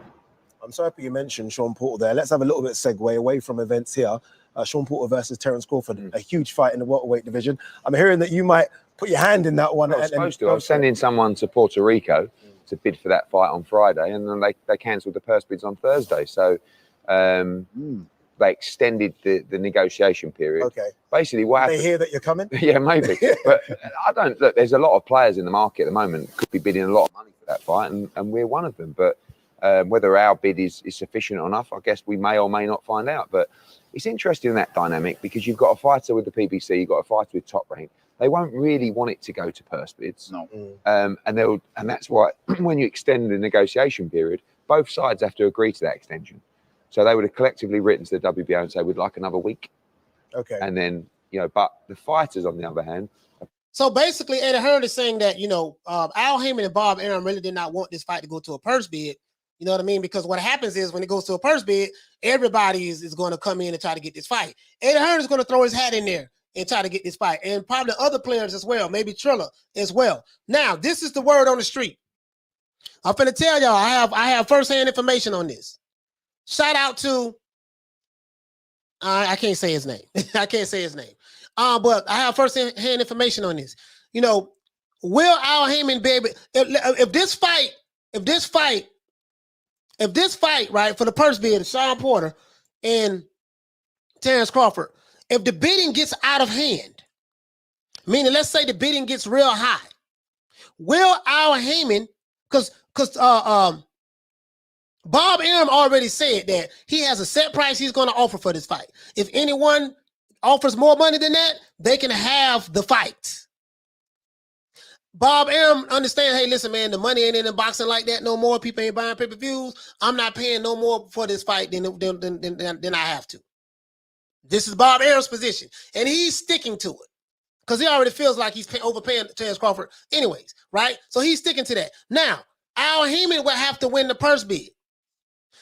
I'm so happy you mentioned Shawn Porter there. Let's have a little bit of segue away from events here. Shawn Porter versus Terence Crawford, a huge fight in the welterweight division. I'm hearing that you might put your hand in that one. I was supposed to. I was sending someone to Puerto Rico to bid for that fight on Friday, and then they cancelled the purse bids on Thursday. So they extended the negotiation period. Okay. Basically, what happened? They hear that you're coming? Yeah, maybe. But I don't look. There's a lot of players in the market at the moment could be bidding a lot of money for that fight, and we're one of them. But whether our bid is sufficient enough, I guess we may or may not find out. But it's interesting in that dynamic because you've got a fighter with the PBC, you've got a fighter with Top Rank. They won't really want it to go to purse bids. No. And that's why when you extend the negotiation period, both sides have to agree to that extension. So they would have collectively written to the WBO and say, we'd like another week. Okay. And then, but the fighters, on the other hand. So basically, Eddie Hearn is saying that, Al Heyman and Bob Arum really did not want this fight to go to a purse bid. You know what I mean? Because what happens is when it goes to a purse bid, everybody is going to come in and try to get this fight. Eddie Hearn is going to throw his hat in there and try to get this fight. And probably other players as well, maybe Triller as well. Now, this is the word on the street. I'm finna tell y'all, I have firsthand information on this. Shout out to, I can't say his name. I can't say his name. But I have firsthand information on this. Will Al Heyman be able, if this fight, right, for the purse bid, Shawn Porter and Terence Crawford, if the bidding gets out of hand, meaning let's say the bidding gets real high, will Al Heyman, because Bob Arum already said that he has a set price he's going to offer for this fight. If anyone offers more money than that, they can have the fight. Bob Arum understands, hey, listen, man, the money ain't in the boxing like that no more. People ain't buying pay-per-views. I'm not paying no more for this fight than I have to. This is Bob Arum's position, and he's sticking to it because he already feels like he's overpaying Terence Crawford anyways, right? So he's sticking to that. Now, Al Heyman will have to win the purse bid.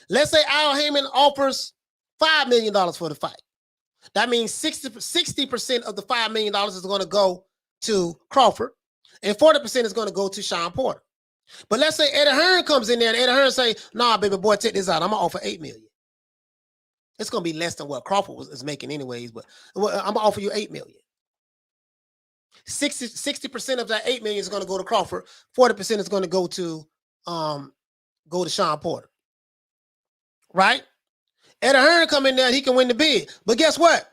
Let's say Al Heyman offers $5 million for the fight. That means 60% of the $5 million is going to go to Crawford, and 40% is going to go to Shawn Porter. But let's say Eddie Hearn comes in there, and Eddie Hearn say, nah, baby boy, check this out. I'm going to offer $8 million. It's going to be less than what Crawford is making anyways, but I'm going to offer you $8 million. 60% of that $8 million is going to go to Crawford. 40% is going to go to Shawn Porter. Right? Eddie Hearn come in there and he can win the bid. But guess what?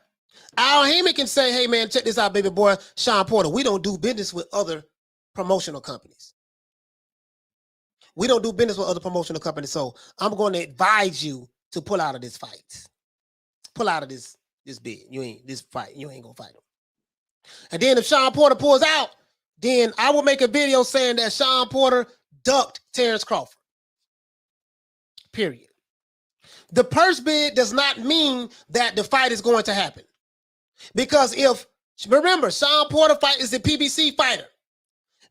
Al Heyman can say, hey, man, check this out, baby boy, Shawn Porter. We don't do business with other promotional companies. We don't do business with other promotional companies. So I'm going to advise you to pull out of this fight. Pull out of this bid. You ain't going to fight him. And then if Shawn Porter pulls out, then I will make a video saying that Shawn Porter ducked Terence Crawford. Period. The purse bid does not mean that the fight is going to happen. Because remember, Shawn Porter fight is a PBC fighter.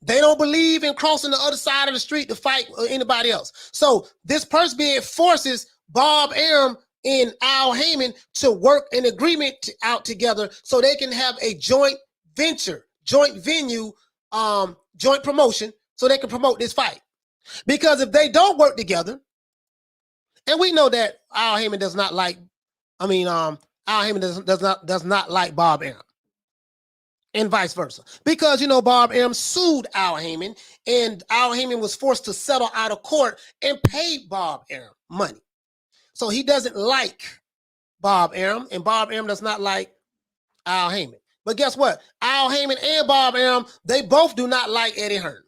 They don't believe in crossing the other side of the street to fight anybody else. So this purse bid forces Bob Arum and Al Heyman to work an agreement out together so they can have a joint venture, joint venue, joint promotion so they can promote this fight. Because if they don't work together, and we know that Al Heyman does not like, Al Heyman does not like Bob Arum, and vice versa. Because, Bob Arum sued Al Heyman, and Al Heyman was forced to settle out of court and pay Bob Arum money. So he doesn't like Bob Arum, and Bob Arum does not like Al Heyman. But guess what? Al Heyman and Bob Arum, they both do not like Eddie Hearn.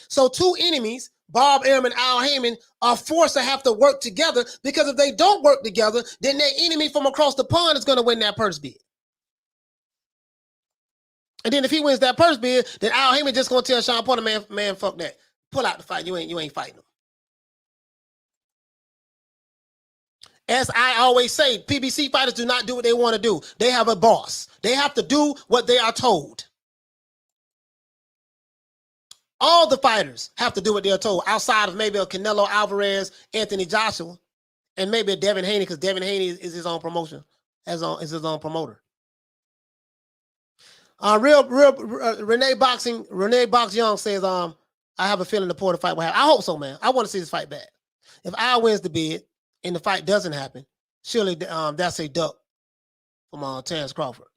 So two enemies, Bob Arum and Al Heyman, are forced to have to work together, because if they don't work together, then their enemy from across the pond is going to win that purse bid. And then if he wins that purse bid, then Al Heyman just going to tell Shawn Porter, man, fuck that. Pull out the fight. You ain't fighting him. As I always say, PBC fighters do not do what they want to do. They have a boss. They have to do what they are told. All the fighters have to do what they're told, outside of maybe a Canelo Alvarez, Anthony Joshua, and maybe a Devin Haney, because Devin Haney is his own promotion, is his own promoter. Renee Box Young says, I have a feeling the Porter fight will happen. I hope so, man. I want to see this fight bad. If Al wins the bid and the fight doesn't happen, surely that's a duck from Terence Crawford.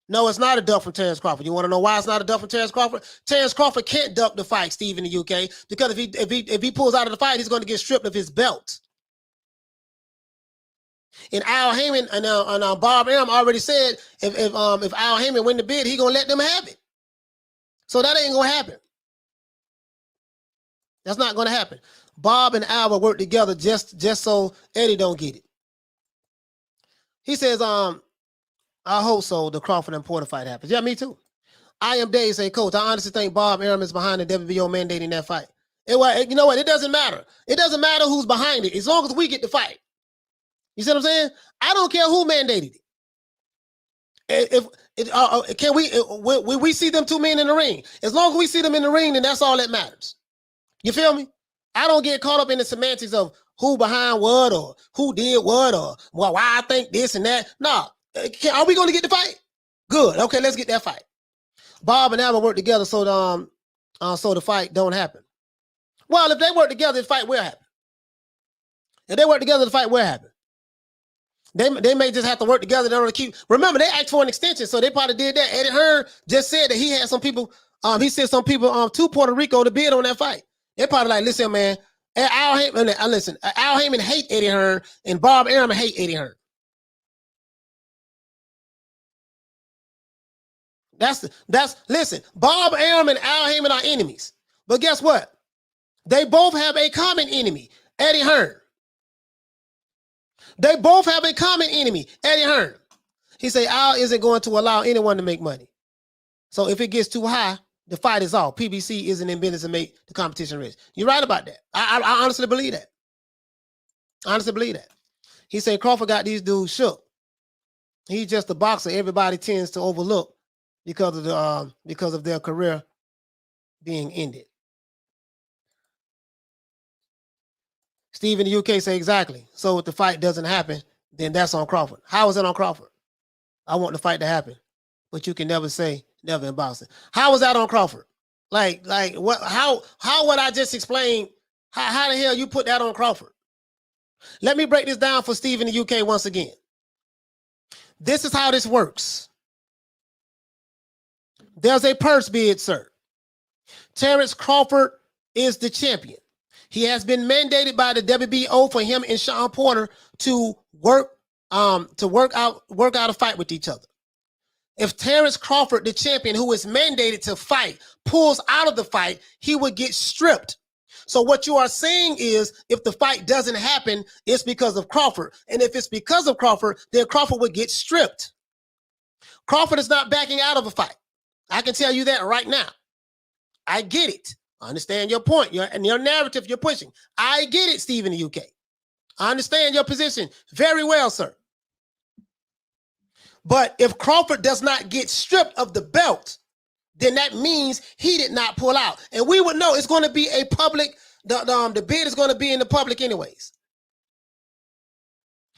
No, it's not a duck from Terence Crawford. You want to know why it's not a duck from Terence Crawford? Terence Crawford can't duck the fight, Steve, in the UK, because if he pulls out of the fight, he's going to get stripped of his belt. And Al Heyman and Bob Arum already said if Al Heyman win the bid, he gonna let them have it. So that ain't gonna happen. That's not gonna happen. Bob and Al will work together just so Eddie don't get it. He says, I hope so. The Crawford and Porter fight happens. Yeah, me too. I am Dave say, Coach, I honestly think Bob Arum is behind the WBO mandating that fight. You know what? It doesn't matter. It doesn't matter who's behind it, as long as we get the fight. You see what I'm saying? I don't care who mandated it. Can we see them two men in the ring? As long as we see them in the ring, then that's all that matters. You feel me? I don't get caught up in the semantics of who behind what or who did what or why I think this and that. No. Are we going to get the fight? Good. Okay, let's get that fight. Bob and Al work together so the fight don't happen. Well, if they work together, the fight will happen. If they work together, the fight will happen. They may just have to work together. They don't keep. Remember, they asked for an extension, so they probably did that. Eddie Hearn just said that he had some people. He sent some people to Puerto Rico to bid on that fight. They probably like, listen, man. Al Heyman hate Eddie Hearn, and Bob Arum hate Eddie Hearn. Listen. Bob Arum and Al Heyman are enemies, but guess what? They both have a common enemy, Eddie Hearn. They both have a common enemy, Eddie Hearn. He say Al isn't going to allow anyone to make money. So if it gets too high, the fight is off. PBC isn't in business to make the competition rich. You're right about that. I honestly believe that. Honestly believe that. He said Crawford got these dudes shook. He's just a boxer everybody tends to overlook because of their career being ended. Steve in the UK say exactly. So if the fight doesn't happen, then that's on Crawford. How is it on Crawford? I want the fight to happen, but you can never say never in boxing. How is that on Crawford? Like what? How would I just explain? How the hell you put that on Crawford? Let me break this down for Steve in the UK once again. This is how this works. There's a purse bid, sir. Terence Crawford is the champion. He has been mandated by the WBO for him and Shawn Porter to work out a fight with each other. If Terence Crawford, the champion who is mandated to fight, pulls out of the fight, he would get stripped. So what you are saying is if the fight doesn't happen, it's because of Crawford. And if it's because of Crawford, then Crawford would get stripped. Crawford is not backing out of a fight. I can tell you that right now. I get it. I understand your point and your narrative you're pushing. I get it, Steve in the UK. I understand your position very well, sir. But if Crawford does not get stripped of the belt, then that means he did not pull out. And we would know it's going to be a public, the bid is going to be in the public anyways.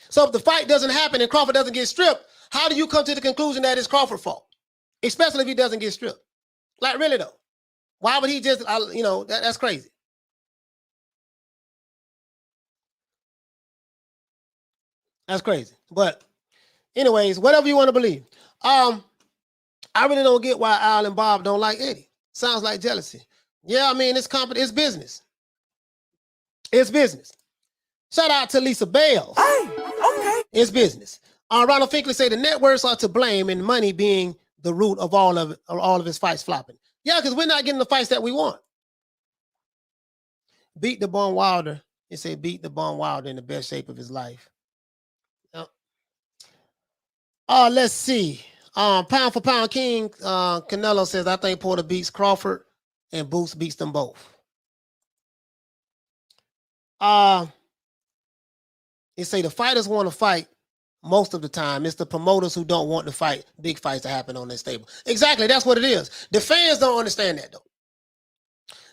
So if the fight doesn't happen and Crawford doesn't get stripped, how do you come to the conclusion that it's Crawford's fault? Especially if he doesn't get stripped. Like, really though. Why would he just, that's crazy. That's crazy. But anyways, whatever you want to believe. I really don't get why Al and Bob don't like Eddie. Sounds like jealousy. Yeah, I mean, it's business. It's business. Shout out to Lisa Bales. Hey, okay. It's business. Ronald Finkley say the networks are to blame and money being the root of all of his fights flopping. Yeah, because we're not getting the fights that we want. Beat the Bone Wilder. He said beat the Bone Wilder in the best shape of his life. Yep. Let's see. Pound for pound king, Canelo says, I think Porter beats Crawford and Boots beats them both. He say the fighters want to fight most of the time. It's the promoters who don't want to fight big fights to happen on this table. Exactly, that's what it is. The fans don't understand that though.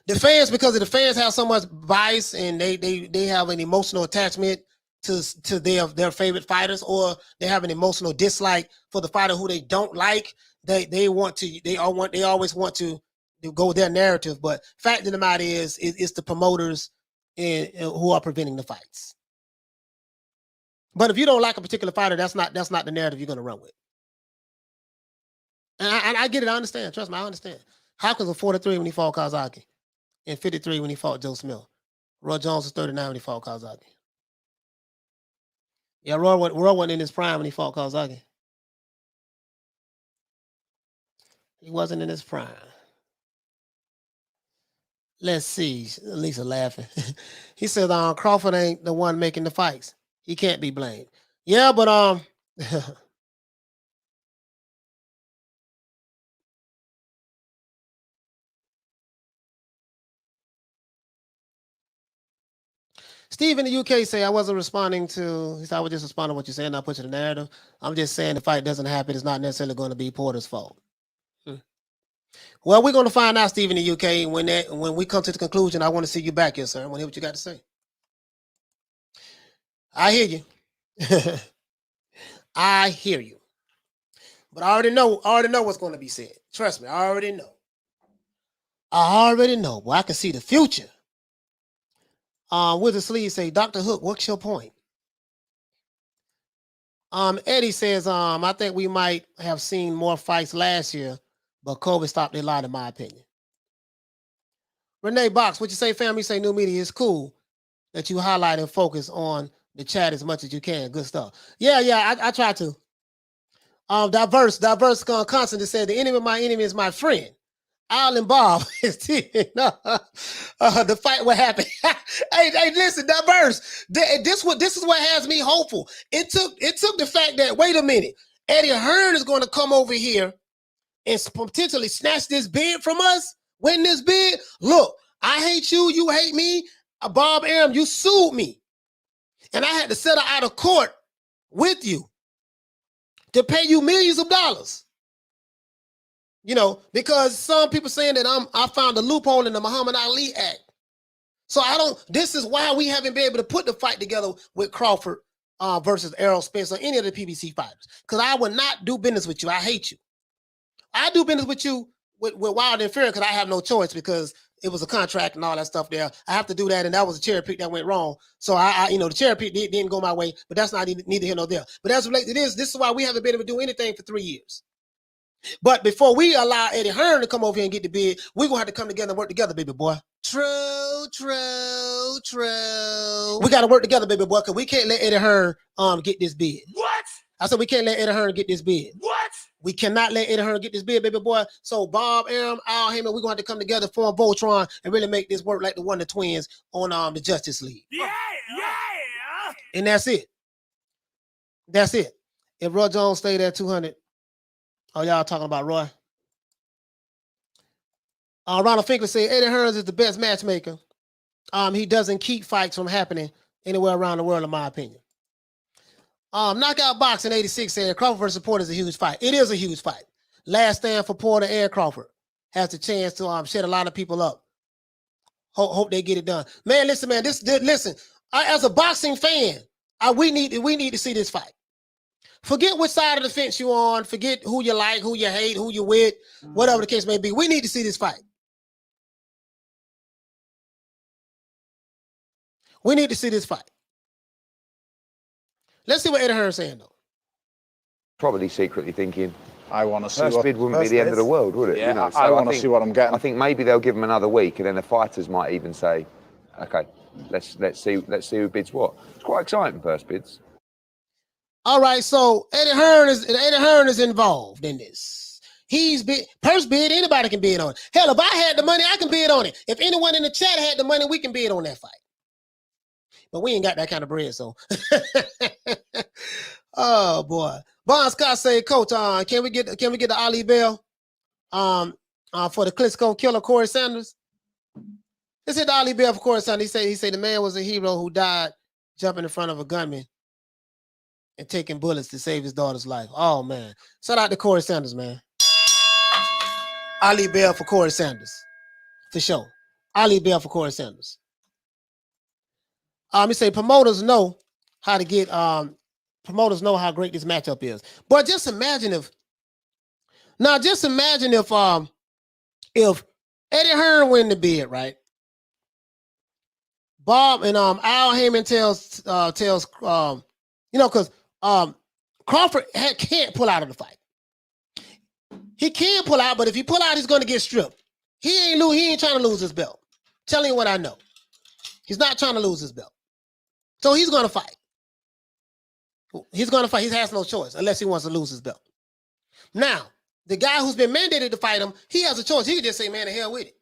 The fans, because the fans have so much bias and they have an emotional attachment to their favorite fighters, or they have an emotional dislike for the fighter who they don't like. They always want to go their narrative. But fact of the matter is it's the promoters who are preventing the fights. But if you don't like a particular fighter, that's not the narrative you're going to run with. And I get it. I understand. Trust me, I understand. Hopkins was 43 when he fought Kazaki, and 53 when he fought Joe Smith. Roy Jones was 39 when he fought Kazaki. Yeah, Roy wasn't in his prime when he fought Kazaki. He wasn't in his prime. Let's see. Lisa laughing. He said Crawford ain't the one making the fights. He can't be blamed. Yeah, but Steve in the UK say I wasn't responding to. He said I was just responding to what you're saying. Not pushing the narrative. I'm just saying the fight doesn't happen. It's not necessarily going to be Porter's fault. Well, we're going to find out, Steve in the UK. When we come to the conclusion, I want to see you back here, sir. I want to hear what you got to say. I hear you. I hear you. But I already know what's going to be said. Trust me, I already know. Boy, I can see the future. With the sleeve say, Dr. Hook, what's your point? Eddie says, I think we might have seen more fights last year, but COVID stopped a lot, in my opinion. Renee Box, what you say, family? Say new media is cool that you highlight and focus on the chat as much as you can. Good stuff. Yeah, I try to. Diverse constant said, the enemy of my enemy is my friend. Al and Bob is the fight what happened. hey, listen, Diverse. This is what has me hopeful. It took the fact that, wait a minute, Eddie Hearn is going to come over here and potentially snatch this bid from us, win this bid. Look, I hate you, you hate me. Bob Arum, you sued me. And I had to settle out of court with you to pay you millions of dollars. You know, because some people saying that I found a loophole in the Muhammad Ali Act. So this is why we haven't been able to put the fight together with Crawford versus Errol Spence or any of the PBC fighters. Because I would not do business with you. I hate you. I do business with you with Wild and Fair because I have no choice because it was a contract and all that stuff there. I have to do that, and that was a cherry pick that went wrong. So the cherry pick didn't go my way, but that's not neither here nor there. But as related to this is why we haven't been able to do anything for 3 years. But before we allow Eddie Hearn to come over here and get the bid, we're gonna have to come together and work together, baby boy. True. We gotta work together, baby boy, because we can't let Eddie Hearn get this bid. What? I said we can't let Eddie Hearn get this bid. What? We cannot let Eddie Hearn get this bid, baby boy. So Bob, Arum, Al Heyman, we're gonna have to come together, form Voltron, and really make this work like the Wonder Twins on the Justice League. Yeah. And that's it. That's it. If Roy Jones stayed at 200, oh, y'all talking about Roy? Ronald Finkley said Eddie Hearn is the best matchmaker. He doesn't keep fights from happening anywhere around the world, in my opinion. Knockout Boxing 86 said Crawford versus Porter is a huge fight. It is a huge fight. Last stand for Porter and Crawford has the chance to shed a lot of people up. Hope they get it done. Man, listen, man. Listen. As a boxing fan, we need to see this fight. Forget which side of the fence you're on. Forget who you like, who you hate, who you with, whatever the case may be. We need to see this fight. We need to see this fight. Let's see what Eddie Hearn's saying, though. Probably secretly thinking, I want to see first bid wouldn't be the end of the world, would it? Yeah, you know, I want to see what I'm getting. I think maybe they'll give him another week, and then the fighters might even say, "Okay, let's see who bids what." It's quite exciting, first bids. All right, so Eddie Hearn is involved in this. He's purse bid, anybody can bid on it. Hell, if I had the money, I can bid on it. If anyone in the chat had the money, we can bid on that fight. But we ain't got that kind of bread, so. Oh boy. Bon Scott say, Coach, can we get the Ali Bell for the Klitschko killer Corey Sanders? This is the Ali Bell for Corey Sanders. He said the man was a hero who died jumping in front of a gunman and taking bullets to save his daughter's life. Oh man. Shout out to Corey Sanders, man. Ali Bell for Corey Sanders. For sure. Ali Bell for Corey Sanders. He say promoters know how to get promoters know how great this matchup is. But just imagine if Eddie Hearn win the bid, right? Bob and Al Heyman tells because Crawford can't pull out of the fight. He can pull out, but if he pull out, he's going to get stripped. He ain't trying to lose his belt. Telling you what I know. He's not trying to lose his belt. So he's going to fight. He's going to fight. He has no choice unless he wants to lose his belt. Now, the guy who's been mandated to fight him, he has a choice. He can just say, man, the hell with it.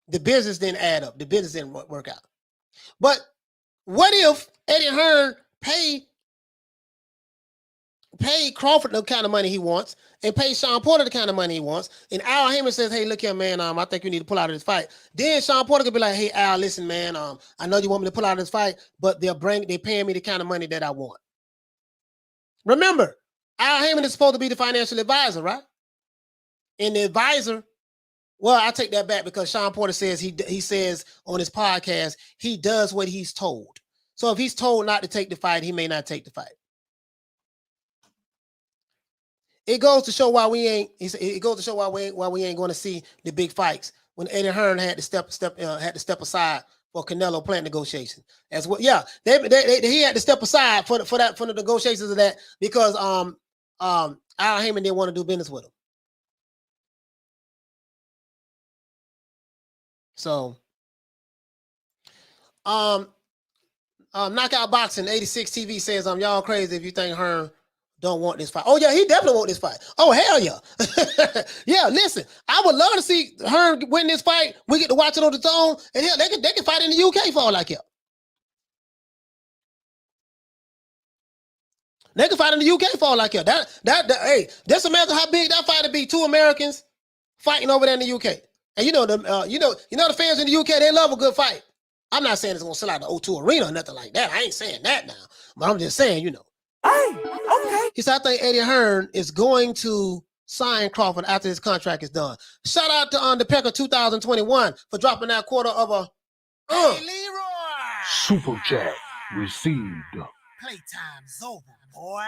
The business didn't add up. The business didn't work out. But what if Eddie Hearn pay Crawford the kind of money he wants and pay Shawn Porter the kind of money he wants, and Al Heyman says, hey, look here, man, I think you need to pull out of this fight. Then Shawn Porter could be like, hey, Al, listen, man, I know you want me to pull out of this fight, but they're paying me the kind of money that I want. Remember, Al Heyman is supposed to be the financial advisor, right? And the advisor, well, I take that back because Shawn Porter says he says on his podcast, he does what he's told. So if he's told not to take the fight, he may not take the fight. It goes to show why we ain't. It goes to show why we ain't going to see the big fights when Eddie Hearn had to step aside for Canelo plant negotiations. As well, yeah, he had to step aside for the negotiations of that because Al Heyman didn't want to do business with him. So, Knockout Boxing 86 TV says y'all crazy if you think Hearn don't want this fight. Oh yeah, he definitely want this fight. Oh hell yeah. Yeah, listen, I would love to see Hearn win this fight. We get to watch it on the zone, and hell, they can fight in the UK for all I care. They can fight in the UK for all I care. Hey, just imagine how big that fight would be. Two Americans fighting over there in the UK. And you know the fans in the UK, they love a good fight. I'm not saying it's gonna sell out the O2 Arena or nothing like that. I ain't saying that now, but I'm just saying, Hey, okay. He said, I think Eddie Hearn is going to sign Crawford after his contract is done. Shout out to the Pecker 2021 for dropping that quarter of a Hey, Leroy. Super chat received. Playtime's over, boy.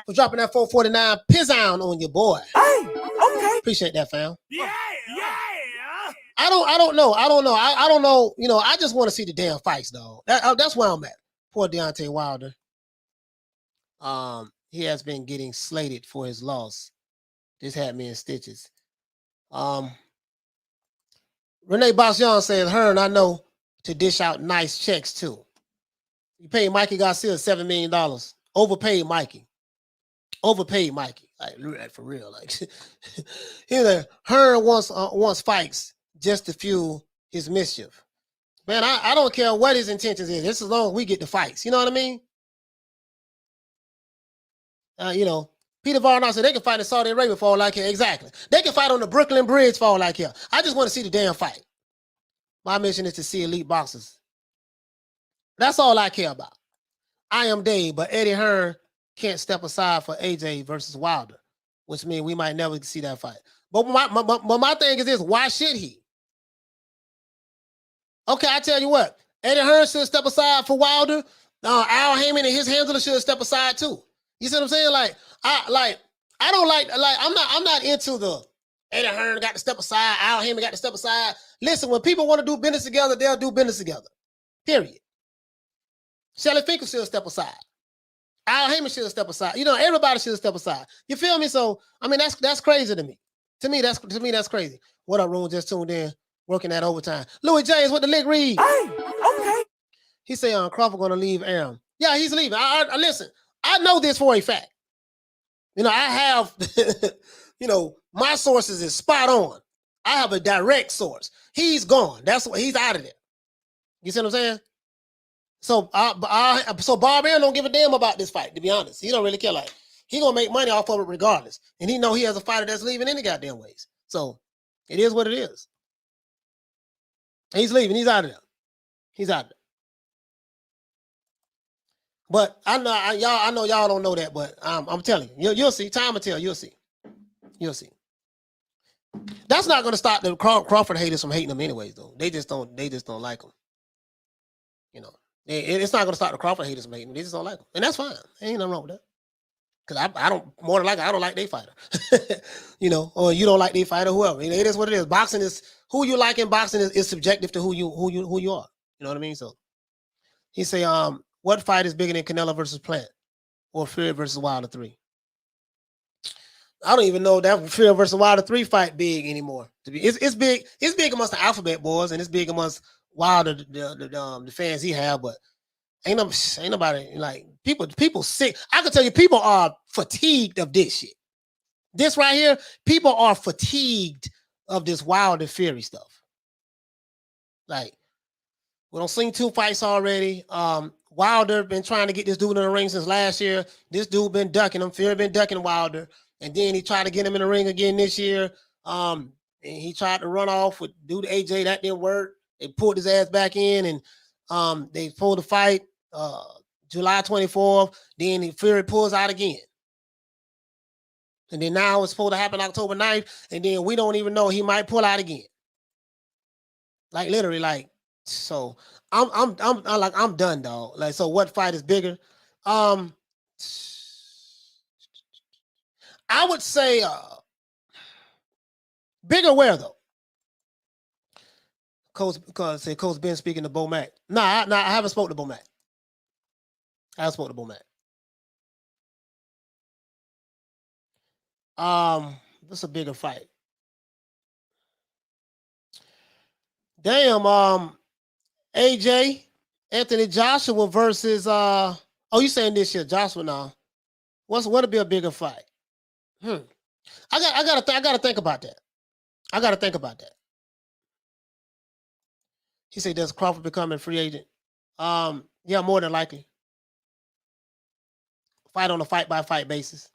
for dropping that 449 pizzon on your boy. Hey, okay. Appreciate that, fam. Yeah. I don't know. I don't know. I just want to see the damn fights, though. That's where I'm at. Poor Deontay Wilder. He has been getting slated for his loss. This had me in stitches. Renee Basjan says, Hearn, I know to dish out nice checks too. You paid Mikey Garcia $7 million. Overpaid Mikey. Like for real. Like Hearn wants fights just to fuel his mischief. Man, I don't care what his intentions is. Just as long as we get the fights. You know what I mean? Peter Varnoff said they can fight in Saudi Arabia for all I care. Exactly. They can fight on the Brooklyn Bridge for all I care. I just want to see the damn fight. My mission is to see elite boxers. That's all I care about. I am Dave, but Eddie Hearn can't step aside for AJ versus Wilder, which means we might never see that fight. But my thing is this, why should he? Okay, I tell you what. Eddie Hearn should step aside for Wilder. Al Heyman and his handler should step aside too. You see what I'm saying? I'm not into the Eddie Hearn got to step aside, Al Heyman got to step aside. Listen, when people want to do business together, they'll do business together. Period. Shelly Finkel should step aside. Al Heyman should step aside. Everybody should step aside. You feel me? So, I mean, that's crazy to me. To me, that's crazy. What up, Room? Just tuned in, working that overtime. Louis James with the lick read. Hey, okay. He say, Crawford gonna leave Aaron. Yeah, he's leaving. Listen, I know this for a fact. I have, my sources is spot on. I have a direct source. He's gone. That's what he's out of there. You see what I'm saying? So, so Bob Arum don't give a damn about this fight. To be honest, he don't really care. Like he gonna make money off of it regardless, and he know he has a fighter that's leaving any goddamn ways. So, it is what it is. He's leaving. He's out of there. He's out of there. But I know y'all don't know that, but I'm telling you, you'll see. Time will tell. You'll see. You'll see. That's not going to stop the Crawford haters from hating him anyways, though. They just don't like him. It's not going to stop the Crawford haters from hating him. They just don't like him, and that's fine. Ain't nothing wrong with that. Because I don't, more than likely, I don't like their fighter. Or you don't like their fighter, whoever. It is what it is. Boxing is who you like in boxing is subjective to who you are. You know what I mean? So he say, what fight is bigger than Canelo versus Plant or Fury versus Wilder 3? I don't even know that Fury versus Wilder 3 fight big anymore. It's big. It's big amongst the alphabet boys, and it's big amongst Wilder the fans he have. But ain't nobody like people sick. I can tell you, people are fatigued of this shit. This right here, people are fatigued of this Wilder Fury stuff. Like we don't seen 2 fights already. Wilder been trying to get this dude in the ring since last year. This dude been ducking him. Fury been ducking Wilder. And then he tried to get him in the ring again this year. And he tried to run off with dude AJ. That didn't work. They pulled his ass back in and they pulled the fight July 24th. Then Fury pulls out again. And then now it's supposed to happen October 9th. And then we don't even know, he might pull out again. Like literally, like, so I'm done, dog. Like, so what fight is bigger? I would say bigger where though? Coach Ben speaking to Bo Mack. Nah, I haven't spoken to Bo Mack. What's a bigger fight? Damn, AJ, Anthony Joshua versus you saying this year, Joshua now. What'll be a bigger fight? I gotta think about that. He said, does Crawford become a free agent? Yeah, more than likely. Fight on a fight by fight basis.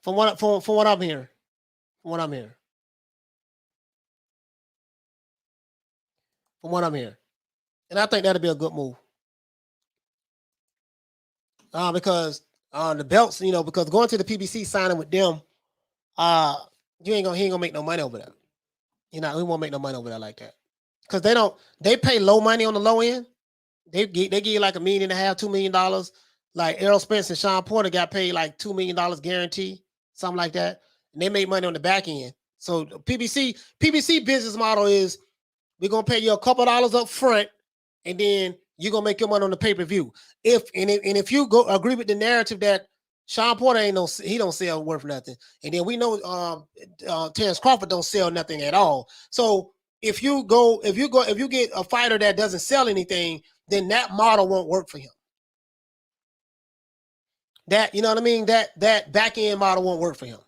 From what I'm hearing. And I think that'll be a good move. Because the belts, because going to the PBC signing with them, he ain't gonna make no money over there. He won't make no money over there like that. Because they pay low money on the low end. They give you like $1.5 million, $2 million. Like Errol Spence and Shawn Porter got paid like $2 million guarantee, something like that. And they make money on the back end. So the PBC business model is we're gonna pay you a couple dollars up front, and then you're gonna make your money on the pay-per-view. If you go agree with the narrative that Shawn Porter he don't sell worth nothing, and then we know Terence Crawford don't sell nothing at all. So if you get a fighter that doesn't sell anything, then that model won't work for him. That, you know what I mean? That back end model won't work for him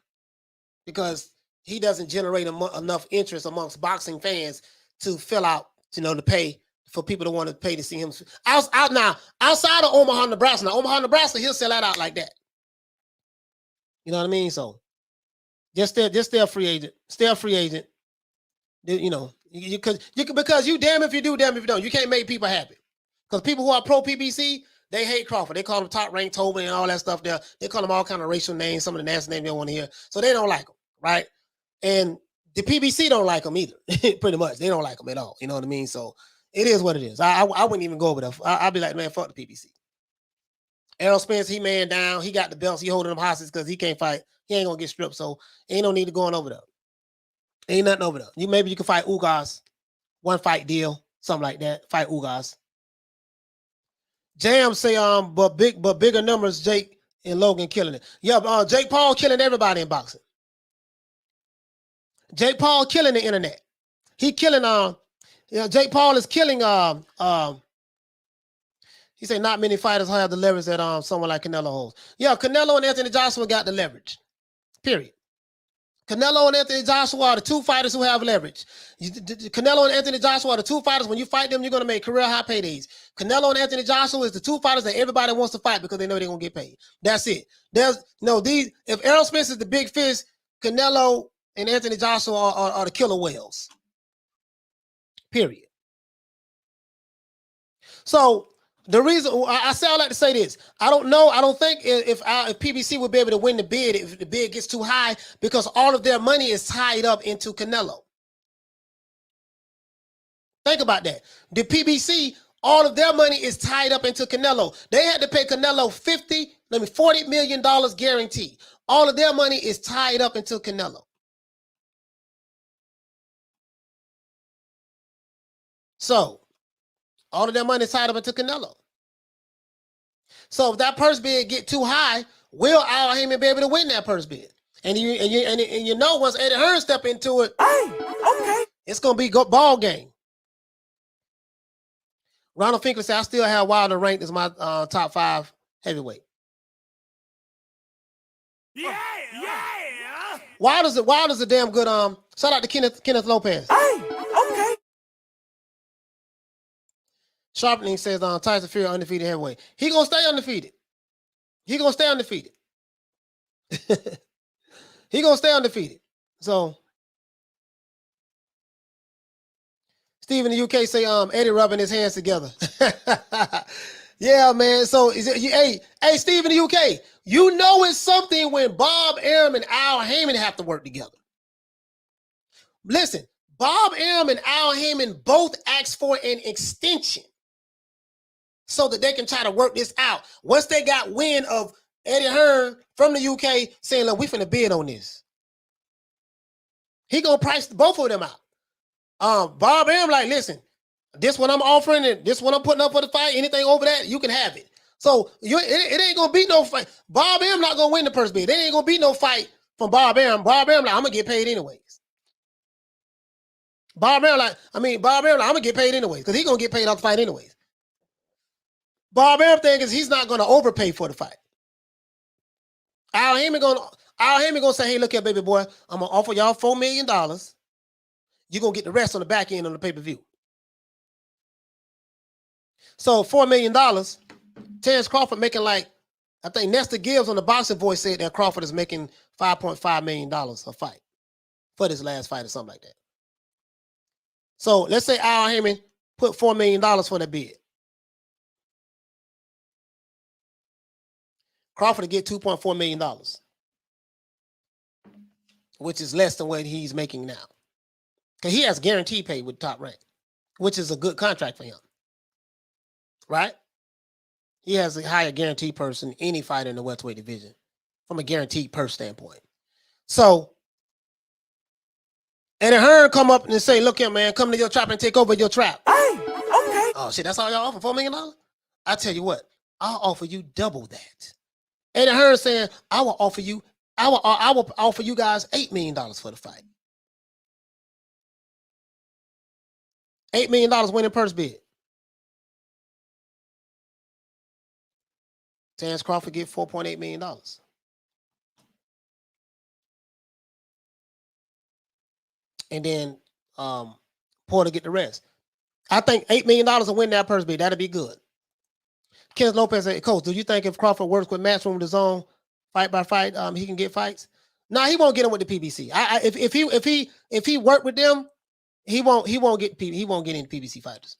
because he doesn't generate enough interest amongst boxing fans to fill out, to pay for people to want to pay to see him. Outside of Omaha, Nebraska. Now, Omaha, Nebraska, he'll sell that out like that. You know what I mean? So just stay a free agent. Stay a free agent. Because you damn if you do, damn if you don't. You can't make people happy. Because people who are pro PBC, they hate Crawford. They call him top ranked Tobin and all that stuff there. They call him all kind of racial names, some of the nasty names they don't want to hear. So they don't like him, right? And the PBC don't like him either. Pretty much. They don't like him at all. You know what I mean? So it is what it is. I wouldn't even go over there. I'd be like, man, fuck the PBC. Errol Spence, he man down. He got the belts. He holding them hostage because he can't fight. He ain't going to get stripped. So ain't no need to going over there. Ain't nothing over there. Maybe you can fight Ugas. One fight deal. Something like that. Fight Ugas. Jam say, but bigger numbers, Jake and Logan killing it. Yeah, Jake Paul killing everybody in boxing. Jake Paul killing the internet. He killing Jake Paul is killing He said not many fighters have the leverage that someone like Canelo holds. Yeah, Canelo and Anthony Joshua got the leverage. Period. Canelo and Anthony Joshua are the two fighters who have leverage. Canelo and Anthony Joshua are the two fighters. When you fight them, you're going to make career high paydays. Canelo and Anthony Joshua is the two fighters that everybody wants to fight because they know they're going to get paid. That's it. There's no these. If Errol Spence is the big fish, Canelo and Anthony Joshua are the killer whales. Period. So the reason I say I like to say this, I don't know. I don't think if PBC would be able to win the bid if the bid gets too high because all of their money is tied up into Canelo. Think about that. The PBC, all of their money is tied up into Canelo. They had to pay Canelo $40 million guaranteed. All of their money is tied up into Canelo. So all of their money is tied up into Canelo. So if that purse bid get too high, will Al Haymon be able to win that purse bid? And you know once Eddie Hearn step into it, Okay. it's gonna be ball game. Ronald Finkley said, I still have Wilder ranked as my top 5 heavyweight. Yeah. Wilder's a damn good shout out to Kenneth Lopez. Okay. Sharpening says Tyson Fury undefeated heavyweight. He gonna stay undefeated. He gonna stay undefeated. He gonna stay undefeated. So Steve in the UK say Eddie rubbing his hands together. Yeah, man. So hey Steve in the UK, you know it's something when Bob Arum and Al Haymon have to work together. Listen, Bob Arum and Al Haymon both asked for an extension so that they can try to work this out. Once they got wind of Eddie Hearn from the UK saying, look, we finna bid on this. He gonna price both of them out. Bob Arum like, listen, this one I'm offering and this one I'm putting up for the fight. Anything over that, you can have it. So it ain't gonna be no fight. Bob Arum not gonna win the purse bid. There ain't gonna be no fight from Bob Arum. Bob Arum like, I'm gonna get paid anyways. Bob Arum like, I'm gonna get paid anyways because he's gonna get paid off the fight anyways. Bob Arum thing is he's not gonna overpay for the fight. Al Haymon gonna say, hey, look here, baby boy, I'm gonna offer y'all $4 million. You're gonna get the rest on the back end on the pay-per-view. So $4 million, Terence Crawford making like, I think Nestor Gibbs on the Boxing Voice said that Crawford is making $5.5 million a fight for this last fight or something like that. So let's say Al Haymon put $4 million for that bid. Crawford to get $2.4 million, which is less than what he's making now. Because he has guaranteed pay with Top Rank, which is a good contract for him. Right? He has a higher guaranteed purse than any fighter in the welterweight division from a guaranteed purse standpoint. So Eddie Hearn come up and say, look here, man, come to your trap and take over your trap. Okay. Oh, shit, that's all y'all offer, $4 million? I tell you what, I'll offer you double that. Eddie Hearn saying, I will offer you guys $8 million for the fight. $8 million winning purse bid. Terence Crawford get $4.8 million. And then Porter get the rest. I think $8 million will win that purse bid. That'll be good. Kenneth Lopez said, Coach, do you think if Crawford works with Matchroom DAZN fight by fight, he can get fights? No, he won't get them with the PBC. If he worked with them, he won't get any PBC fighters.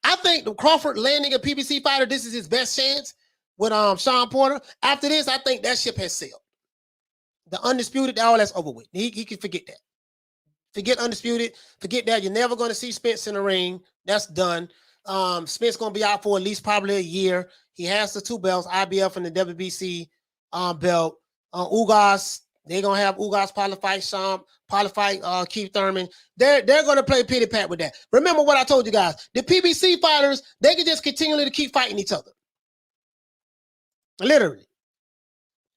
I think the Crawford landing a PBC fighter, this is his best chance with Shawn Porter. After this, I think that ship has sailed. The Undisputed, all that's over with. He can forget that. Forget Undisputed. Forget that. You're never going to see Spence in the ring. That's done. Spence going to be out for at least probably a year. He has the 2 belts, IBF and the WBC belt. Ugas, they're going to have Ugas probably fight Shawn, probably fight Keith Thurman. They're going to play pity pat with that. Remember what I told you guys. The PBC fighters, they can just continually to keep fighting each other. Literally.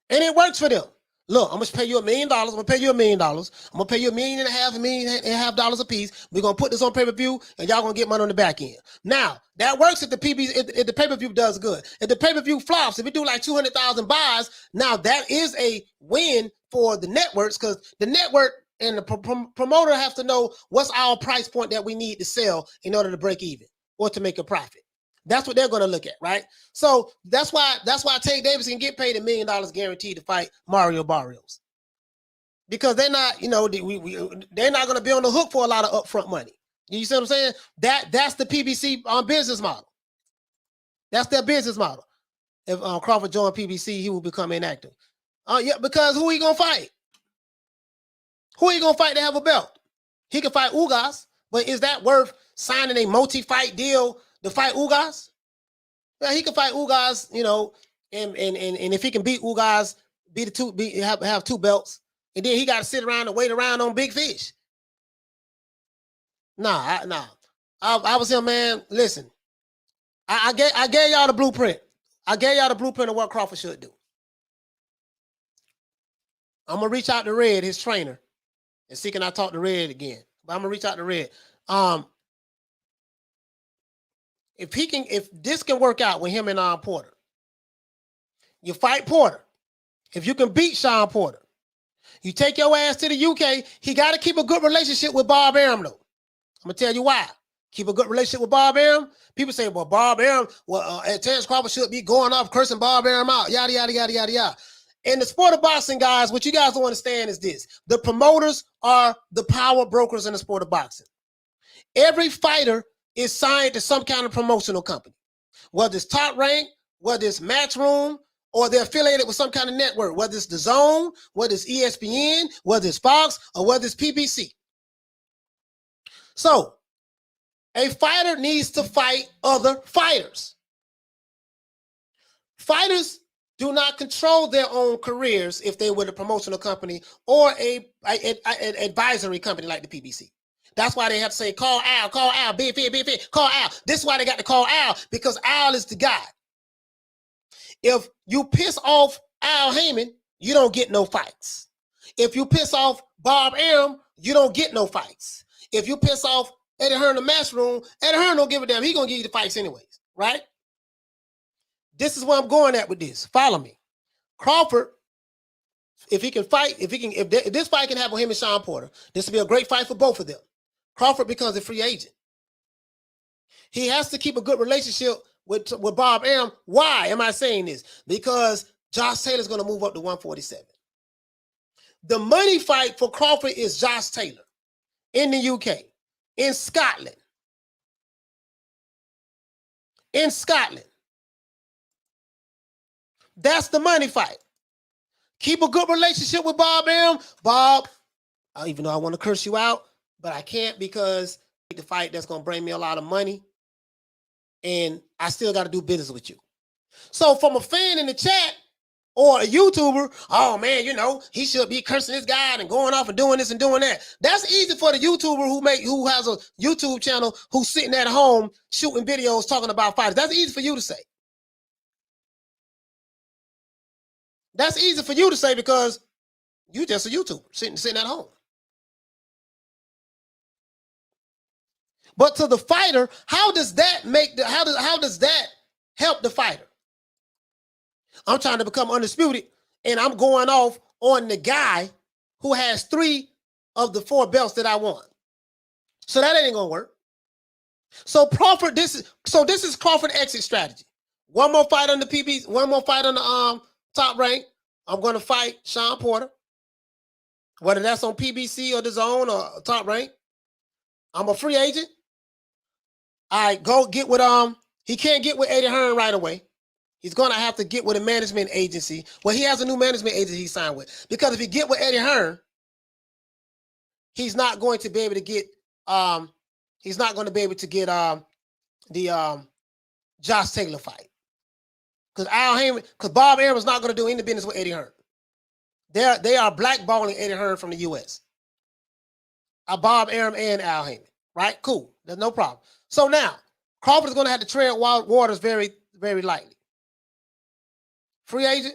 And it works for them. look, I'm gonna pay you $1 million. I'm gonna pay you $1 million. I'm gonna pay you $1.5 million, $1.5 million a piece. We're gonna put this on pay-per-view, and y'all gonna get money on the back end. Now that works if the if the pay-per-view does good. If the pay-per-view flops, if it do like 200,000 buys, now that is a win for the networks because the network and the promoter have to know what's our price point that we need to sell in order to break even or to make a profit. That's what they're going to look at, right? So that's why Tank Davis can get paid $1 million guaranteed to fight Mario Barrios, because they're not, they're not going to be on the hook for a lot of upfront money. You see what I'm saying? That's the PBC business model. That's their business model. If Crawford joined PBC, he will become inactive. Yeah, because who he gonna fight? Who he gonna fight to have a belt? He can fight Ugas, but is that worth signing a multi-fight deal to fight Ugas? Yeah, he can fight Ugas, and if he can beat Ugas, have 2 belts, and then he got to sit around and wait around on big fish. I was him, man. Listen, I gave y'all the blueprint. I gave y'all the blueprint of what Crawford should do. I'm gonna reach out to Red, his trainer, and see can I talk to Red again. But I'm gonna reach out to Red. If this can work out with him and Porter, you fight Porter. If you can beat Shawn Porter, you take your ass to the UK. He got to keep a good relationship with Bob Arum, though. I'm gonna tell you why. Keep a good relationship with Bob Arum. People say, well, Bob Arum, Terence Crawford should be going off cursing Bob Arum out. Yada, yada, yada, yada, yada. In the sport of boxing, guys, what you guys don't understand is this. The promoters are the power brokers in the sport of boxing. Every fighter is signed to some kind of promotional company, whether it's Top Rank, whether it's Matchroom, or they're affiliated with some kind of network, whether it's DAZN, whether it's ESPN, whether it's Fox, or whether it's PBC. So, a fighter needs to fight other fighters. Fighters do not control their own careers if they were a promotional company or an advisory company like the PBC. That's why they have to say, call Al, big fit, call Al. This is why they got to call Al, because Al is the guy. If you piss off Al Heyman, you don't get no fights. If you piss off Bob Arum, you don't get no fights. If you piss off Eddie Hearn in the Matchroom, Eddie Hearn don't give a damn. He's going to give you the fights anyways, right? This is where I'm going at with this. Follow me. Crawford, if he can fight, if this fight can happen with him and Shawn Porter, this will be a great fight for both of them. Crawford becomes a free agent. He has to keep a good relationship with Bob Arum. Why am I saying this? Because Josh Taylor's going to move up to 147. The money fight for Crawford is Josh Taylor in the UK, in Scotland. In Scotland. That's the money fight. Keep a good relationship with Bob Arum. Bob, even though I want to curse you out, but I can't because the fight that's going to bring me a lot of money, and I still got to do business with you. So from a fan in the chat or a YouTuber, oh man, he should be cursing this guy and going off and doing this and doing that. That's easy for the YouTuber who has a YouTube channel who's sitting at home shooting videos talking about fighters. That's easy for you to say. That's easy for you to say because you just a YouTuber sitting at home. But to the fighter, how does that help the fighter? I'm trying to become undisputed, and I'm going off on the guy who has 3 of the 4 belts that I want. So that ain't gonna work. So Crawford, this is Crawford exit strategy. One more fight on the PB, one more fight on the Top Rank. I'm gonna fight Shawn Porter, whether that's on PBC or DAZN or Top Rank. I'm a free agent. I go get with he can't get with Eddie Hearn right away. He's gonna have to get with a management agency. Well, he has a new management agency he signed with. Because if he get with Eddie Hearn, he's not going to be able to get the Josh Taylor fight. Because Bob Arum is not going to do any business with Eddie Hearn. They are blackballing Eddie Hearn from the U.S. Bob Arum and Al Heyman. Right? Cool. There's no problem. So now, Crawford is going to have to tread waters very, very lightly. Free agent,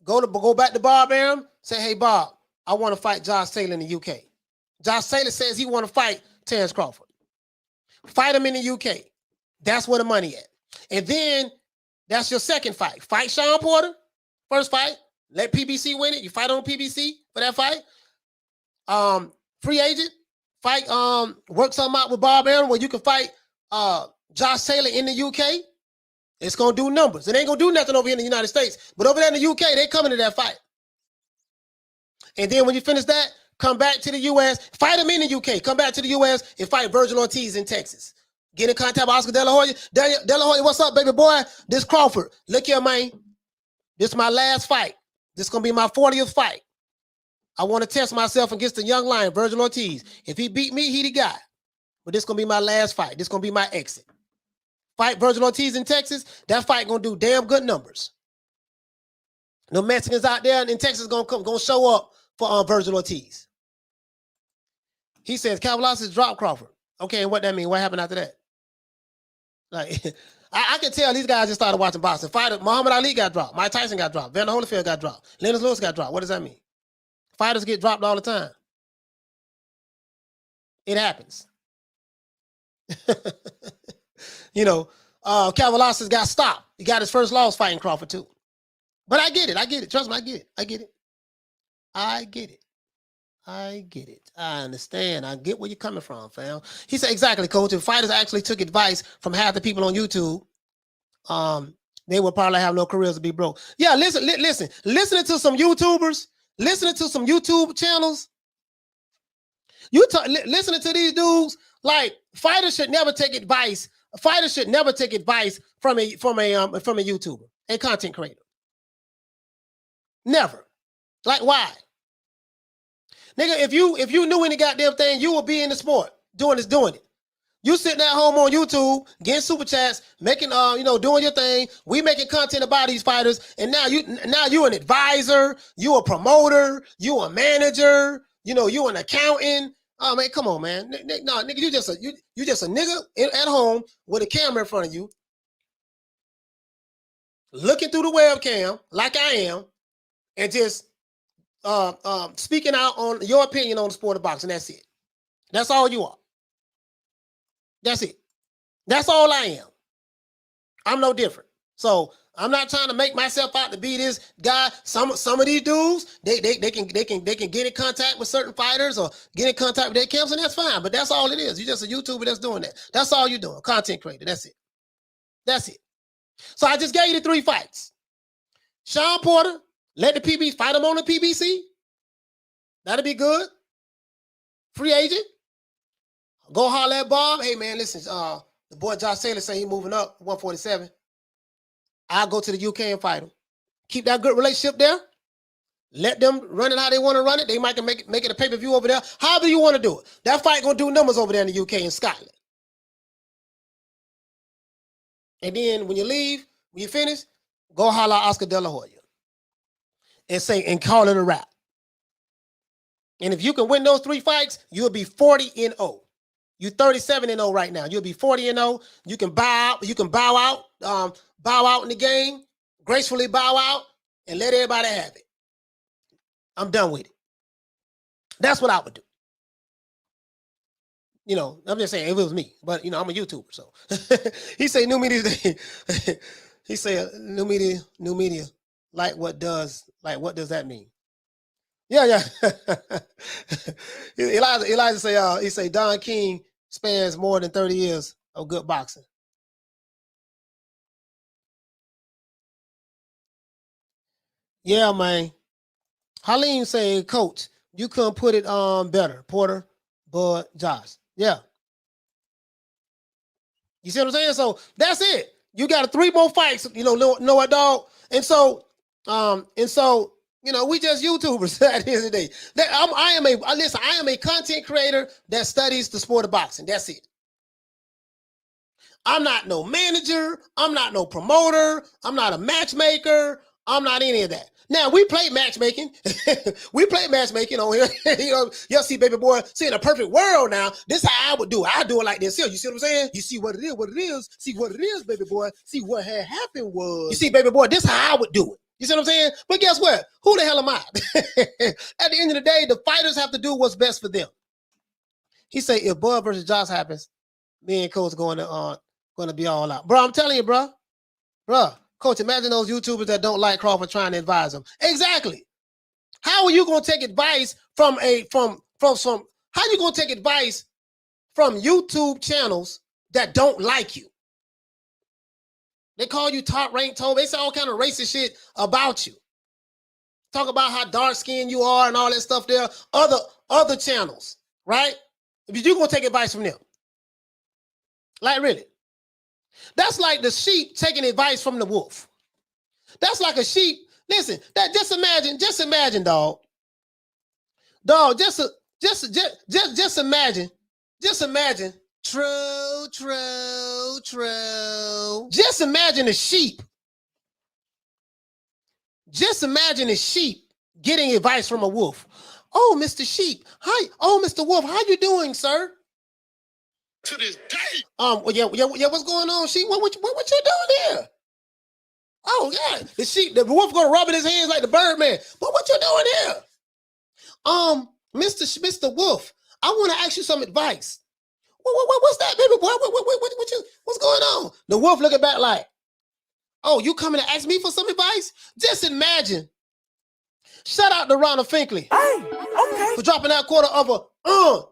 Go back to Bob Arum. Say, hey Bob, I want to fight Josh Taylor in the UK. Josh Taylor says he want to fight Terence Crawford. Fight him in the UK. That's where the money at. And then that's your second fight. Fight Shawn Porter. First fight. Let PBC win it. You fight on PBC for that fight. Free agent. Fight. Work something out with Bob Arum where you can fight Josh Taylor in the UK. It's gonna do numbers. It ain't gonna do nothing over here in the United States, but over there in the UK, they coming to that fight. And then when you finish that, come back to the US, fight him in the UK, come back to the US and fight Vergil Ortiz in Texas. Get in contact with Oscar De La Hoya. De La Hoya, what's up, baby boy? This Crawford. Look here, man. This is my last fight. This is gonna be my 40th fight. I want to test myself against the young lion, Vergil Ortiz. If he beat me, he the guy. But this is gonna be my last fight. This is gonna be my exit. Fight Vergil Ortiz in Texas, that fight gonna do damn good numbers. No Mexicans out there in Texas gonna show up for Vergil Ortiz. He says Cavalas dropped Crawford. Okay, and what that mean? What happened after that? Like I can tell these guys just started watching boxing. Fighter Muhammad Ali got dropped. Mike Tyson got dropped. Vander Holyfield got dropped. Lennox Lewis got dropped. What does that mean? Fighters get dropped all the time. It happens. You know, Cavalas got stopped. He got his first loss fighting Crawford too. But I get it. I get it. Trust me, I get it. I get it. I get it. I get it. I understand. I get where you're coming from, fam. He said, exactly, coach. If fighters actually took advice from half the people on YouTube, they would probably have no careers to be broke. Yeah, listening to some YouTubers, listening to some YouTube channels, listening to these dudes, like fighters should never take advice. Fighters should never take advice from a YouTuber, a content creator. Never. Like, why? Nigga, if you knew any goddamn thing, you would be in the sport doing it. You sitting at home on YouTube, getting super chats, making doing your thing. We making content about these fighters, and now you an advisor, you a promoter, you a manager, you an accountant. Oh man, come on, man. No, nigga, you just a nigga at home with a camera in front of you, looking through the webcam like I am, and just speaking out on your opinion on the sport of boxing. That's it. That's all you are. That's it. That's all I am. I'm no different. So I'm not trying to make myself out to be this guy. Some of these dudes, they can get in contact with certain fighters or get in contact with their camps, and that's fine. But that's all it is. You're just a YouTuber that's doing that. That's all you're doing. Content creator. That's it. That's it. So I just gave you the 3 fights. Shawn Porter, let the PB fight him on the PBC. That'll be good. Free agent. Go holler at Bob. Hey man, listen, the boy Josh Taylor say he moving up 147. I'll go to the UK and fight him. Keep that good relationship there. Let them run it how they want to run it. They might make it a pay-per-view over there. However you want to do it. That fight gonna do numbers over there in the UK and Scotland. And then when you leave, when you finish, go holler at Oscar De La Hoya and call it a wrap. And if you can win those 3 fights, you'll be 40-0. You're 37-0 right now. You'll be 40-0. You can bow out. You can bow out in the game, gracefully bow out, and let everybody have it. I'm done with it. That's what I would do. I'm just saying if it was me, but I'm a YouTuber, so he say new media. He say new media. Like what does that mean? Yeah. Elijah say he say Don King spans more than 30 years of good boxing. Yeah, man. Halim say, coach, you couldn't put it better. Porter, Bud, Josh. Yeah. You see what I'm saying? So that's it. You got 3 more fights, know what, dog? And so, we just YouTubers at the end of the day. I am a content creator that studies the sport of boxing. That's it. I'm not no manager. I'm not no promoter. I'm not a matchmaker. I'm not any of that. Now, we play matchmaking. We play matchmaking on here. You'll see, baby boy, see, in a perfect world now, this is how I would do it. I do it like this here. You see what I'm saying? You see what it is. See what it is, baby boy. See what had happened was. You see, baby boy, this is how I would do it. You see what I'm saying? But guess what? Who the hell am I? At the end of the day, the fighters have to do what's best for them. He said, if Bud versus Josh happens, me and Coach going to be all out. Bro, I'm telling you, bro. Coach, imagine those YouTubers that don't like Crawford trying to advise them. Exactly. How are you going to take advice from some? How are you going to take advice from YouTube channels that don't like you? They call you top ranked toe. They say all kind of racist shit about you. Talk about how dark skinned you are and all that stuff there. Other channels, right? If you're going to take advice from them. Like, really. That's like the sheep taking advice from the wolf. That's like a sheep. Listen, just imagine, dog. Dog, just imagine. True. Just imagine a sheep. Just imagine a sheep getting advice from a wolf. Oh, Mr. Sheep. Hi. Oh, Mr. Wolf. How you doing, sir? To this day. Well, yeah. What's going on, sheep? What you doing here? Oh, yeah. The wolf gonna rub in his hands like the Birdman. But what you doing here? Mr. Wolf, I want to ask you some advice. What's that, baby boy? What's going on? The wolf looking back like, oh, you coming to ask me for some advice? Just imagine. Shout out to Ronald Finkley. Hey, okay. For dropping that quarter of a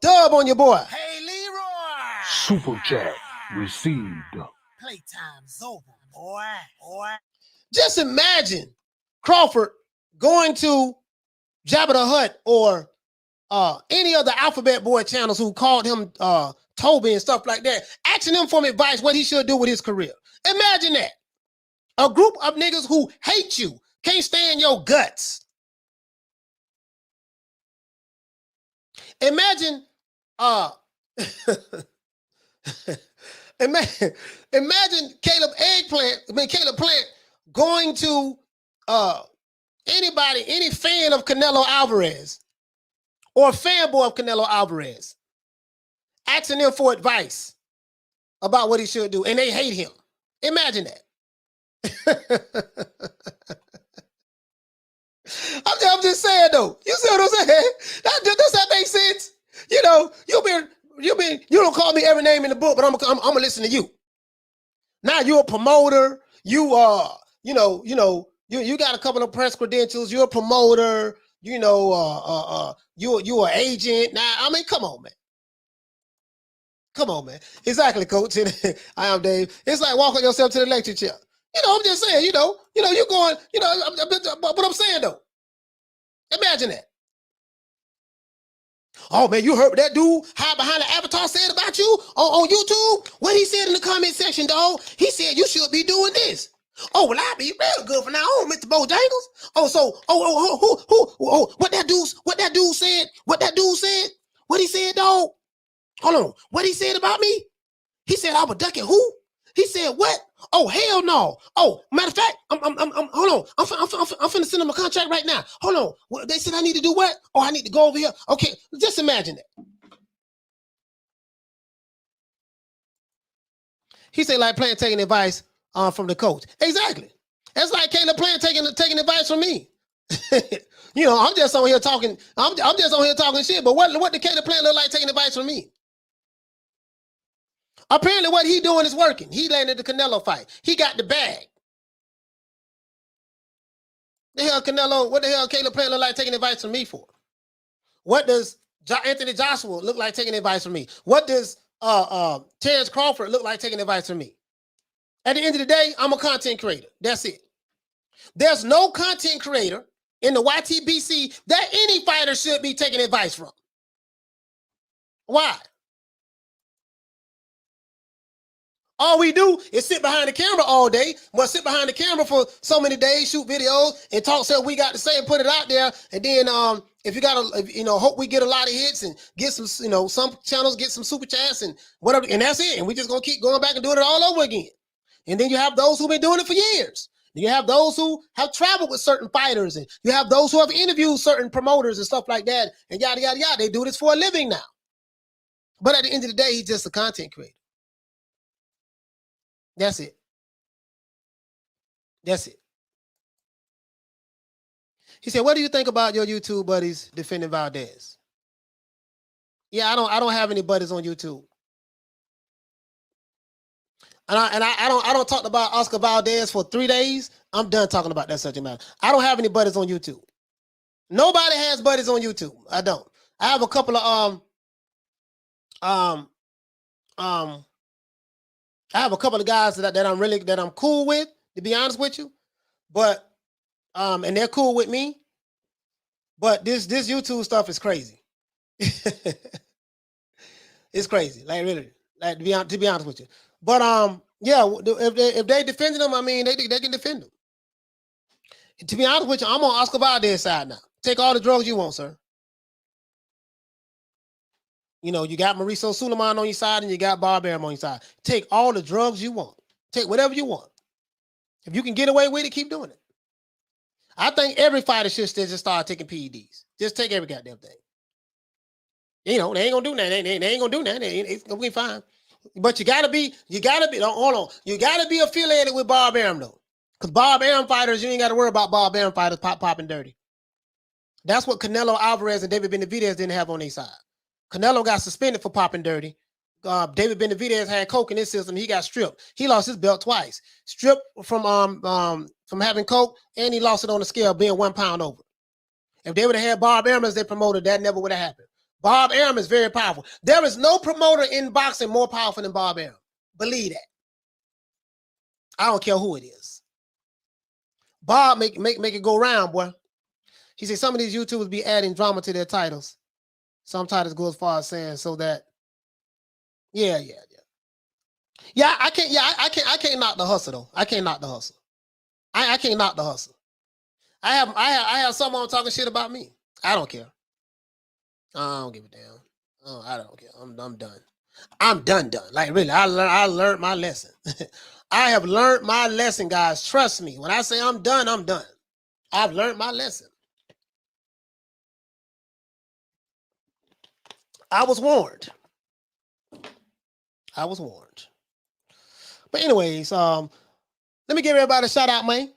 dub on your boy. Hey, Leroy. Super chat received. Playtime's over, boy. Just imagine Crawford going to Jabba the Hutt or any other Alphabet Boy channels who called him Toby and stuff like that, asking him for advice what he should do with his career. Imagine that. A group of niggas who hate you, can't stand your guts. Imagine imagine Caleb Plant going to any fan of Canelo Alvarez or a fanboy of Canelo Alvarez, asking them for advice about what he should do, and they hate him. Imagine that. I'm just saying though. You see what I'm saying? Does that make sense? You know, you don't call me every name in the book, but I'm gonna listen to you. Now you're a promoter. You got a couple of press credentials. You're a promoter. You're an agent. Now, I mean, come on, man. Come on, man. Exactly, Coach. I am Dave. It's like walking yourself to the lecture chair. I'm just saying, you're going, what I'm saying though. Imagine that. Oh man, you heard what that dude hide behind the avatar said about you on YouTube? What he said in the comment section, dog? He said you should be doing this. Oh, well, I'll be real good from now on, Mr. Bojangles. What that dude said? What he said, dog? Hold on. What he said about me? He said I was ducking who? He said what? Oh, hell no. Oh, matter of fact, I'm hold on. I'm finna send him a contract right now. Hold on. Well, they said I need to do what? Oh, I need to go over here. Okay, just imagine that. He said like Plant taking advice from the coach. Exactly. That's like Caleb Plant taking advice from me. I'm just on here talking. I'm just on here talking shit. But what did Caleb Plant look like taking advice from me? Apparently, what he doing is working. He landed the Canelo fight. He got the bag. What the hell Caleb Plant look like taking advice from me for? What does Anthony Joshua look like taking advice from me? What does Terence Crawford look like taking advice from me? At the end of the day, I'm a content creator. That's it. There's no content creator in the YTBC that any fighter should be taking advice from. Why? All we do is sit behind the camera all day. Well, sit behind the camera for so many days, shoot videos, and talk stuff we got to say and put it out there. And then, if you got hope we get a lot of hits and get some, some channels get some super chats and whatever, and that's it. And we just gonna keep going back and doing it all over again. And then you have those who've been doing it for years. You have those who have traveled with certain fighters, and you have those who have interviewed certain promoters and stuff like that, and yada yada yada. They do this for a living now. But at the end of the day, he's just a content creator. That's it. That's it. He said, "What do you think about your YouTube buddies defending Valdez?" Yeah, I don't have any buddies on YouTube. And I don't talk about Oscar Valdez for 3 days. I'm done talking about that subject matter. I don't have any buddies on YouTube. Nobody has buddies on YouTube. I don't. I have a couple of I have a couple of guys that I'm cool with, to be honest with you. But and they're cool with me. But this YouTube stuff is crazy. It's crazy. Like really. Like to be honest with you. But yeah, if they defended them, I mean they can defend them. To be honest with you, I'm on Oscar Valdez's side now. Take all the drugs you want, sir. You know, you got Mauricio Suleiman on your side and you got Bob Arum on your side. Take all the drugs you want. Take whatever you want. If you can get away with it, keep doing it. I think every fighter should just start taking PEDs. Just take every goddamn thing. You know, they ain't gonna do that. They ain't gonna do that. It's gonna be fine. But you gotta be, hold on. You gotta be affiliated with Bob Arum though. Because Bob Arum fighters, you ain't gotta worry about Bob Arum fighters popping dirty. That's what Canelo Alvarez and David Benavidez didn't have on their side. Canelo got suspended for popping dirty. David Benavidez had coke in his system. He got stripped. He lost his belt twice. Stripped from having coke, and he lost it on the scale, being 1 pound over. If they would have had Bob Arum as their promoter, that never would have happened. Bob Arum is very powerful. There is no promoter in boxing more powerful than Bob Arum. Believe that. I don't care who it is. Bob make it go round, boy. He said some of these YouTubers be adding drama to their titles. Some titles go as far as saying so that, yeah. I can't knock the hustle though. I can't knock the hustle. I can't knock the hustle. I have someone talking shit about me. I don't care. I don't give a damn. Oh, I don't care. I'm done. I'm done. Like really, I learned my lesson. I have learned my lesson, guys. Trust me. When I say I'm done, I'm done. I've learned my lesson. I was warned. But anyways, let me give everybody a shout out, man.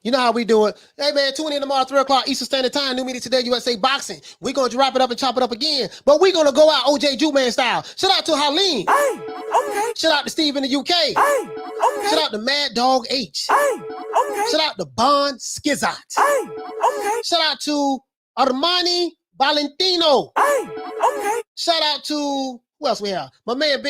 You know how we do it. Hey, man, tune in tomorrow, 3 o'clock Eastern Standard Time. New media today, USA Boxing. We're going to wrap it up and chop it up again. But we're going to go out OJ Juman style. Shout out to Haleen. Hey, okay. Shout out to Steve in the UK. Hey, okay. Shout out to Mad Dog H. Hey, okay. Shout out to Bon Skizot. Hey, okay. Shout out to Armani Valentino. Hey, okay. Shout out to, who else we have? My main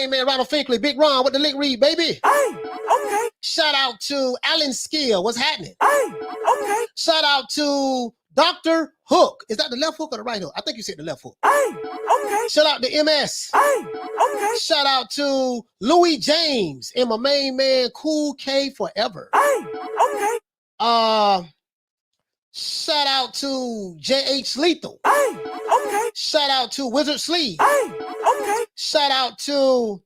man Ronald Finkley, Big Ron with the lick read, baby. Hey, okay. Shout out to Alan Skill. What's happening? Hey, okay. Shout out to Dr. Hook. Is that the left hook or the right hook? I think you said the left hook. Hey, okay. Shout out to MS. Hey, okay. Shout out to Louis James and my main man Cool K Forever. Hey, okay. Shout out to JH Lethal. Hey, okay. Shout out to Wizard Sleeve. Hey, okay. Shout out to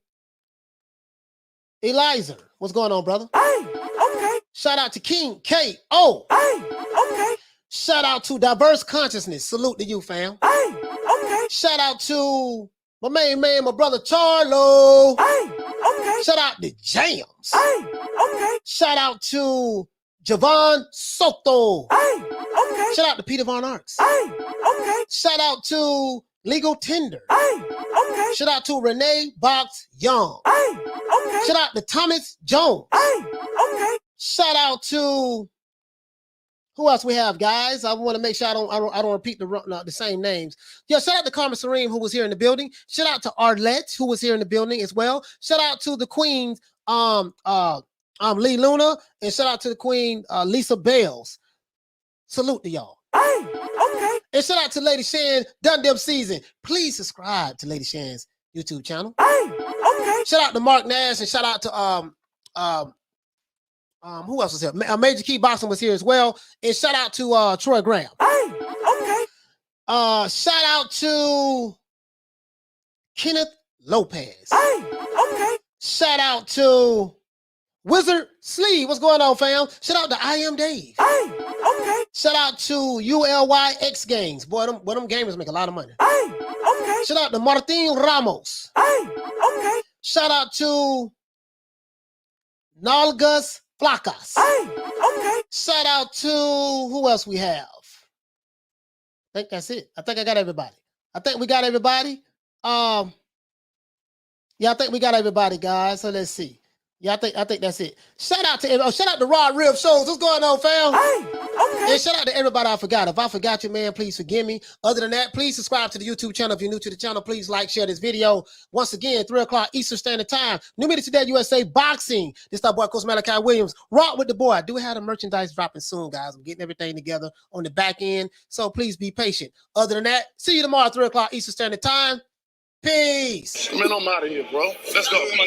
Eliza. What's going on, brother? Hey, okay. Shout out to King K.O. Hey, okay. Shout out to Diverse Consciousness. Salute to you, fam. Hey, okay. Shout out to my main man, my brother Charlo. Hey, okay. Shout out to Jams. Hey, okay. Shout out to Javon Soto. Hey, okay. Shout out to Peter Von Arts. Hey, okay. Shout out to Legal Tender. Hey, okay. Shout out to Renee Box Young. Hey, okay. Shout out to Thomas Jones. Hey, okay. Shout out to who else we have, guys? I want to make sure I don't repeat the same names. Yeah, shout out to Carmen Serene, who was here in the building. Shout out to Arlette, who was here in the building as well. Shout out to the Queens, Lee Luna, and shout out to the Queen, Lisa Bales. Salute to y'all. Hey, okay. And shout out to Lady Shan, Done Them Season. Please subscribe to Lady Shan's YouTube channel. Hey, okay. Shout out to Mark Nash and shout out to who else was here? Major Key Boxing was here as well. And shout out to Troy Graham. Hey, okay. Shout out to Kenneth Lopez. Hey, okay. Shout out to Wizard Sleeve. What's going on, fam? Shout out to I Am Dave. Hey, okay. Shout out to ULY X Games. Boy, them gamers make a lot of money. Hey, okay. Shout out to Martin Ramos. Hey, okay. Shout out to Nalgas Flacas. Hey, okay. Shout out to who else we have. I think that's it. I think I got everybody. I think we got everybody. Yeah, I think we got everybody, guys. So let's see. Yeah, I think that's it. Shout out to Rod Rib Shows. What's going on, fam? Hey, okay. Yeah, shout out to everybody I forgot. If I forgot you, man, please forgive me. Other than that, please subscribe to the YouTube channel. If you're new to the channel, please like, share this video. Once again, 3 o'clock Eastern Standard Time. New Media Today USA Boxing. This is our boy, Coach Malachi Williams. Rock with the boy. I do have the merchandise dropping soon, guys. I'm getting everything together on the back end, so please be patient. Other than that, see you tomorrow, 3 o'clock Eastern Standard Time. Peace. Man, I'm out of here, bro. Let's go. Come on.